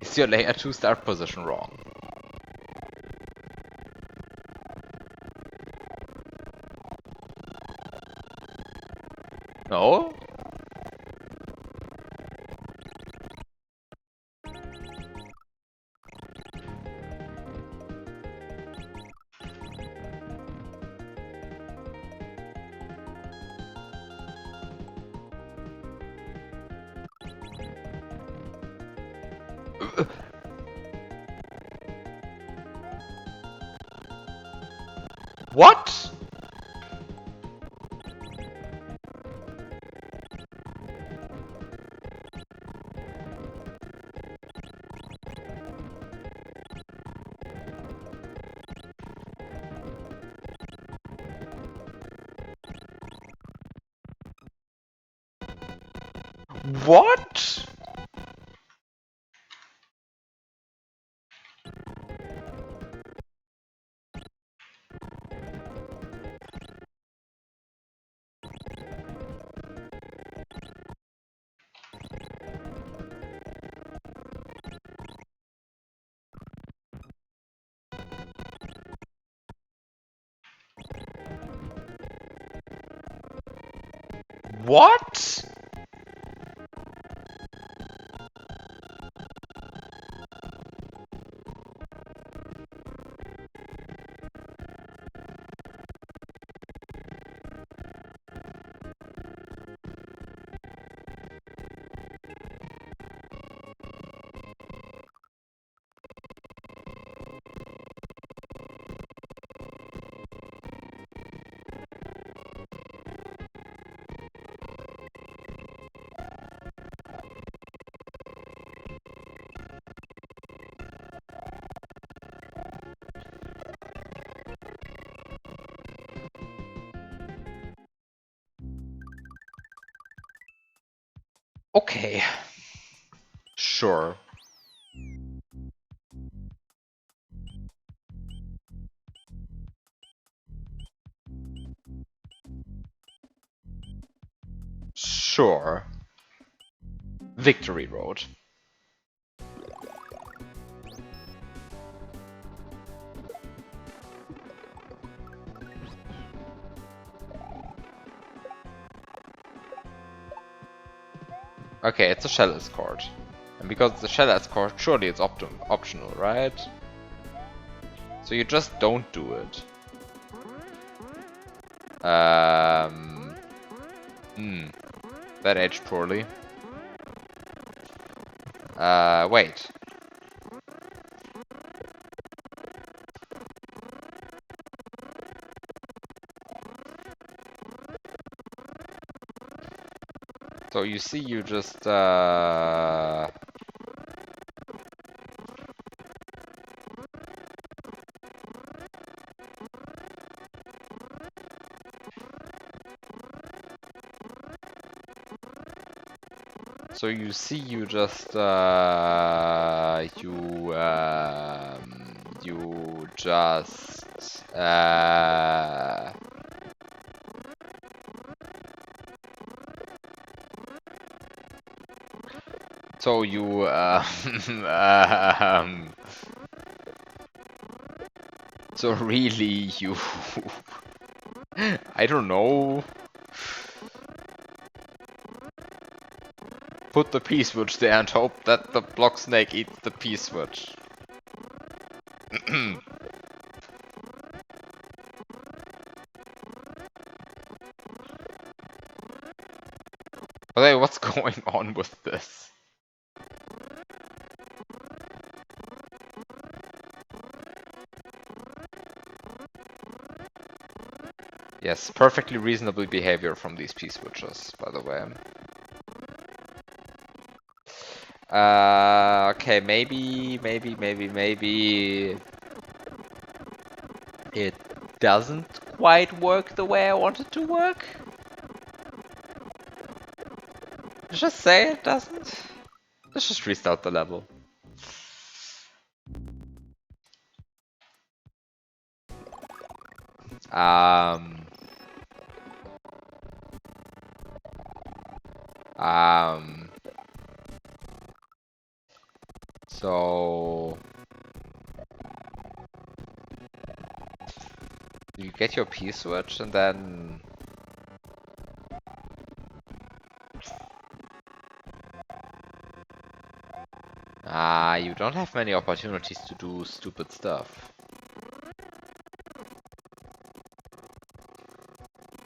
Is your layer 2 start position wrong? No? What? What? What? Okay. Sure. Sure. Victory Road. Okay, it's a shell escort. And because it's a shell escort, surely it's optional, right? So you just don't do it. That aged poorly. Wait. So you see, you just, So you see, you just, you just, so you, so really you, I don't know, put the P-switch there and hope that the block snake eats the P-switch. But hey, what's going on with this? Yes, perfectly reasonable behavior from these P-switches, by the way. Okay, maybe it doesn't quite work the way I want it to work. Just say it doesn't. Let's just restart the level. Um, So you get your P switch and then you don't have many opportunities to do stupid stuff.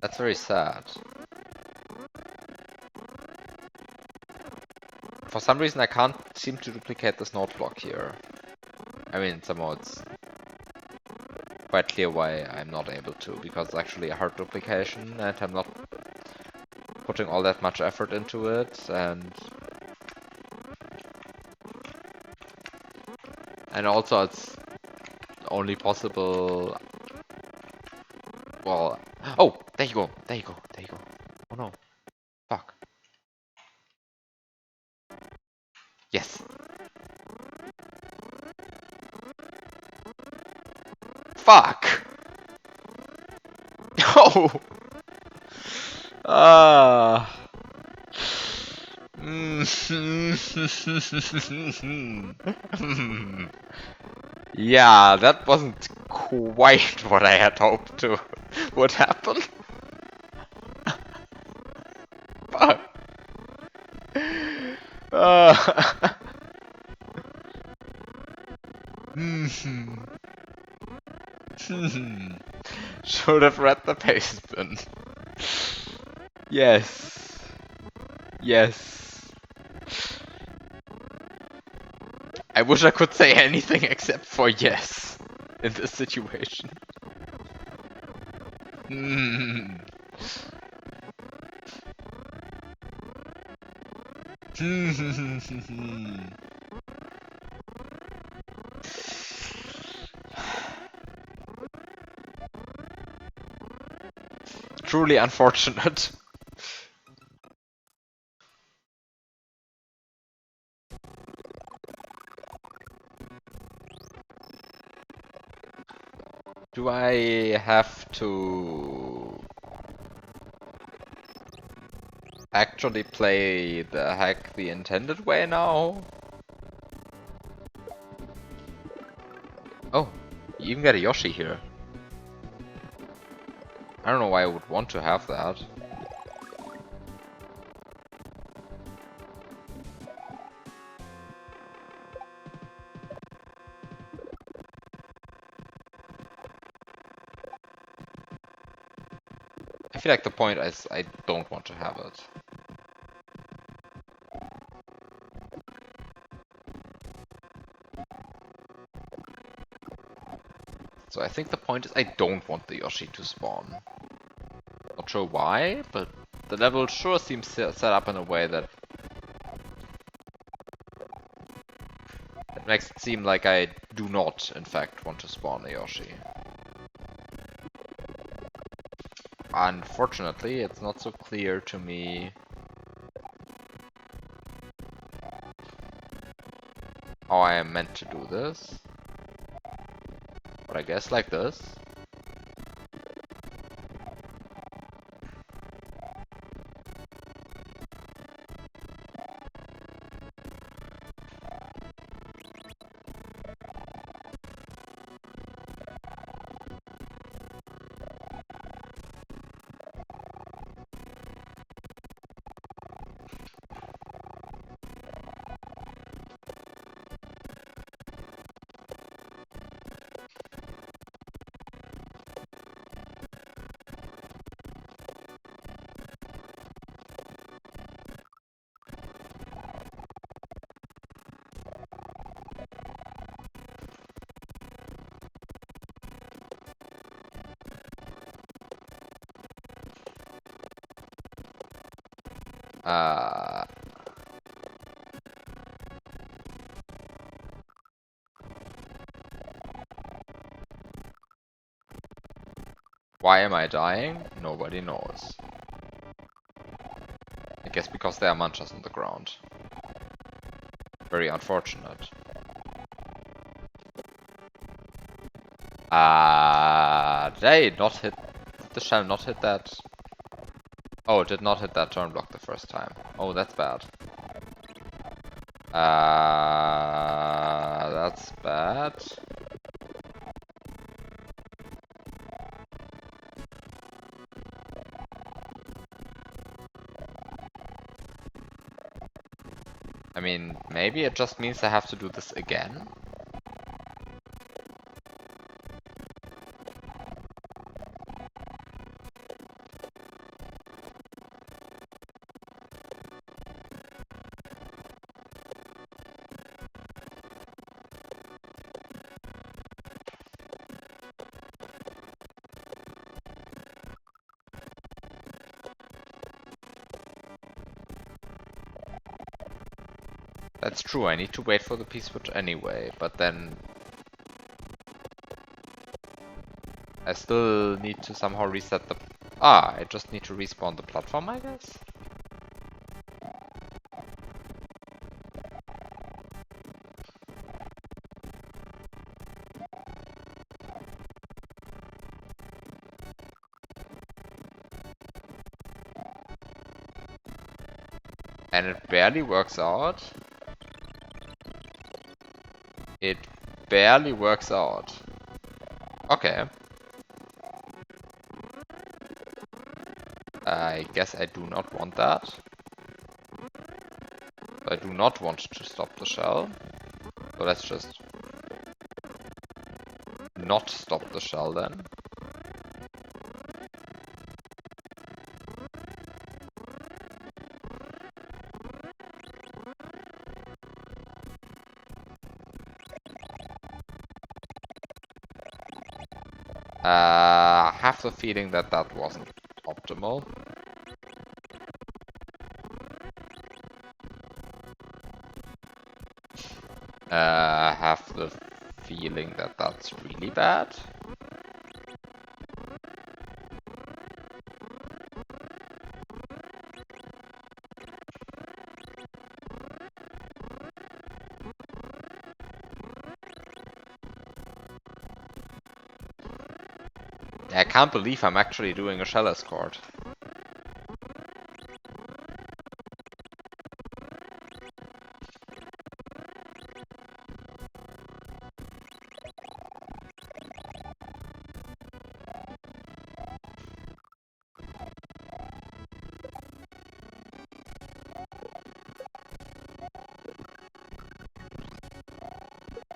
That's very sad. For some reason I can't seem to duplicate this node block here. I mean, somehow it's quite clear why I'm not able to, because it's actually a hard duplication and I'm not putting all that much effort into it, and also it's only possible. Well, oh, there you go, there you go, there you go. Oh no, fuck. Yes. Fuck. No. Ah. Yeah, that wasn't quite what I had hoped to would happen. Fuck. Should have read the paste bin. Yes. Yes. I wish I could say anything except for yes in this situation. Truly unfortunate. Do I have to actually play the hack the intended way now? Oh, you even got a Yoshi here. I don't know why I would want to have that. I feel like the point is I don't want to have it. So I think the point is I don't want the Yoshi to spawn. Not sure why, but the level sure seems set up in a way that it makes it seem like I do not, in fact, want to spawn a Yoshi. Unfortunately, it's not so clear to me how I am meant to do this. But I guess like this. Uh, why am I dying? Nobody knows. I guess because there are munchers on the ground. Very unfortunate. Did not hit. Did the shell not hit that? Oh, it did not hit that turn block the first time. Oh, that's bad. That's bad. I mean, maybe it just means I have to do this again. That's true, I need to wait for the P-switch anyway, but then I still need to somehow reset the... I just need to respawn the platform, I guess? And it barely works out. It barely works out. Okay. I guess I do not want that. I do not want to stop the shell. So let's just not stop the shell then. I have the feeling that that wasn't optimal. I have the feeling that that's really bad. I can't believe I'm actually doing a shell escort.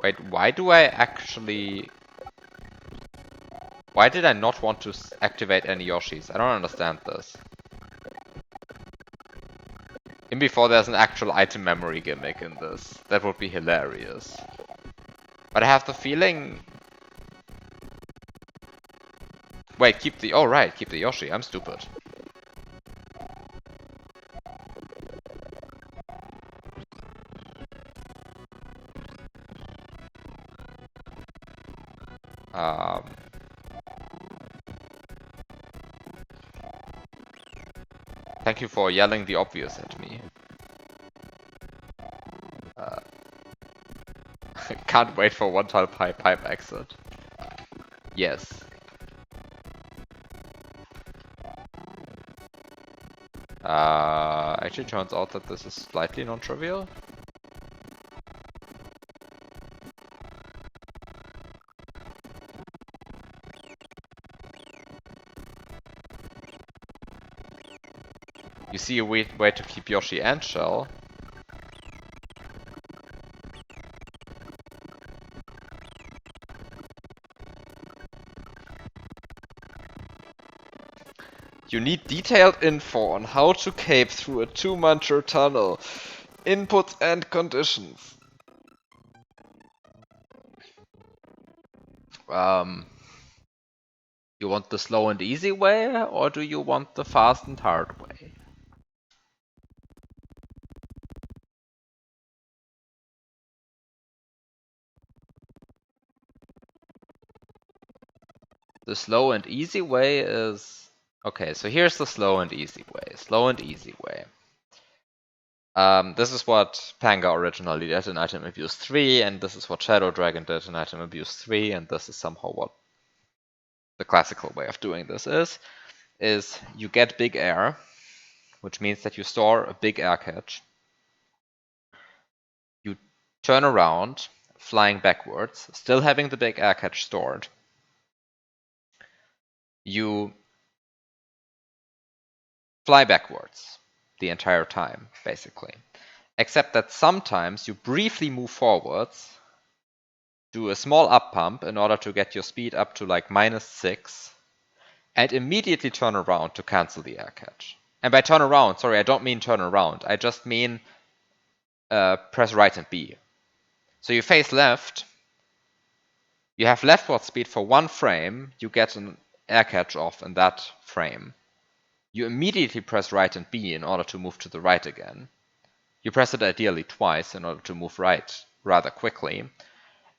Wait, why do I actually... Why did I not want to activate any Yoshis? I don't understand this. In before there's an actual item memory gimmick in this. That would be hilarious. But I have the feeling... Wait, keep the... Oh right, keep the Yoshi. I'm stupid. Thank you for yelling the obvious at me. Can't wait for one-time pipe exit. Yes. Actually turns out that this is slightly non-trivial. You see a way to keep Yoshi and Shell. You need detailed info on how to cape through a 2-mancher tunnel. Inputs and conditions. You want the slow and easy way, or do you want the fast and hard way? The slow and easy way is... Okay, so here's the slow and easy way. Slow and easy way. This is what Panga originally did in Item Abuse 3, and this is what Shadow Dragon did in Item Abuse 3, and this is somehow what the classical way of doing this is you get big air, which means that you store a big air catch. turn around, flying backwards, still having the big air catch stored. You fly backwards the entire time, basically. Except that sometimes you briefly move forwards, do a small up pump in order to get your speed up to like -6, and immediately turn around to cancel the air catch. And by turn around, sorry, I don't mean turn around. I just mean press right and B. So you face left, you have leftward speed for 1 frame, you get an air catch off in that frame. You immediately press right and B in order to move to the right again. You press it ideally twice in order to move right rather quickly.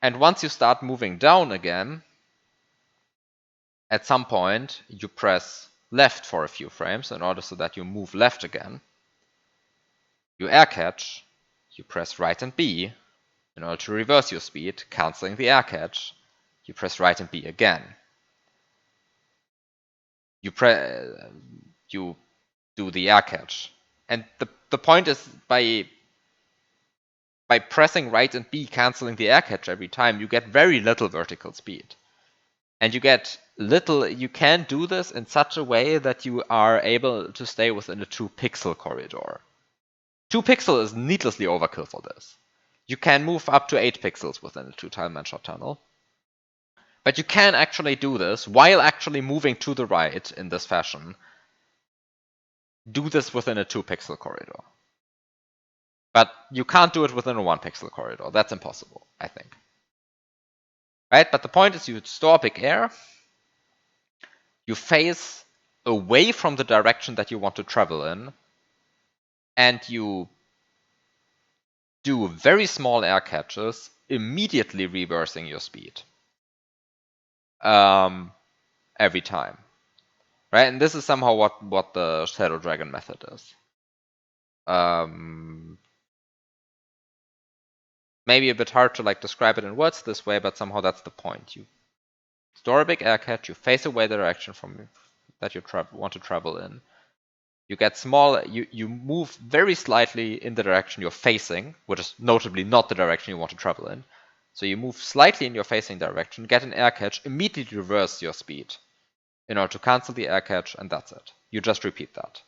And once you start moving down again, at some point you press left for a few frames in order so that you move left again. You air catch, you press right and B in order to reverse your speed, cancelling the air catch. You press right and B again. You do the air catch. And the point is by pressing right and B, canceling the air catch every time, you get very little vertical speed. And you can do this in such a way that you are able to stay within a 2 pixel corridor. 2 pixel is needlessly overkill for this. You can move up to 8 pixels within a 2-dimensional tunnel. But you can actually do this while actually moving to the right in this fashion. Do this within a 2 pixel corridor. But you can't do it within a 1 pixel corridor. That's impossible, I think. Right? But the point is you store big air. You face away from the direction that you want to travel in. And you do very small air catches, immediately reversing your speed. Every time. Right? And this is somehow what the Shadow Dragon method is. Maybe a bit hard to like describe it in words this way, but somehow that's the point. You store a big air catch, you face away the direction from that you want to travel in. You get small, you move very slightly in the direction you're facing, which is notably not the direction you want to travel in. So you move slightly in your facing direction, get an air catch, immediately reverse your speed in order to cancel the air catch, and that's it. You just repeat that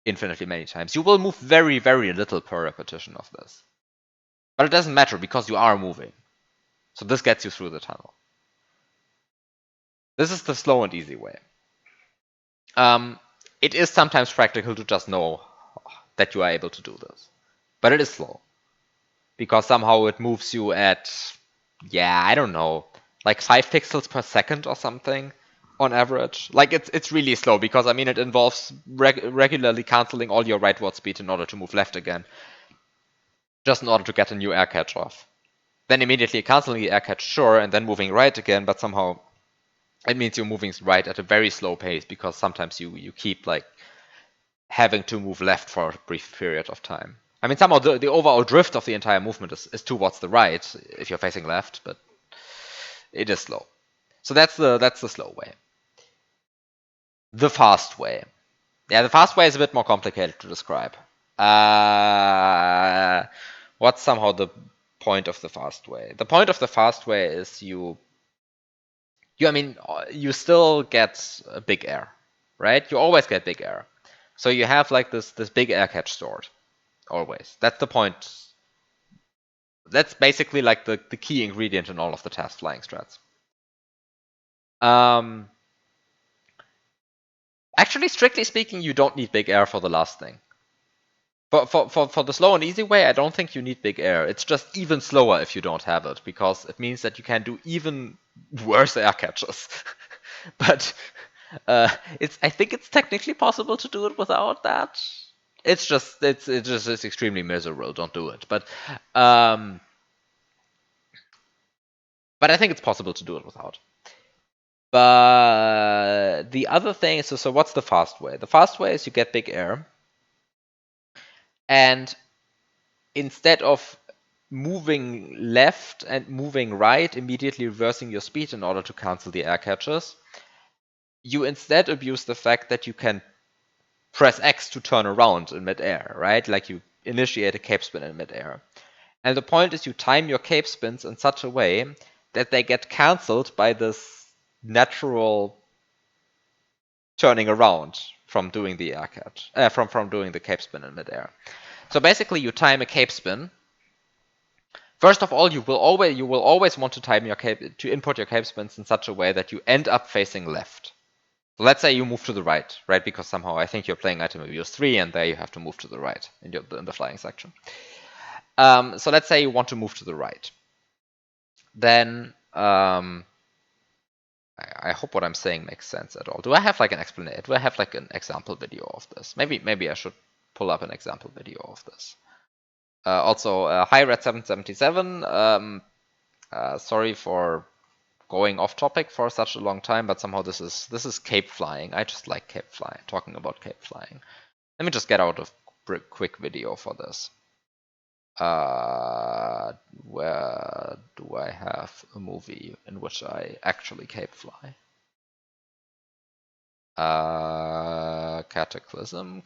infinitely many times. You will move very, very little per repetition of this. But it doesn't matter because you are moving. So this gets you through the tunnel. This is the slow and easy way. It is sometimes practical to just know that you are able to do this. But it is slow. Because somehow it moves you at, I don't know, like 5 pixels per second or something on average. Like it's really slow because, I mean, it involves regularly canceling all your rightward speed in order to move left again. Just in order to get a new air catch off. Then immediately canceling the air catch, sure, and then moving right again, but somehow it means you're moving right at a very slow pace because sometimes you keep like having to move left for a brief period of time. I mean, somehow the overall drift of the entire movement is towards the right if you're facing left, but it is slow. So that's the slow way. The fast way. Yeah, the fast way is a bit more complicated to describe. What's somehow the point of the fast way? The point of the fast way is you still get a big air, right? You always get big air. So you have like this big air catch stored, always. That's the point. That's basically like the key ingredient in all of the task flying strats. Actually, strictly speaking, you don't need big air for the last thing. For the slow and easy way, I don't think you need big air. It's just even slower if you don't have it, because it means that you can do even worse air catches. But I think it's technically possible to do it without that. It's just extremely miserable. Don't do it. But I think it's possible to do it without. But the other thing is, so what's the fast way? The fast way is you get big air, and instead of moving left and moving right, immediately reversing your speed in order to cancel the air catches, you instead abuse the fact that you can press X to turn around in midair, right? Like you initiate a cape spin in midair. And the point is you time your cape spins in such a way that they get cancelled by this natural turning around from doing the air catch, from doing the cape spin in midair. So basically, you time a cape spin. First of all, you will always want to time your to input your cape spins in such a way that you end up facing left. So let's say you move to the right, right? Because somehow I think you're playing item abuse 3, and there you have to move to the right in the flying section. So let's say you want to move to the right. Then I hope what I'm saying makes sense at all. Do I have like an explanation? Do I have like an example video of this? Maybe I should pull up an example video of this. Also, hi Red777. Sorry for going off topic for such a long time, but somehow this is cape flying. I just like cape flying. Talking about cape flying. Let me just get out a quick video for this. Where do I have a movie in which I actually cape fly? Cataclysm.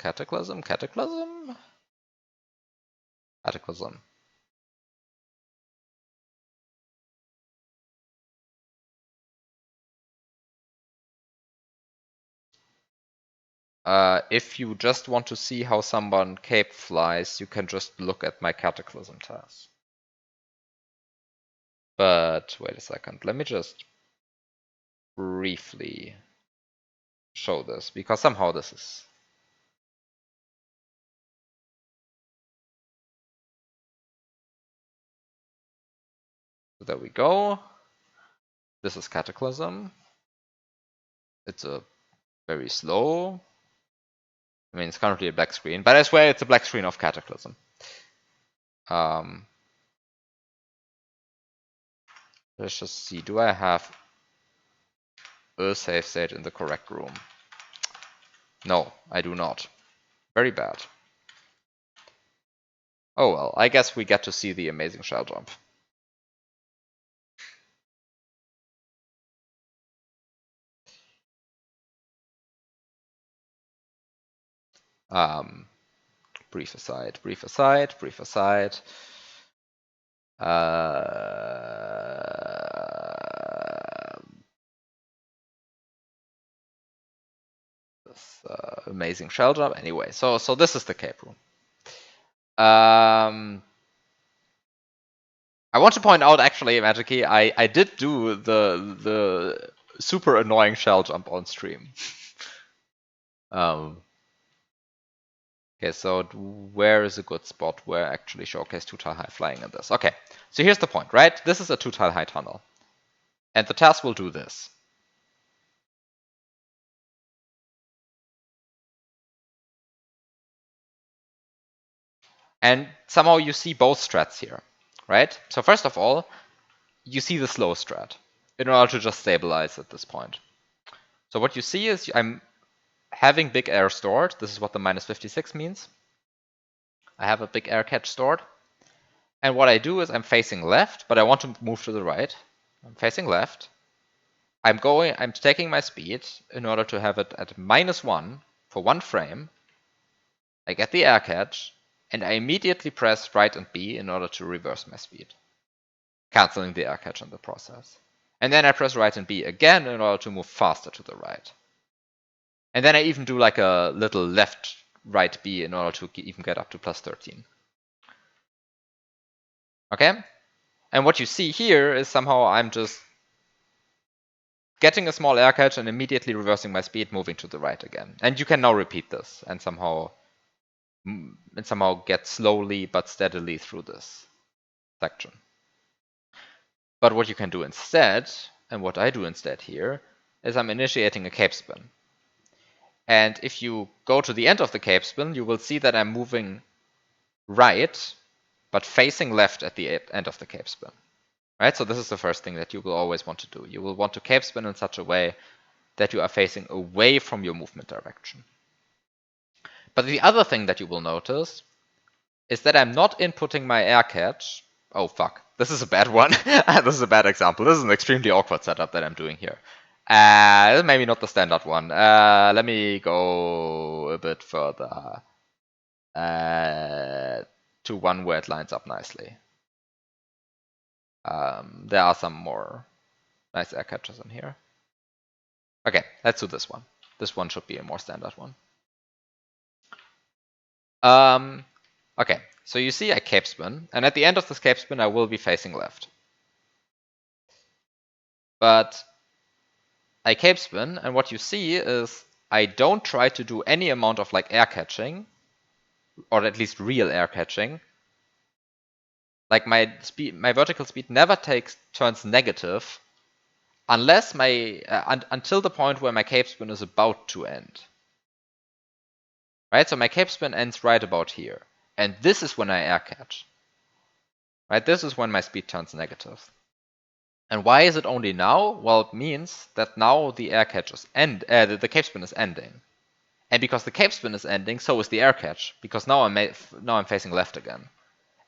If you just want to see how someone cape flies, you can just look at my Cataclysm task. But wait a second, let me just briefly show this, because somehow this is... There we go. This is Cataclysm. It's a very slow... I mean, it's currently a black screen, but I swear it's a black screen of Cataclysm. Let's just see, do I have a save state in the correct room? No, I do not. Very bad. Oh well, I guess we get to see the amazing shell jump. Brief aside. This amazing shell jump. Anyway, so this is the cape room. I want to point out, actually, Magically, I did do the super annoying shell jump on stream. Okay, so where is a good spot where I actually showcase 2-tile high flying in this? Okay, so here's the point, right? This is a 2-tile high tunnel. And the task will do this. And somehow you see both strats here, right? So first of all, you see the slow strat in order to just stabilize at this point. So what you see is I'm having big air stored. This is what the -56 means. I have a big air catch stored. And what I do is I'm facing left, but I want to move to the right. I'm facing left. I'm taking my speed in order to have it at -1 for 1 frame. I get the air catch, and I immediately press right and B in order to reverse my speed, canceling the air catch in the process. And then I press right and B again in order to move faster to the right. And then I even do like a little left right B in order to even get up to +13. Okay? And what you see here is somehow I'm just getting a small air catch and immediately reversing my speed, moving to the right again. And you can now repeat this and somehow get slowly but steadily through this section. But what you can do instead, and what I do instead here, is I'm initiating a cape spin. And if you go to the end of the cape spin, you will see that I'm moving right, but facing left at the end of the cape spin. Right? So this is the first thing that you will always want to do. You will want to cape spin in such a way that you are facing away from your movement direction. But the other thing that you will notice is that I'm not inputting my air catch. Oh, fuck. This is a bad one. This is a bad example. This is an extremely awkward setup that I'm doing here. Maybe not the standard one. Let me go a bit further to one where it lines up nicely. There are some more nice air catches in here. Okay, let's do this one. This one should be a more standard one. Okay, so you see I cape spin, and at the end of this cape spin I will be facing left. But I cape spin, and what you see is I don't try to do any amount of like air catching, or at least real air catching. Like my vertical speed never turns negative unless until the point where my cape spin is about to end. Right, so my cape spin ends right about here, and this is when I air catch. Right, this is when my speed turns negative. And why is it only now? Well, it means that now the air catch is the cape spin is ending. And because the cape spin is ending, so is the air catch. Because now I'm facing left again,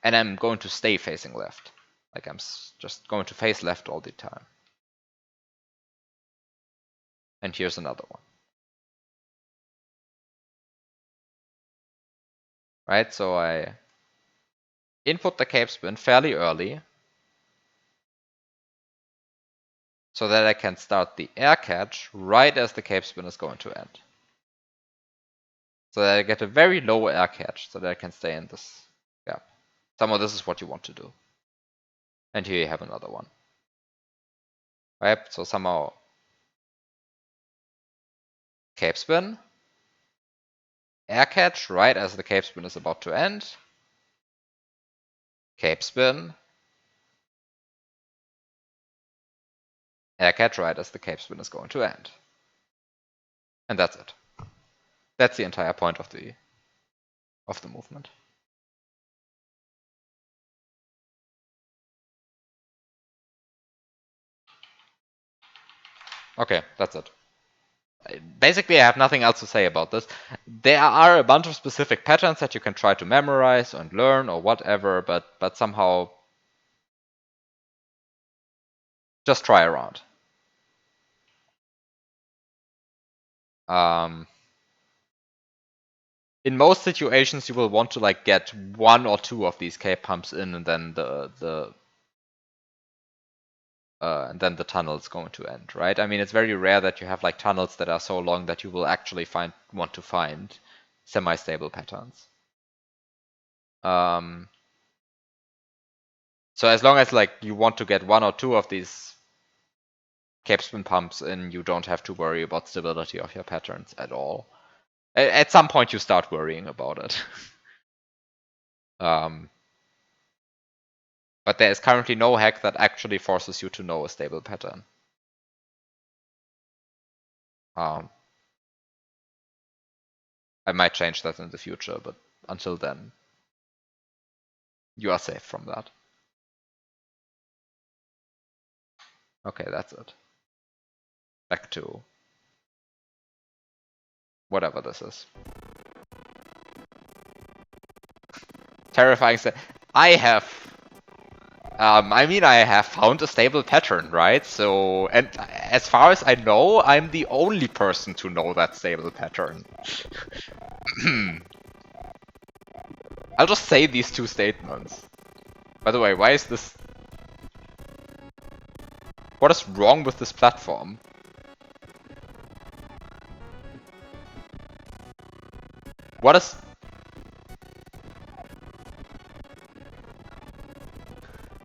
and I'm going to stay facing left. Like I'm just going to face left all the time. And here's another one. Right, so I input the cape spin fairly early, so that I can start the air catch right as the cape spin is going to end. So that I get a very low air catch, so that I can stay in this gap. Somehow this is what you want to do. And here you have another one. Right, so somehow cape spin, air catch right as the cape spin is about to end, cape spin, air catch right as the cape spin is going to end. And that's it. That's the entire point of the movement. Okay, that's it. Basically, I have nothing else to say about this. There are a bunch of specific patterns that you can try to memorize and learn or whatever, but somehow just try around. In most situations, you will want to like get one or two of these cape pumps in, and then the tunnel is going to end, right? I mean, it's very rare that you have like tunnels that are so long that you will actually want to find semi-stable patterns. So as long as like you want to get one or two of these cape spin pumps in, you don't have to worry about stability of your patterns at all. At some point, you start worrying about it. But there is currently no hack that actually forces you to know a stable pattern. I might change that in the future, but until then, you are safe from that. Okay, that's it. Back to whatever this is. Terrifying. I have found a stable pattern, right? So, and as far as I know, I'm the only person to know that stable pattern. I'll just say these two statements. By the way, why is this... What is wrong with this platform? What is...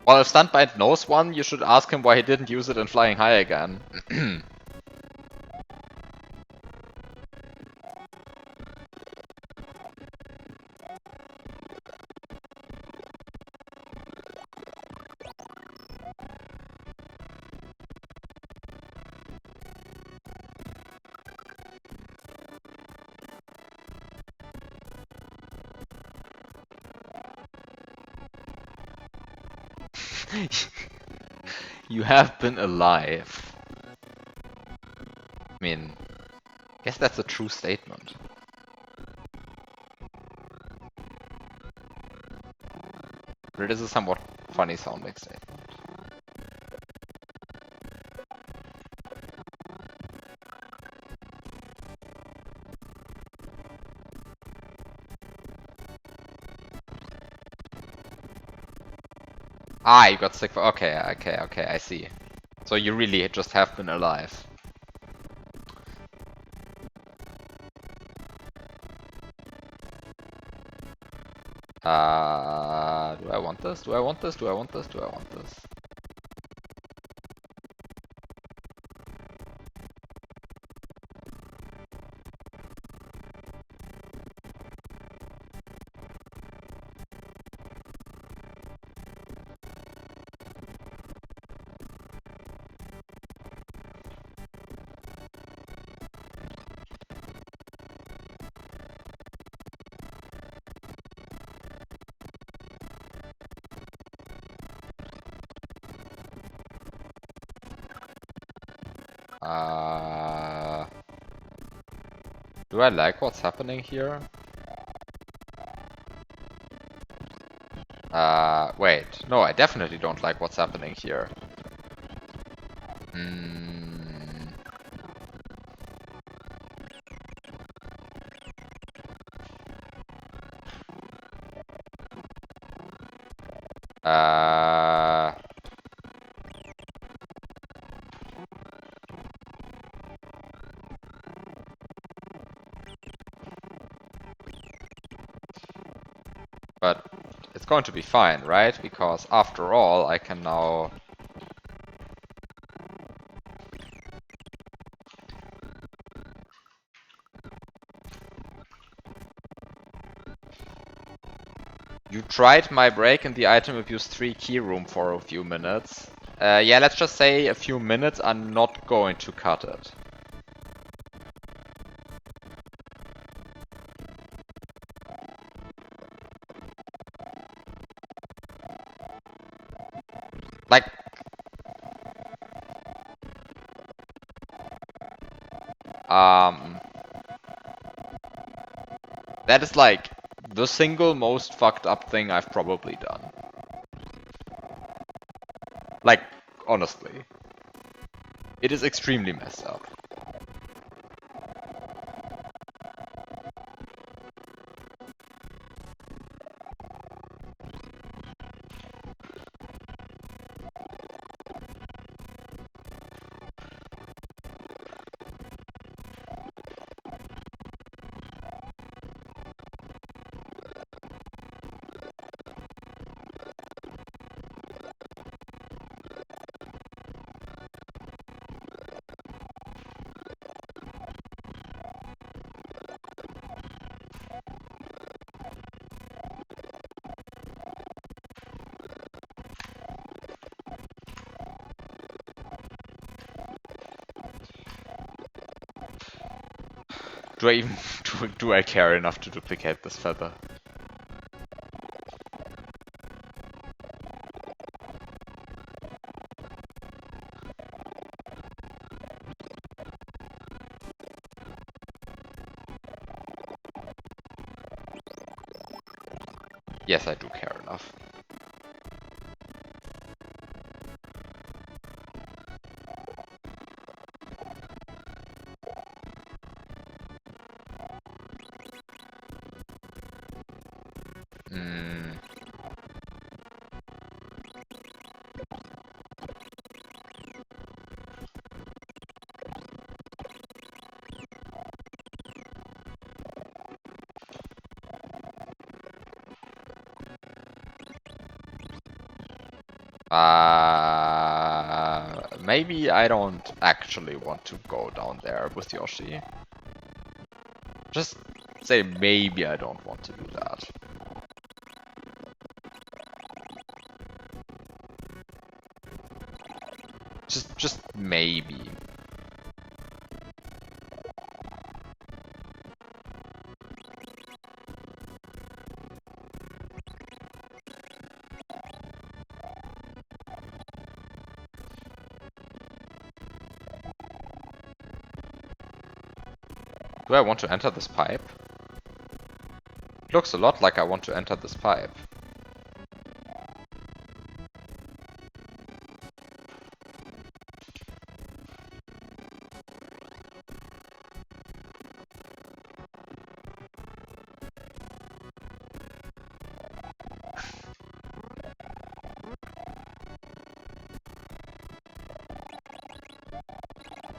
Well, if Stuntbind knows one, you should ask him why he didn't use it in Flying High again. You have been alive. I mean, I guess that's a true statement. But it is a somewhat funny sounding statement. Ah, you got sick for. Okay, okay, I see. So you really just have been alive. Do I want this? Do I want this? Do I want this? Do I want this? Do I like what's happening here? Wait. No, I definitely don't like what's happening here. Hmm. Uh... But it's going to be fine, right? Because after all, I can now... You tried my break in the item abuse 3 key room for a few minutes. Yeah, let's just say a few minutes. I'm not going to cut it. Like... That is like the single most fucked up thing I've probably done. Like, honestly. It is extremely messed up. Do I even do I care enough to duplicate this feather? Yes, I do care enough. Hmm. Maybe I don't actually want to go down there with Yoshi. Just say maybe I don't want to do that. Just maybe. Do I want to enter this pipe? It looks a lot like I want to enter this pipe.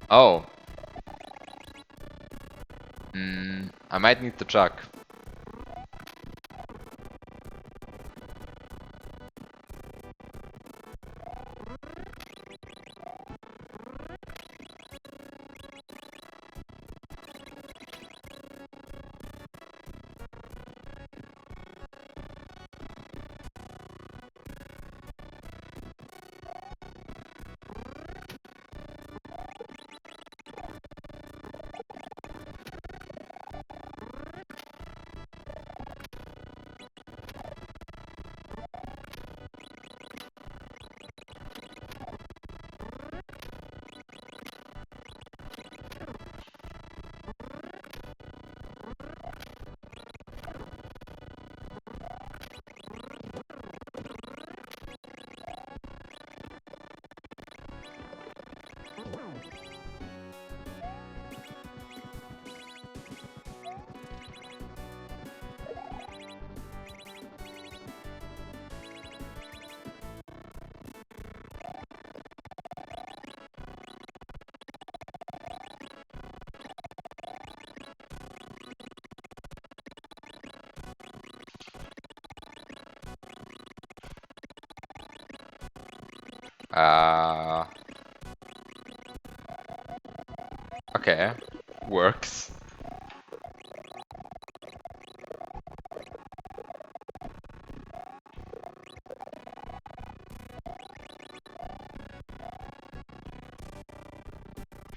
Oh. I might need the jug. Okay. Works.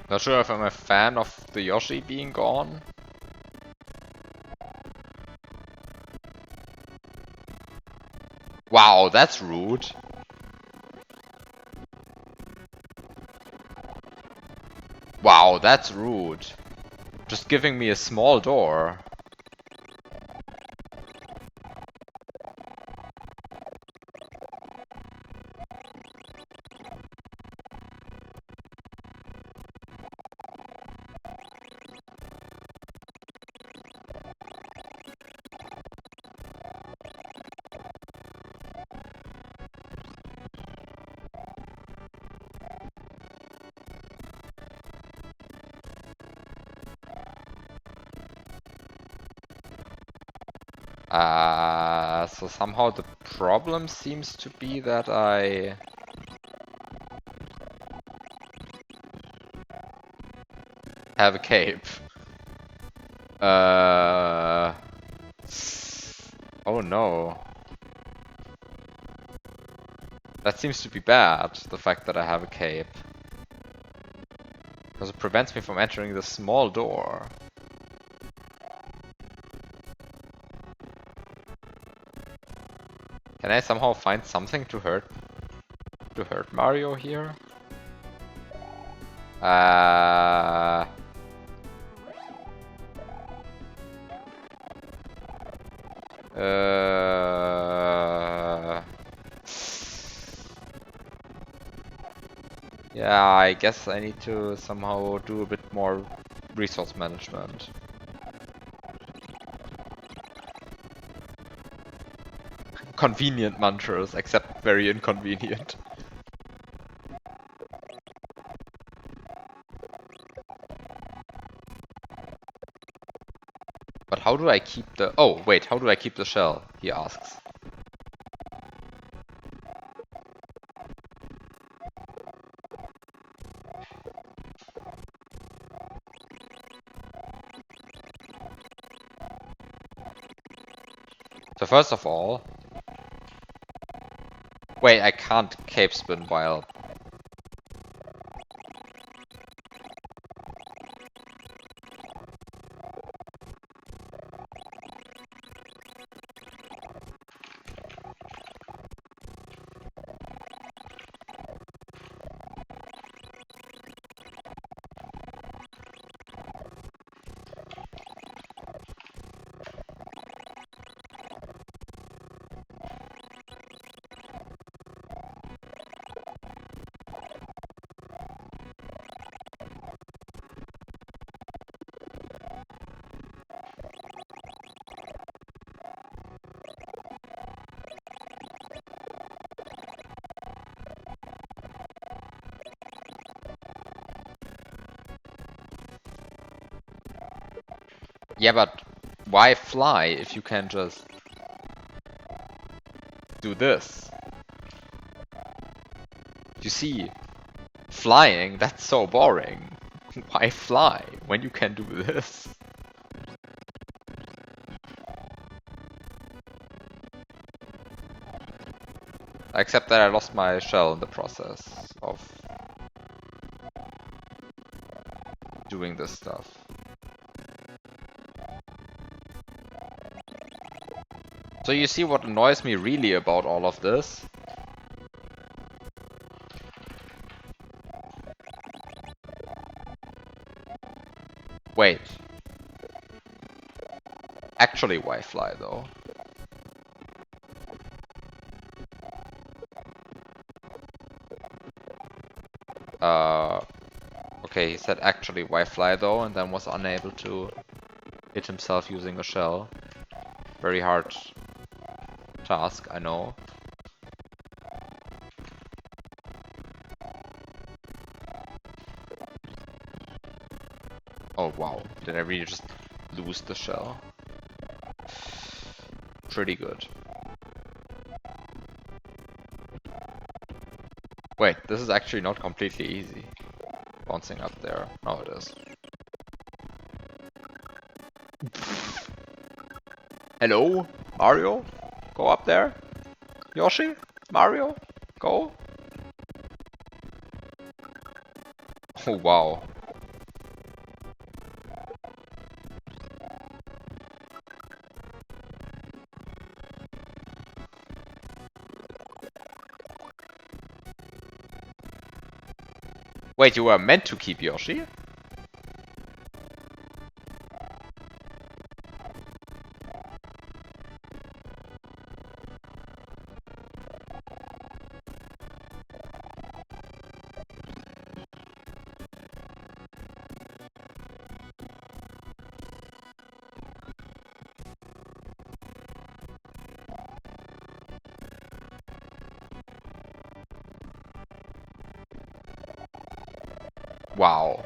Not sure if I'm a fan of the Yoshi being gone. Wow, that's rude. Wow, that's rude. Just giving me a small door. So somehow the problem seems to be that I have a cape. Oh no. That seems to be bad, the fact that I have a cape. Because it prevents me from entering the small door. Can I somehow find something to hurt Mario here? Uh Yeah, I guess I need to somehow do a bit more resource management. Convenient mantras, except very inconvenient. But how do I keep the... Oh, wait, how do I keep the shell? He asks. So first of all... Wait, I can't cape spin while... Yeah, but why fly if you can just do this? You see, flying, that's so boring. Why fly when you can do this? Except that I lost my shell in the process of doing this stuff. So you see what annoys me really about all of this? Wait. Actually, why fly though? Okay, he said actually why fly though, and then was unable to hit himself using a shell. Very hard task, I know. Oh wow, did I really just lose the shell? Pretty good. Wait, this is actually not completely easy. Bouncing up there. No, it is. Hello? Mario? Go up there? Yoshi? Mario? Go? Oh wow. Wait, you were meant to keep Yoshi? Wow.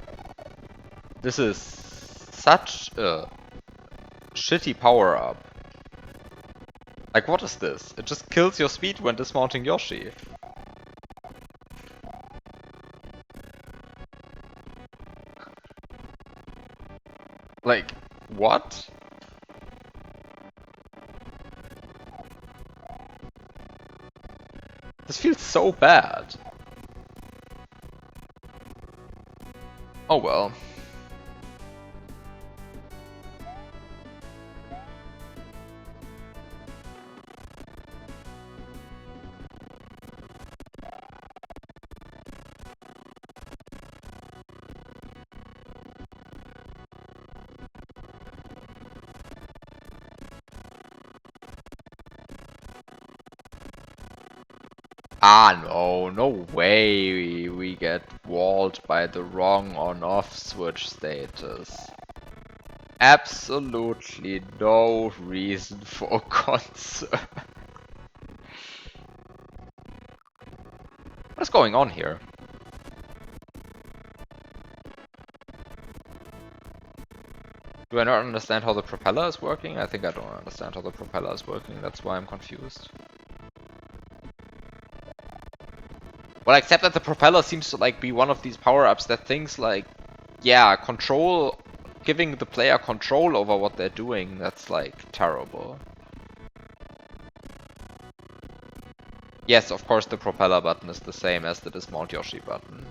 This is such a shitty power-up. Like, what is this? It just kills your speed when dismounting Yoshi. Like, what? This feels so bad. Oh well. Ah no, no way we get walled by the wrong on-off switch status. Absolutely no reason for concern. What's going on here? Do I not understand how the propeller is working? I think I don't understand how the propeller is working, that's why I'm confused. Well, except that the propeller seems to like be one of these power-ups that things like, yeah, control, giving the player control over what they're doing, that's like terrible. Yes, of course the propeller button is the same as the dismount Yoshi button.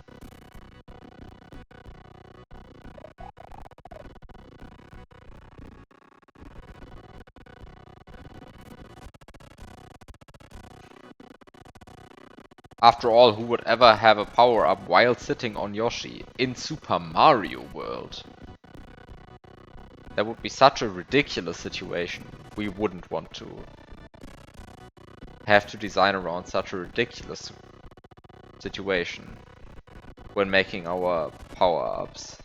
After all, who would ever have a power-up while sitting on Yoshi in Super Mario World? That would be such a ridiculous situation. We wouldn't want to have to design around such a ridiculous situation when making our power-ups.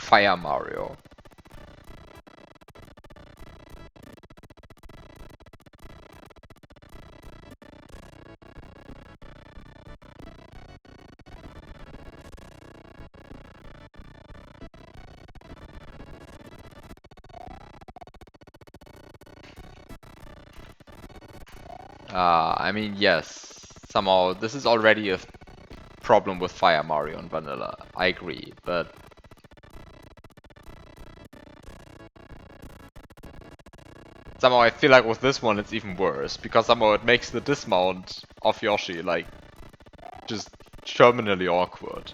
Fire Mario. I mean, yes, somehow this is already a problem with Fire Mario and Vanilla. I agree, but somehow I feel like with this one it's even worse, because somehow it makes the dismount of Yoshi like just terminally awkward.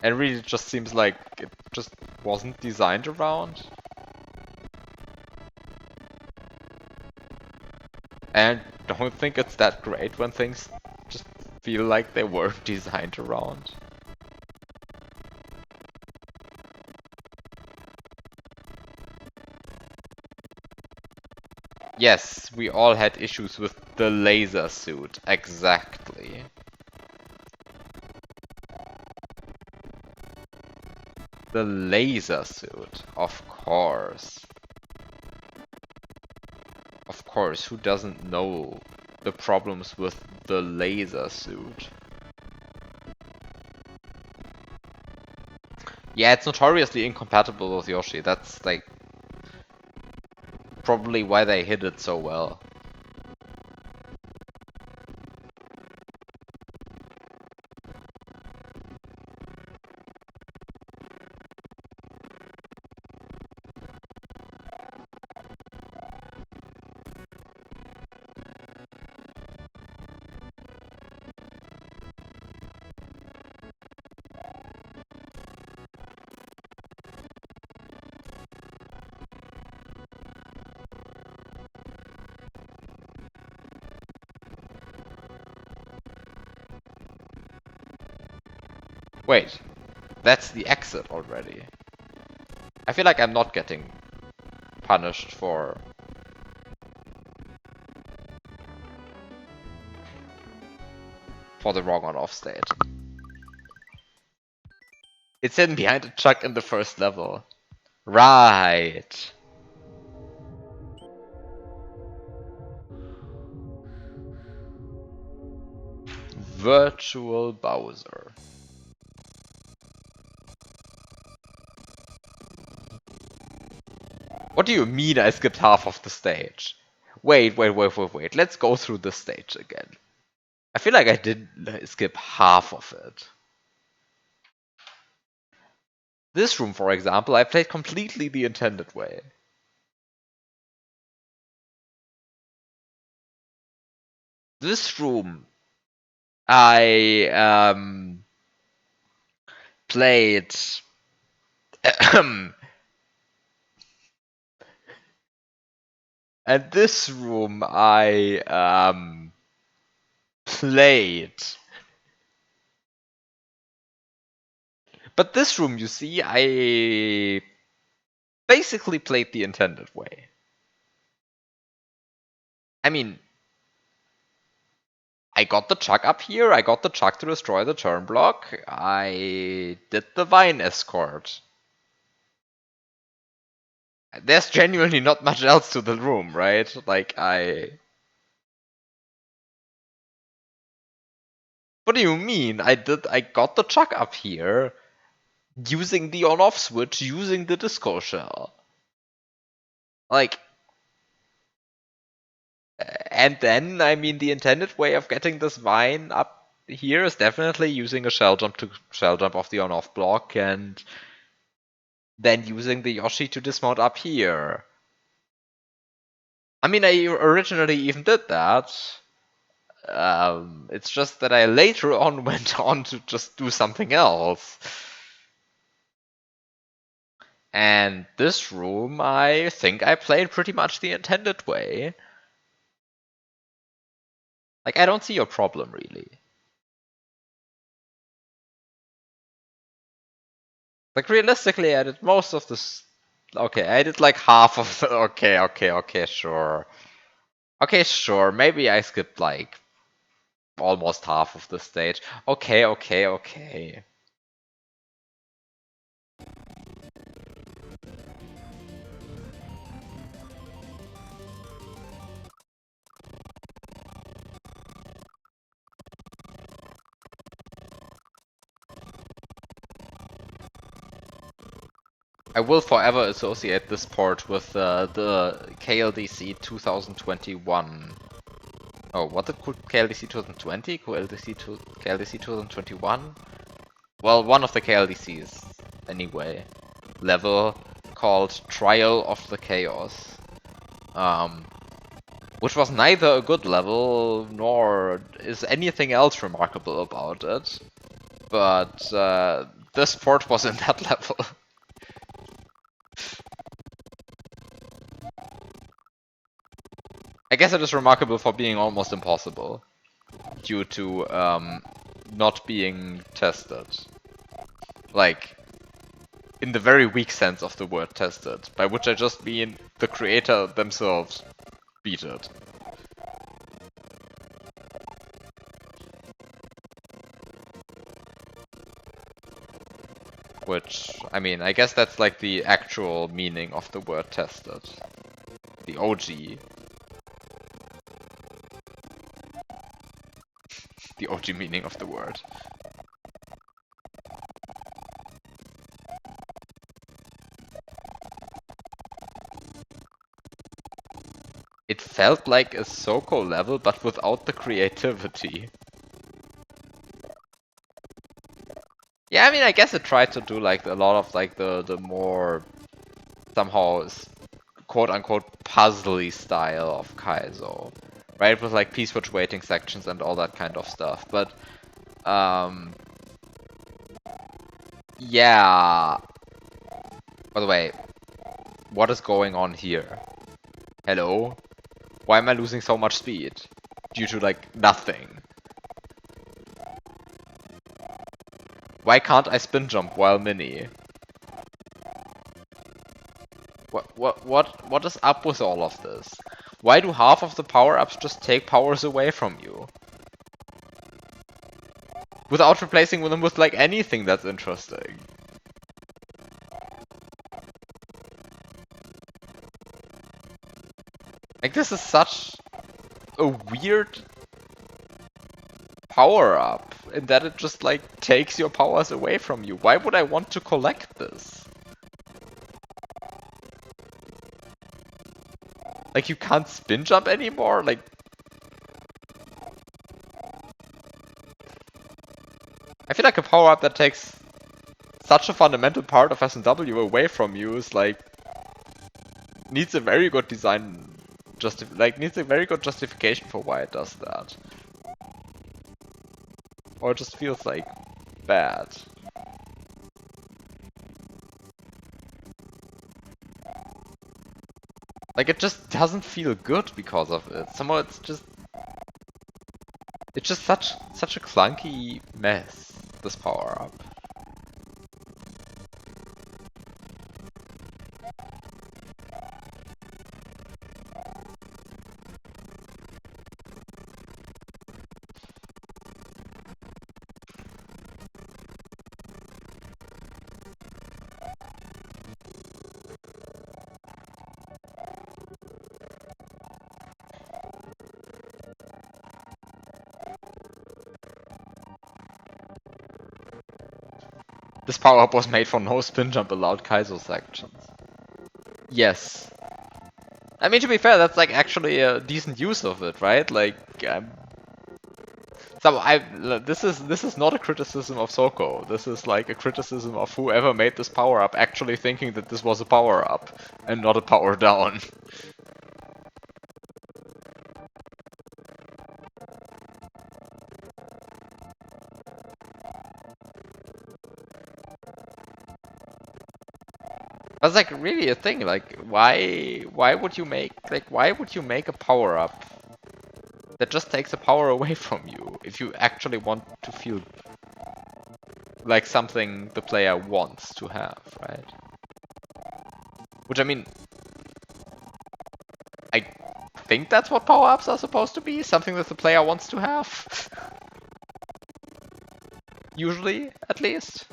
And really it just seems like it just wasn't designed around. And I don't think it's that great when things just feel like they weren't designed around. Yes, we all had issues with the laser suit, exactly. The laser suit, of course. Of course, who doesn't know the problems with the laser suit? Yeah, it's notoriously incompatible with Yoshi. That's like probably why they hid it so well. Wait, that's the exit already. I feel like I'm not getting punished for the wrong on-off state. It's hidden behind a chuck in the first level. Right. Virtual Bowser. What do you mean I skipped half of the stage? Wait. Let's go through the stage again. I feel like I did skip half of it. This room, for example, I played completely the intended way. This room, I played. And this room, I played. But this room, you see, I basically played the intended way. I mean, I got the chuck up here, I got the chuck to destroy the turn block, I did the vine escort. There's genuinely not much else to the room, right? Like, What do you mean? I got the chuck up here, using the on-off switch, using the disco shell. Like, and then, I mean, the intended way of getting this vine up here is definitely using a shell jump to shell jump off the on-off block, and then using the Yoshi to dismount up here. I mean, I originally even did that. It's just that I later on went on to just do something else. And this room, I think I played pretty much the intended way. Like, I don't see your problem, really. Like, realistically, I did most of this. Okay, I did like half of the. Okay, sure. Okay, sure. Maybe I skipped like almost half of the stage. Okay. I will forever associate this port with the KLDC 2021. Oh, what the KLDC 2020? KLDC 2021? Well, one of the KLDCs, anyway. Level called Trial of the Chaos. Which was neither a good level, nor is anything else remarkable about it. But this port was in that level. I guess it is remarkable for being almost impossible, due to not being tested. Like, in the very weak sense of the word tested, by which I just mean the creator themselves beat it. Which, I mean, I guess that's like the actual meaning of the word tested. The OG. The OG meaning of the word. It felt like a Soko level, but without the creativity. Yeah, I mean, I guess it tried to do like a lot of like the more somehow quote-unquote puzzly style of Kaizo, right? With like P-switch waiting sections and all that kind of stuff. But yeah. By the way, what is going on here? Hello? Why am I losing so much speed? Due to like nothing. Why can't I spin jump while mini? What is up with all of this? Why do half of the power-ups just take powers away from you? Without replacing them with like anything that's interesting. Like this is such a weird power-up in that it just like takes your powers away from you. Why would I want to collect this? Like you can't spin jump anymore? Like I feel like a power-up that takes such a fundamental part of S&W away from you is like needs a very good design needs a very good justification for why it does that. Or it just feels like bad. Like it just doesn't feel good because of it. Somehow it's just such a clunky mess, this power up. This power up was made for no spin jump allowed Kaizo sections. Yes. I mean, to be fair, that's like actually a decent use of it, right? Like, this is not a criticism of Soko. This is like a criticism of whoever made this power up actually thinking that this was a power up and not a power down. That's like really a thing. Like, why would you make a power up that just takes the power away from you if you actually want to feel like something the player wants to have, right? Which I mean, I think that's what power-ups are supposed to be, something that the player wants to have. Usually, at least.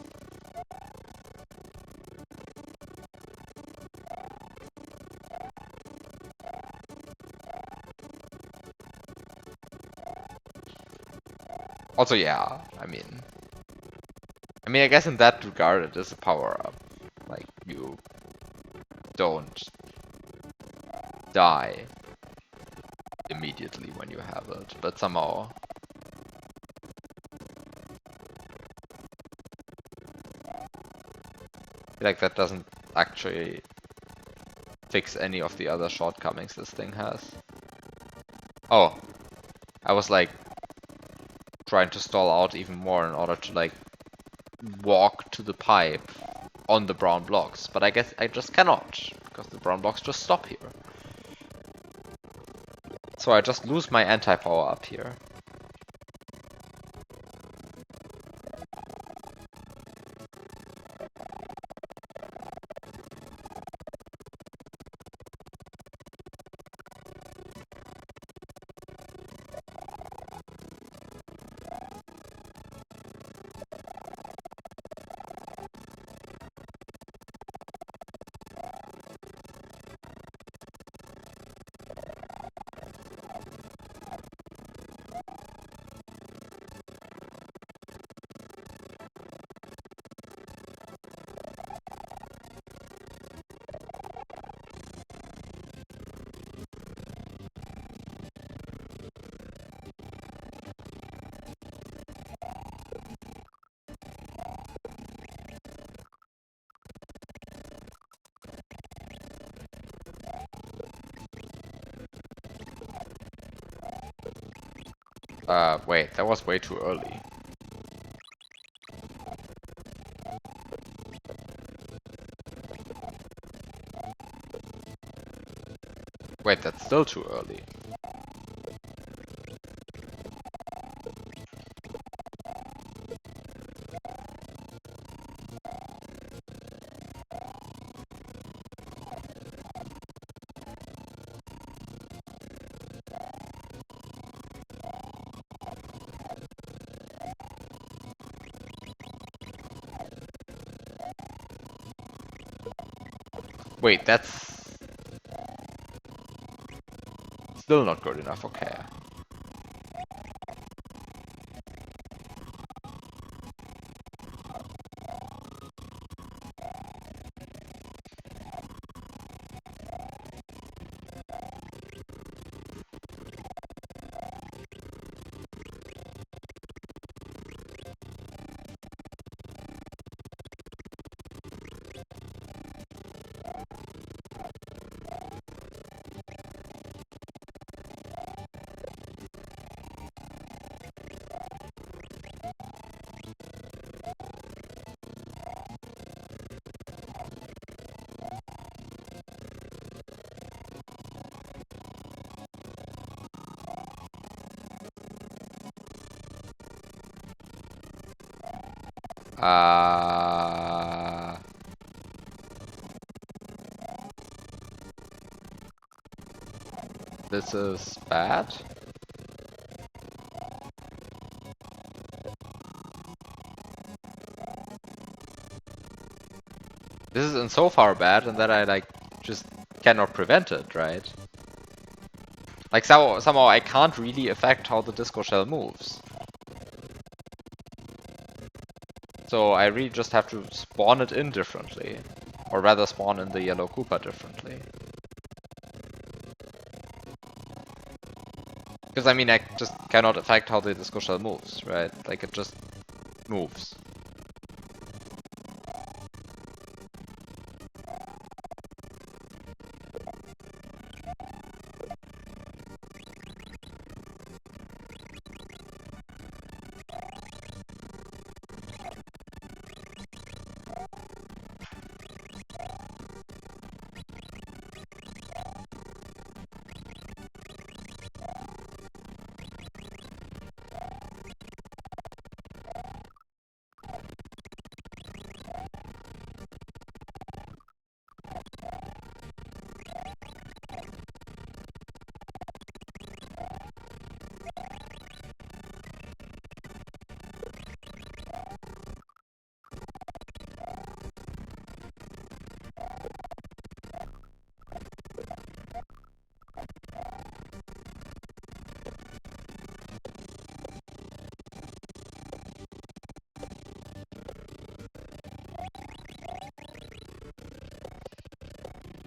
Also, yeah, I mean, I guess in that regard, it is a power-up. Like, you don't die immediately when you have it, but somehow... like, that doesn't actually fix any of the other shortcomings this thing has. Oh, I was like trying to stall out even more in order to like walk to the pipe on the brown blocks, but I guess I just cannot, because the brown blocks just stop here. So I just lose my anti-power up here. Wait, that was way too early. Wait, that's still too early. Wait, that's still not good enough, okay. This is bad. This is in so far bad, and that I like just cannot prevent it, right? Like somehow I can't really affect how the disco shell moves. So I really just have to spawn it in differently. Or rather spawn in the yellow Koopa differently. Because I mean I just cannot affect how the disco shell moves, right? Like it just moves.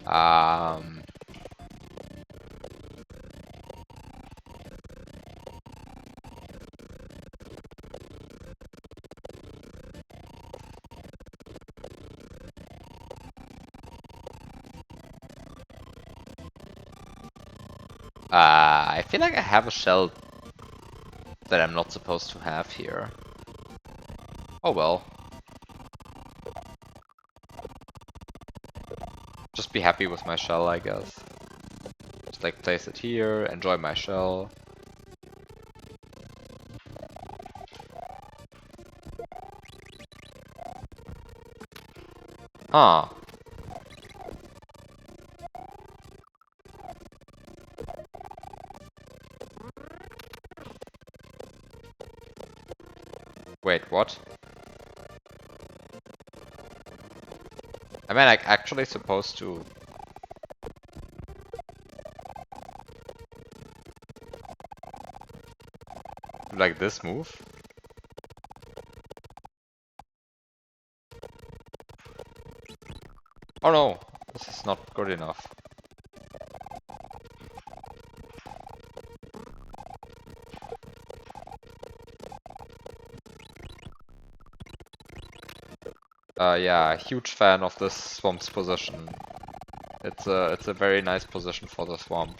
Um, I feel like I have a shell that I'm not supposed to have here. Oh well. Just be happy with my shell, I guess. Just like place it here, enjoy my shell. Huh. Wait, what? Am I like actually supposed to... do like this move? Oh no, this is not good enough. Yeah, huge fan of this swamp's position. It's a very nice position for the swamp.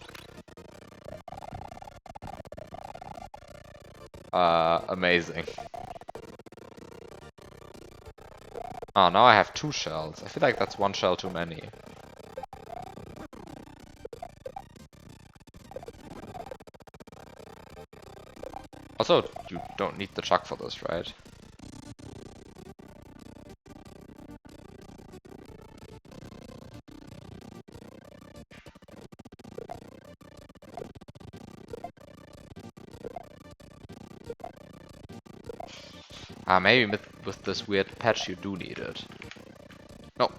Amazing. Oh, now I have 2 shells. I feel like that's 1 shell too many. Also, you don't need the chuck for this, right? Maybe with this weird patch you do need it. No.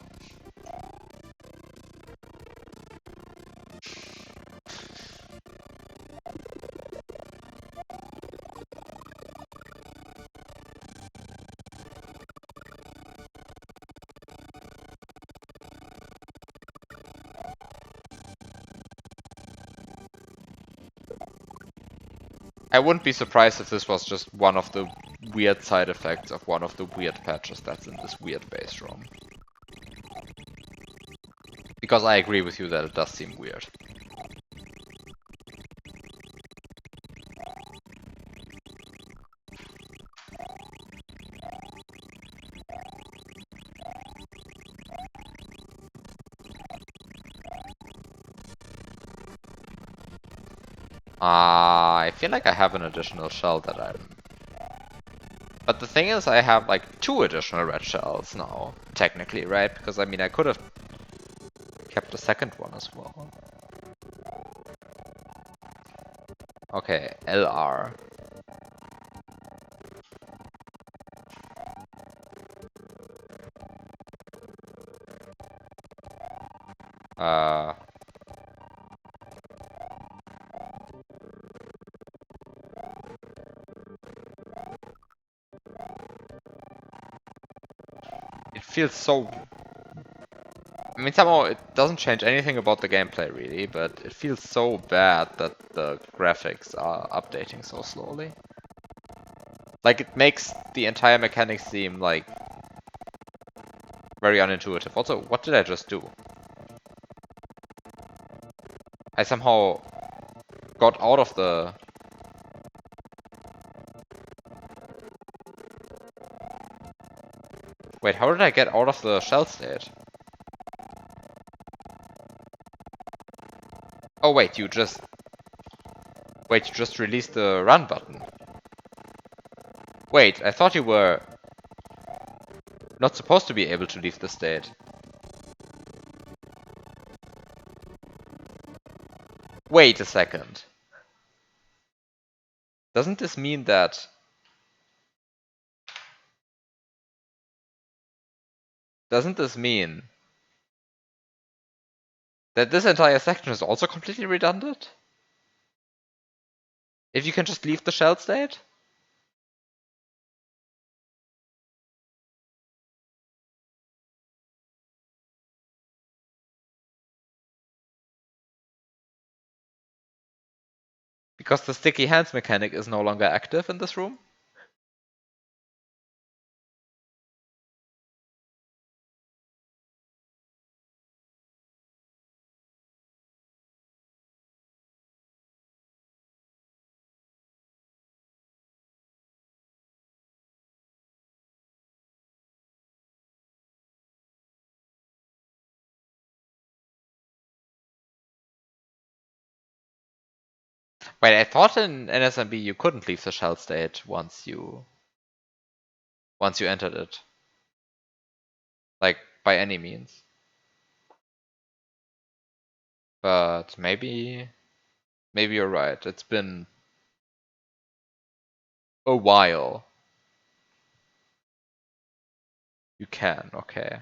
I wouldn't be surprised if this was just one of the weird side effects of one of the weird patches that's in this weird base ROM. Because I agree with you that it does seem weird. I feel like I have an additional shell that I'm... But the thing is, I have like 2 additional red shells now, technically, right? Because I mean, I could have kept the second one as well. Okay, LR. Uh... It feels so... I mean, somehow it doesn't change anything about the gameplay really, but it feels so bad that the graphics are updating so slowly. Like, it makes the entire mechanic seem, like, very unintuitive. Also, what did I just do? I somehow got out of the... Wait, how did I get out of the shell state? Oh wait, you just... Wait, you just released the run button. Wait, I thought you were not supposed to be able to leave the state. Wait a second. Doesn't this mean that... Doesn't this mean that this entire section is also completely redundant? If you can just leave the shell state? Because the sticky hands mechanic is no longer active in this room? Wait, I thought in NSMB you couldn't leave the shell state once you entered it. Like, by any means. But maybe you're right. It's been a while. You can, okay.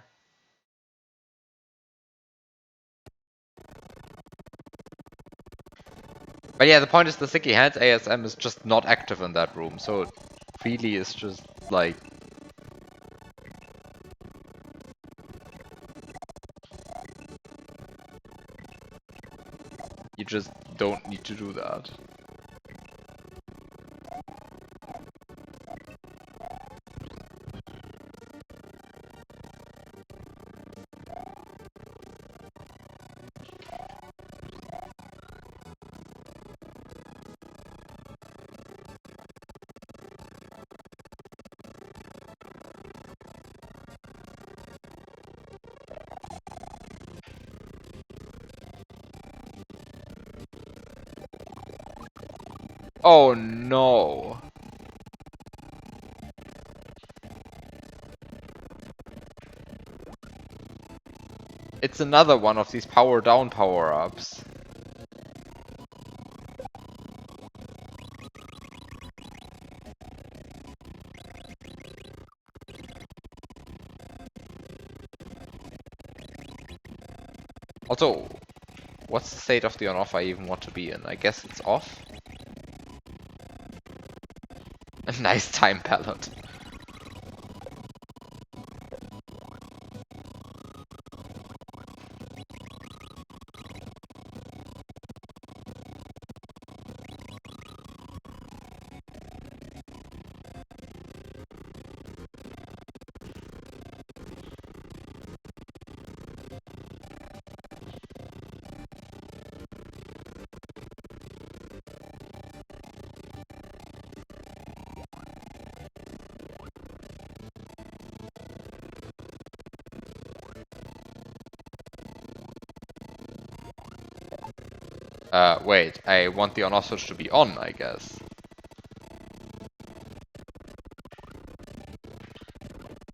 But yeah, the point is the sticky hands ASM is just not active in that room, so it really is just like you just don't need to do that. Oh no. It's another one of these power down power-ups. Also, what's the state of the on-off I even want to be in? I guess it's off? A nice time palette. Wait, I want the on-off switch to be on, I guess.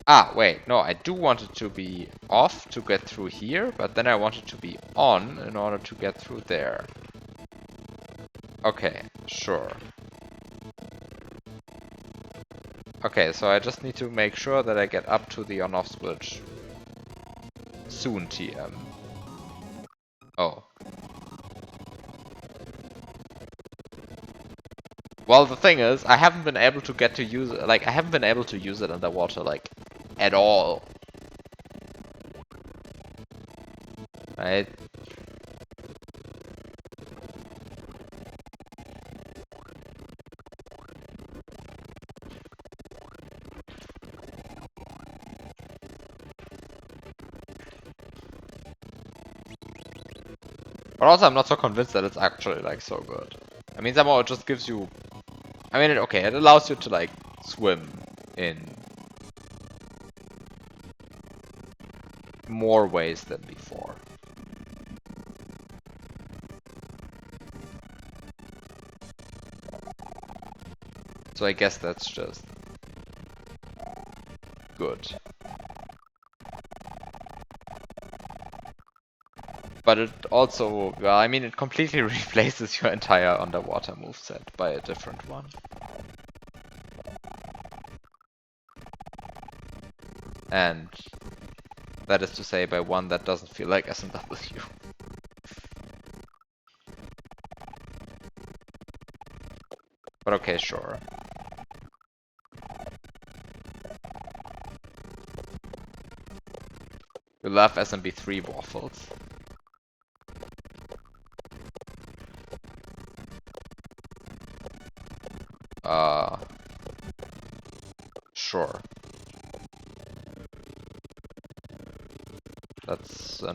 Ah, wait, no, I do want it to be off to get through here, but then I want it to be on in order to get through there. Okay, sure. Okay, so I just need to make sure that I get up to the on-off switch soon, TM. Oh. Well, the thing is, I haven't been able to get to use it, like, I haven't been able to use it underwater, like, at all. Right? But also, I'm not so convinced that it's actually, like, so good. I mean, somehow it just gives you... I mean, okay, it allows you to, like, swim in more ways than before. So I guess that's just good. But it also, well, I mean, it completely replaces your entire underwater moveset by a different one. And that is to say, by one that doesn't feel like SMW. But okay, sure. We love SMB3 waffles.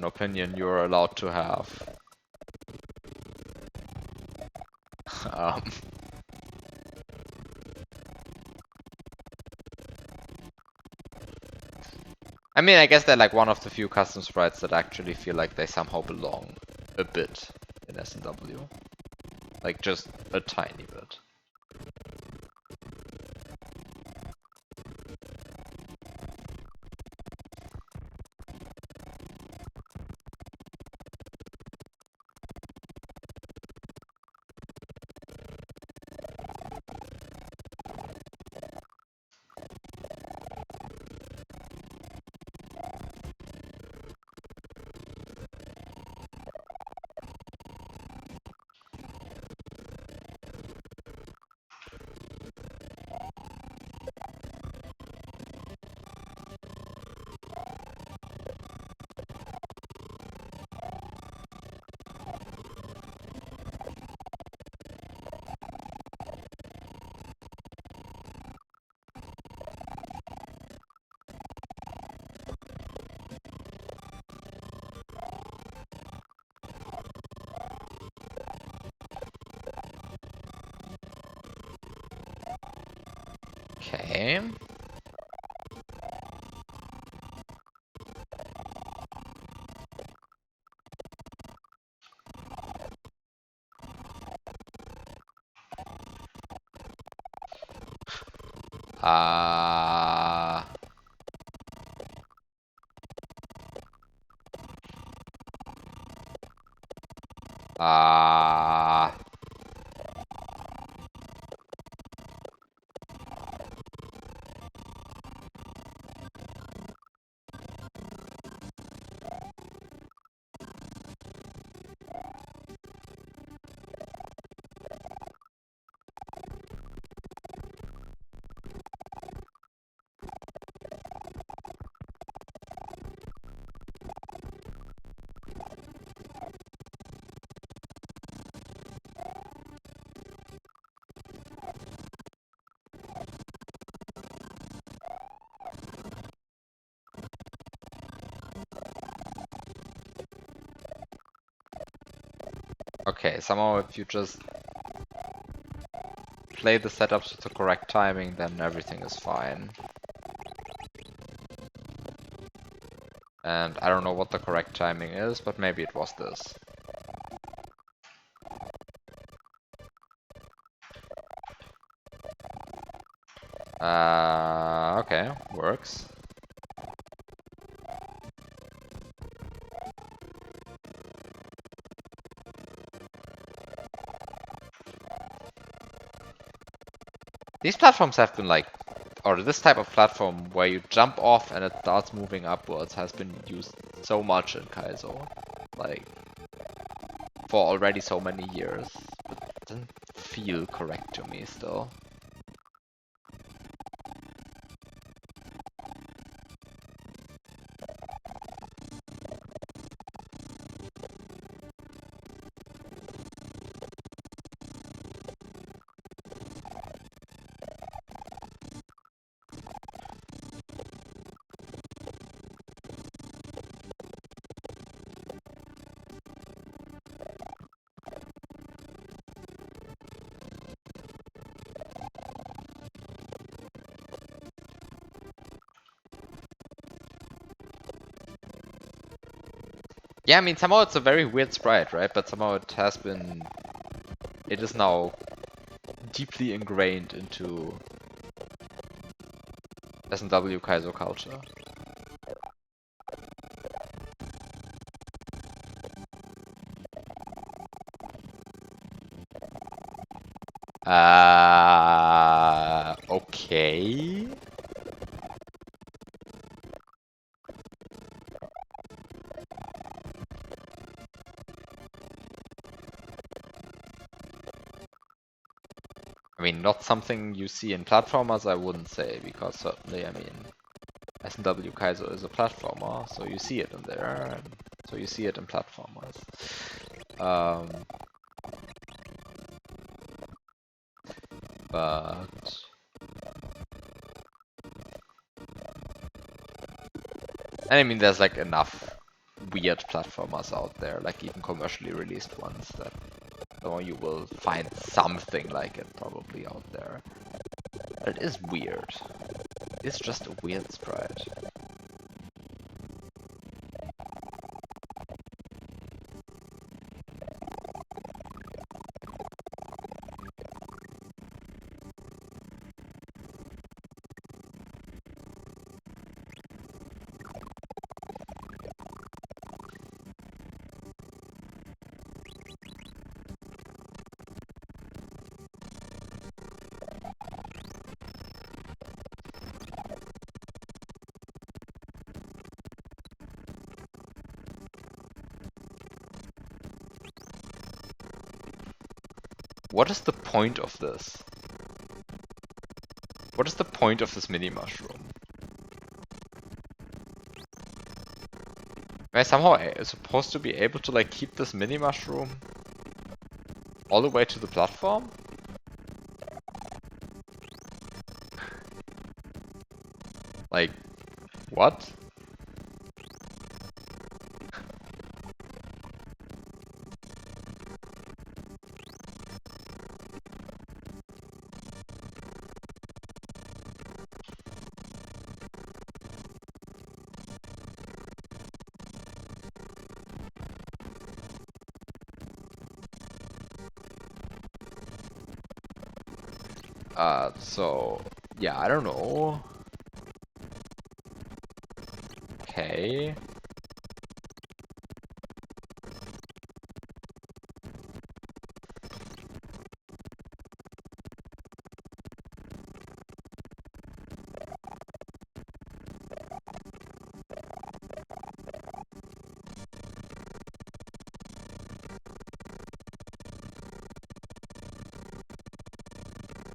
an opinion you're allowed to have. um, I mean, I guess they're like one of the few custom sprites that actually feel like they somehow belong a bit in S&W. Like just a tiny bit. Okay. Uh, uh, okay, somehow if you just play the setups with the correct timing, then everything is fine. And I don't know what the correct timing is, but maybe it was this. Okay, works. These platforms have been like, or this type of platform where you jump off and it starts moving upwards has been used so much in Kaizo. Like, for already so many years. But it doesn't feel correct to me still. Yeah, I mean, somehow it's a very weird sprite, right? But somehow it has been... It is now deeply ingrained into S&W Kaizo culture. Okay. I mean, not something you see in platformers, I wouldn't say, because certainly, I mean, S&W Kaizo is a platformer, so you see it in there, and so you see it in platformers. But I mean, there's like enough weird platformers out there, like even commercially released ones, that you will find something like it probably out there. But it is weird. It's just a weird sprite. What is the point of this? What is the point of this mini mushroom? Am I somehow supposed to be able to like keep this mini mushroom all the way to the platform? Like, what? So, yeah, I don't know. Okay.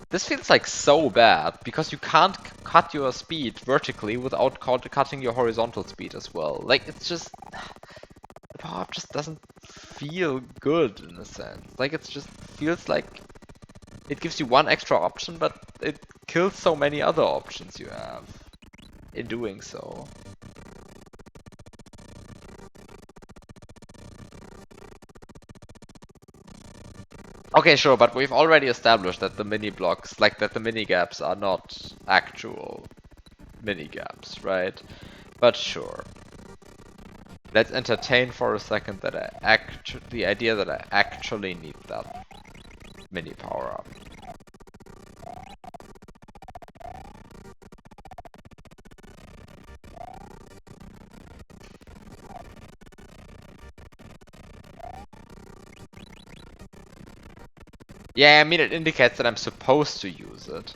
This feels like so bad, because you can't cut your speed vertically without cutting your horizontal speed as well. Like, it's just... The power-up just doesn't feel good in a sense. Like, it just feels like it gives you one extra option, but it kills so many other options you have in doing so. Okay, sure, but we've already established that the mini blocks, like that the mini gaps are not actual mini gaps, right? But sure. Let's entertain for a second that the idea that I actually need that mini power up. Yeah, I mean it indicates that I'm supposed to use it.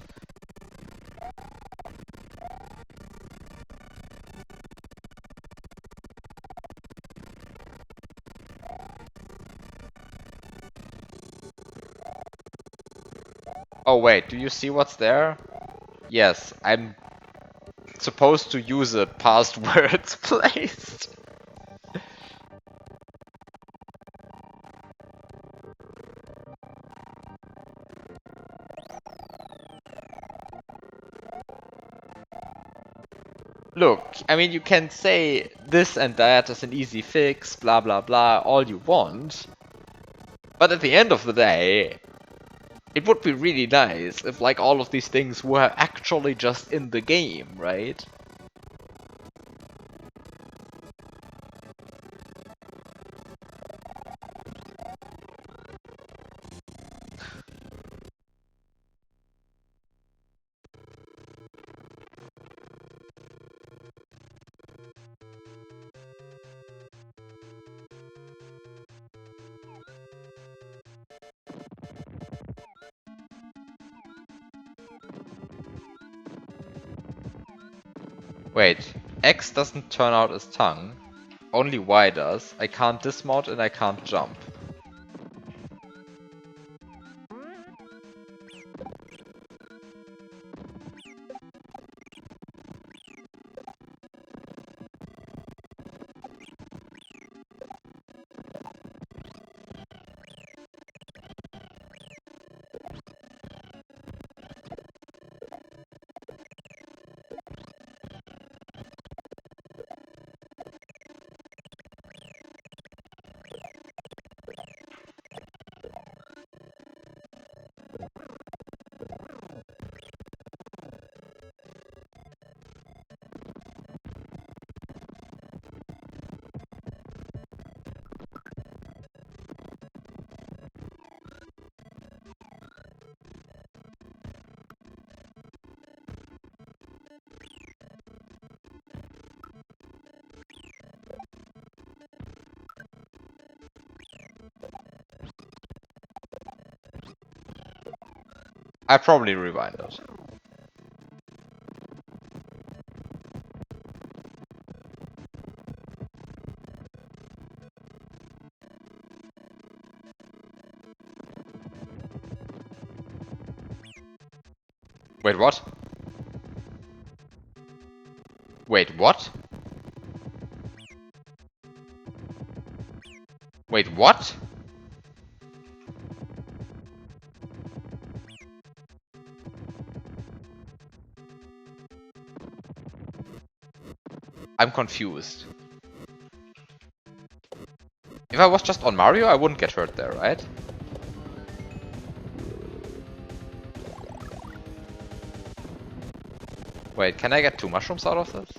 Oh wait, do you see what's there? Yes, I'm supposed to use it past where it's placed. Look, I mean you can say this and that is an easy fix, blah blah blah, all you want. But at the end of the day, it would be really nice if like all of these things were actually just in the game, right? Wait, X doesn't turn out as tongue, only Y does. I can't dismount and I can't jump. I probably rewind it. Wait, what? Wait, what? Wait, what? I'm confused. If I was just on Mario, I wouldn't get hurt there, right? Wait, can I get 2 mushrooms out of this?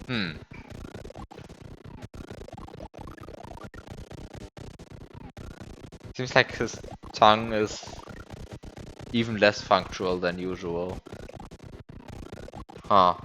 Hmm. Seems like his tongue is even less functional than usual. Huh.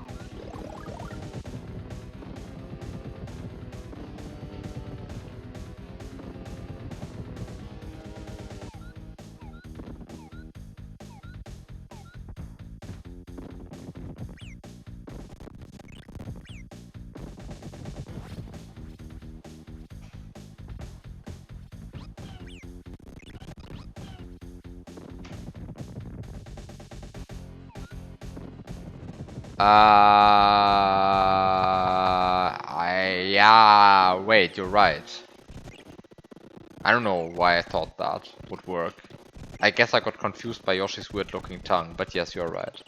Yeah, wait, you're right. I don't know why I thought that would work. I guess I got confused by Yoshi's weird looking tongue, but yes, you're right.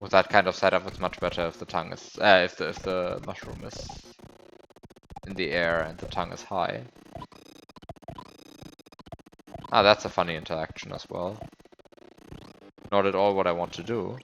With that kind of setup, it's much better if the tongue is, if the mushroom is in the air and the tongue is high. Ah, that's a funny interaction as well. Not at all what I want to do.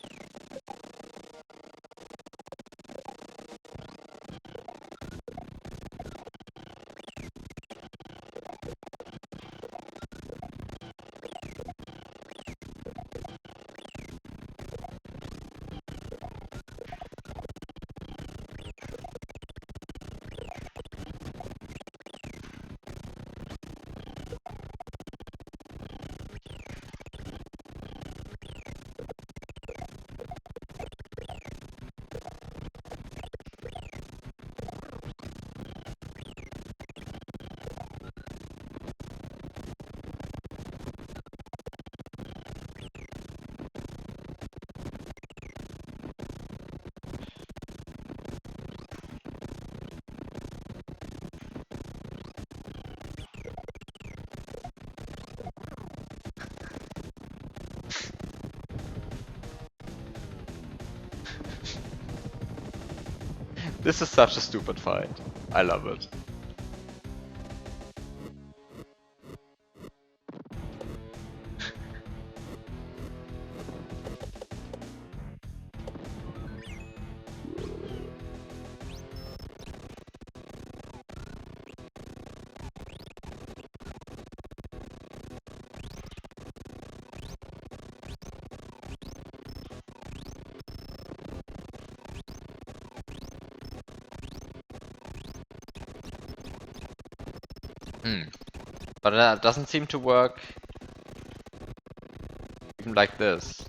This is such a stupid fight. I love it. Hmm. But that doesn't seem to work even like this.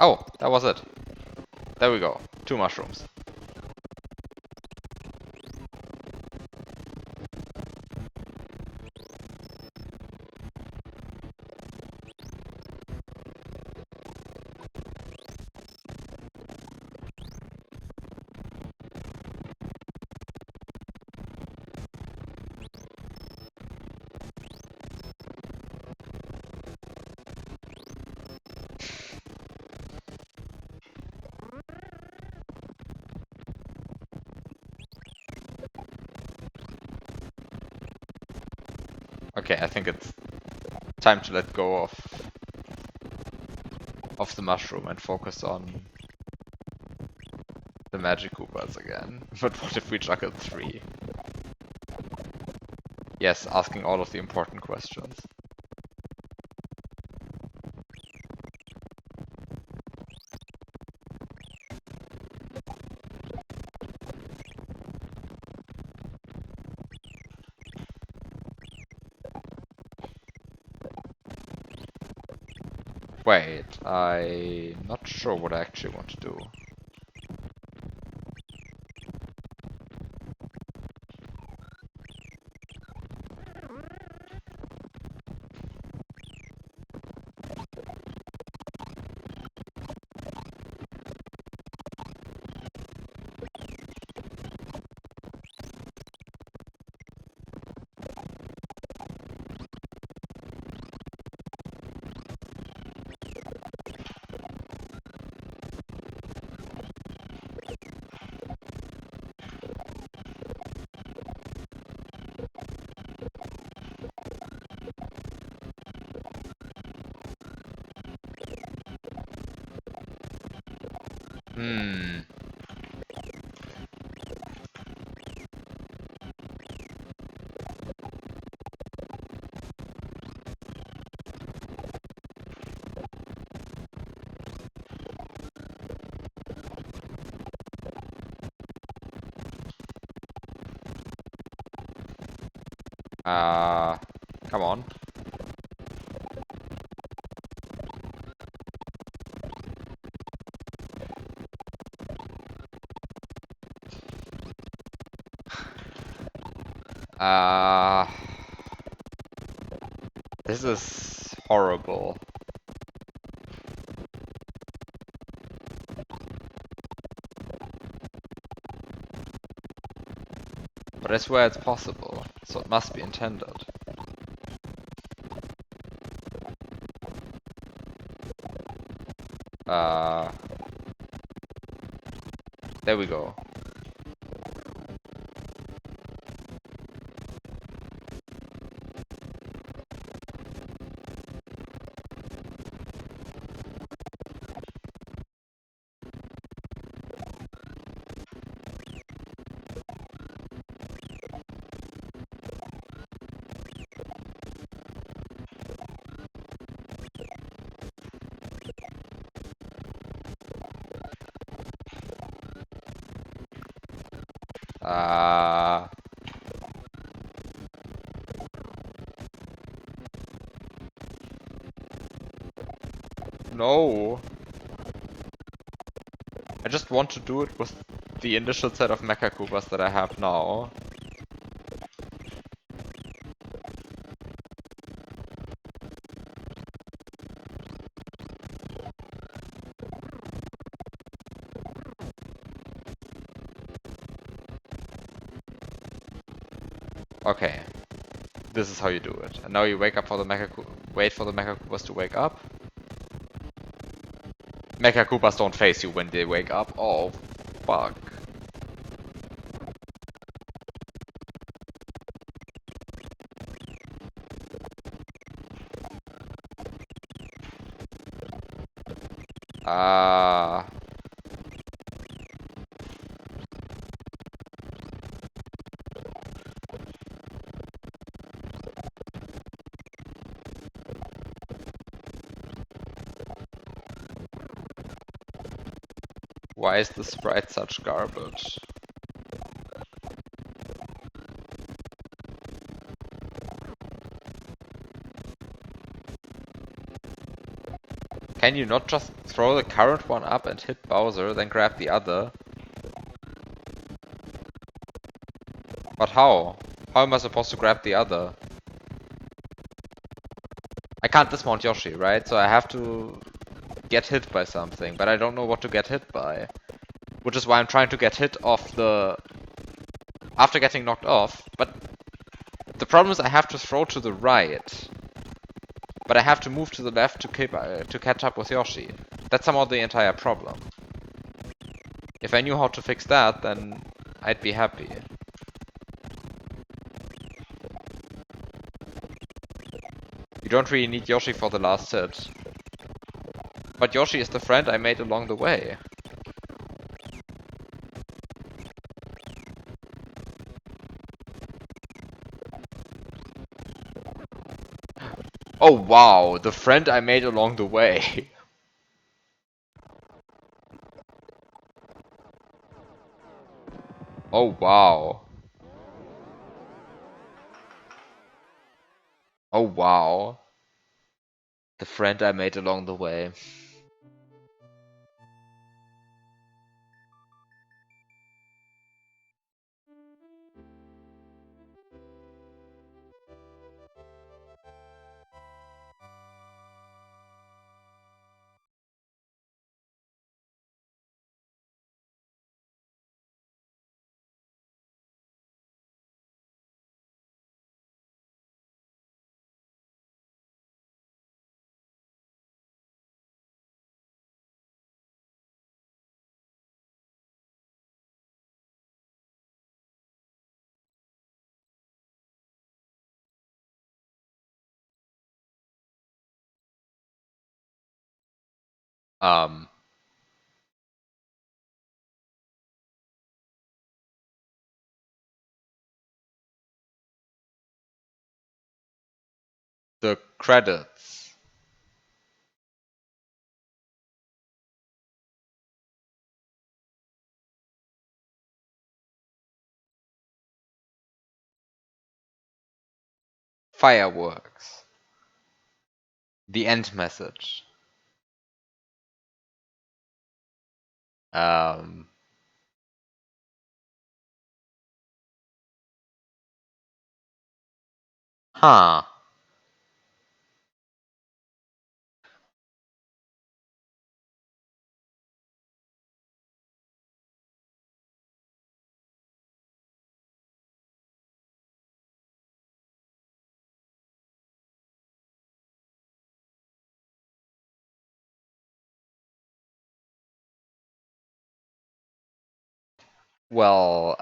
Oh, that was it. There we go. 2 mushrooms. Okay, I think it's time to let go of the mushroom and focus on the magic Koopas again. But what if we juggled 3? Yes, asking all of the important questions. Wait, I'm not sure what I actually want to do. Hmm. Come on. This is horrible. But I swear it's possible, so it must be intended. There we go. No. I just want to do it with the initial set of Mecha Koopas that I have now. Okay. This is how you do it. And now you wait for the Mecha Koopas to wake up. Mecha Koopas don't face you when they wake up. Oh, fuck. Why is the sprite such garbage? Can you not just throw the current one up and hit Bowser, then grab the other? But how? How am I supposed to grab the other? I can't dismount Yoshi, right? So I have to get hit by something, but I don't know what to get hit by. Which is why I'm trying to get hit off the... after getting knocked off, but the problem is I have to throw to the right. But I have to move to the left to catch up with Yoshi. That's somehow the entire problem. If I knew how to fix that, then I'd be happy. You don't really need Yoshi for the last hit. But Yoshi is the friend I made along the way. Oh wow, the friend I made along the way. Oh wow. Oh wow. The friend I made along the way. Um, the credits. Fireworks. The end message. Um, huh. Well,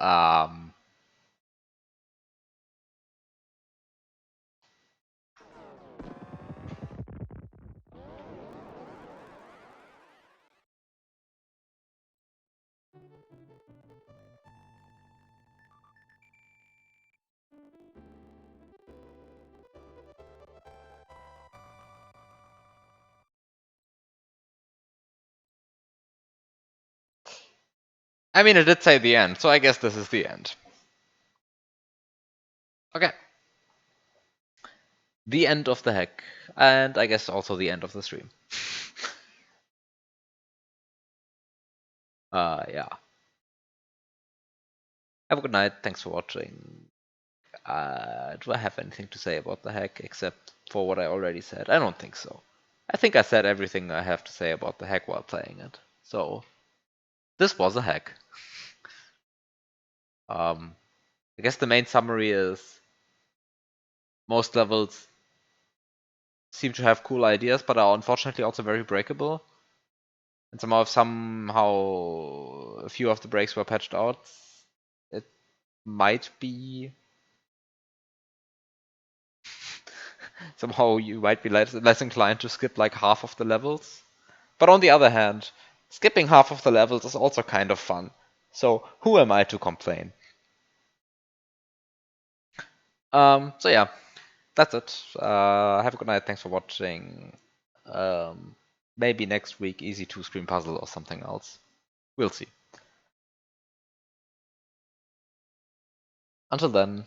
I mean, it did say the end, so I guess this is the end. Okay. The end of the hack. And I guess also the end of the stream. Yeah. Have a good night. Thanks for watching. Do I have anything to say about the hack except for what I already said? I don't think so. I think I said everything I have to say about the hack while playing it. So, this was a hack. I guess the main summary is most levels seem to have cool ideas, but are unfortunately also very breakable. And somehow a few of the breaks were patched out. It might be somehow you might be less inclined to skip like half of the levels. But on the other hand, skipping half of the levels is also kind of fun. So who am I to complain? So yeah, that's it. Have a good night. Thanks for watching. Maybe next week, easy 2-screen puzzle or something else. We'll see. Until then.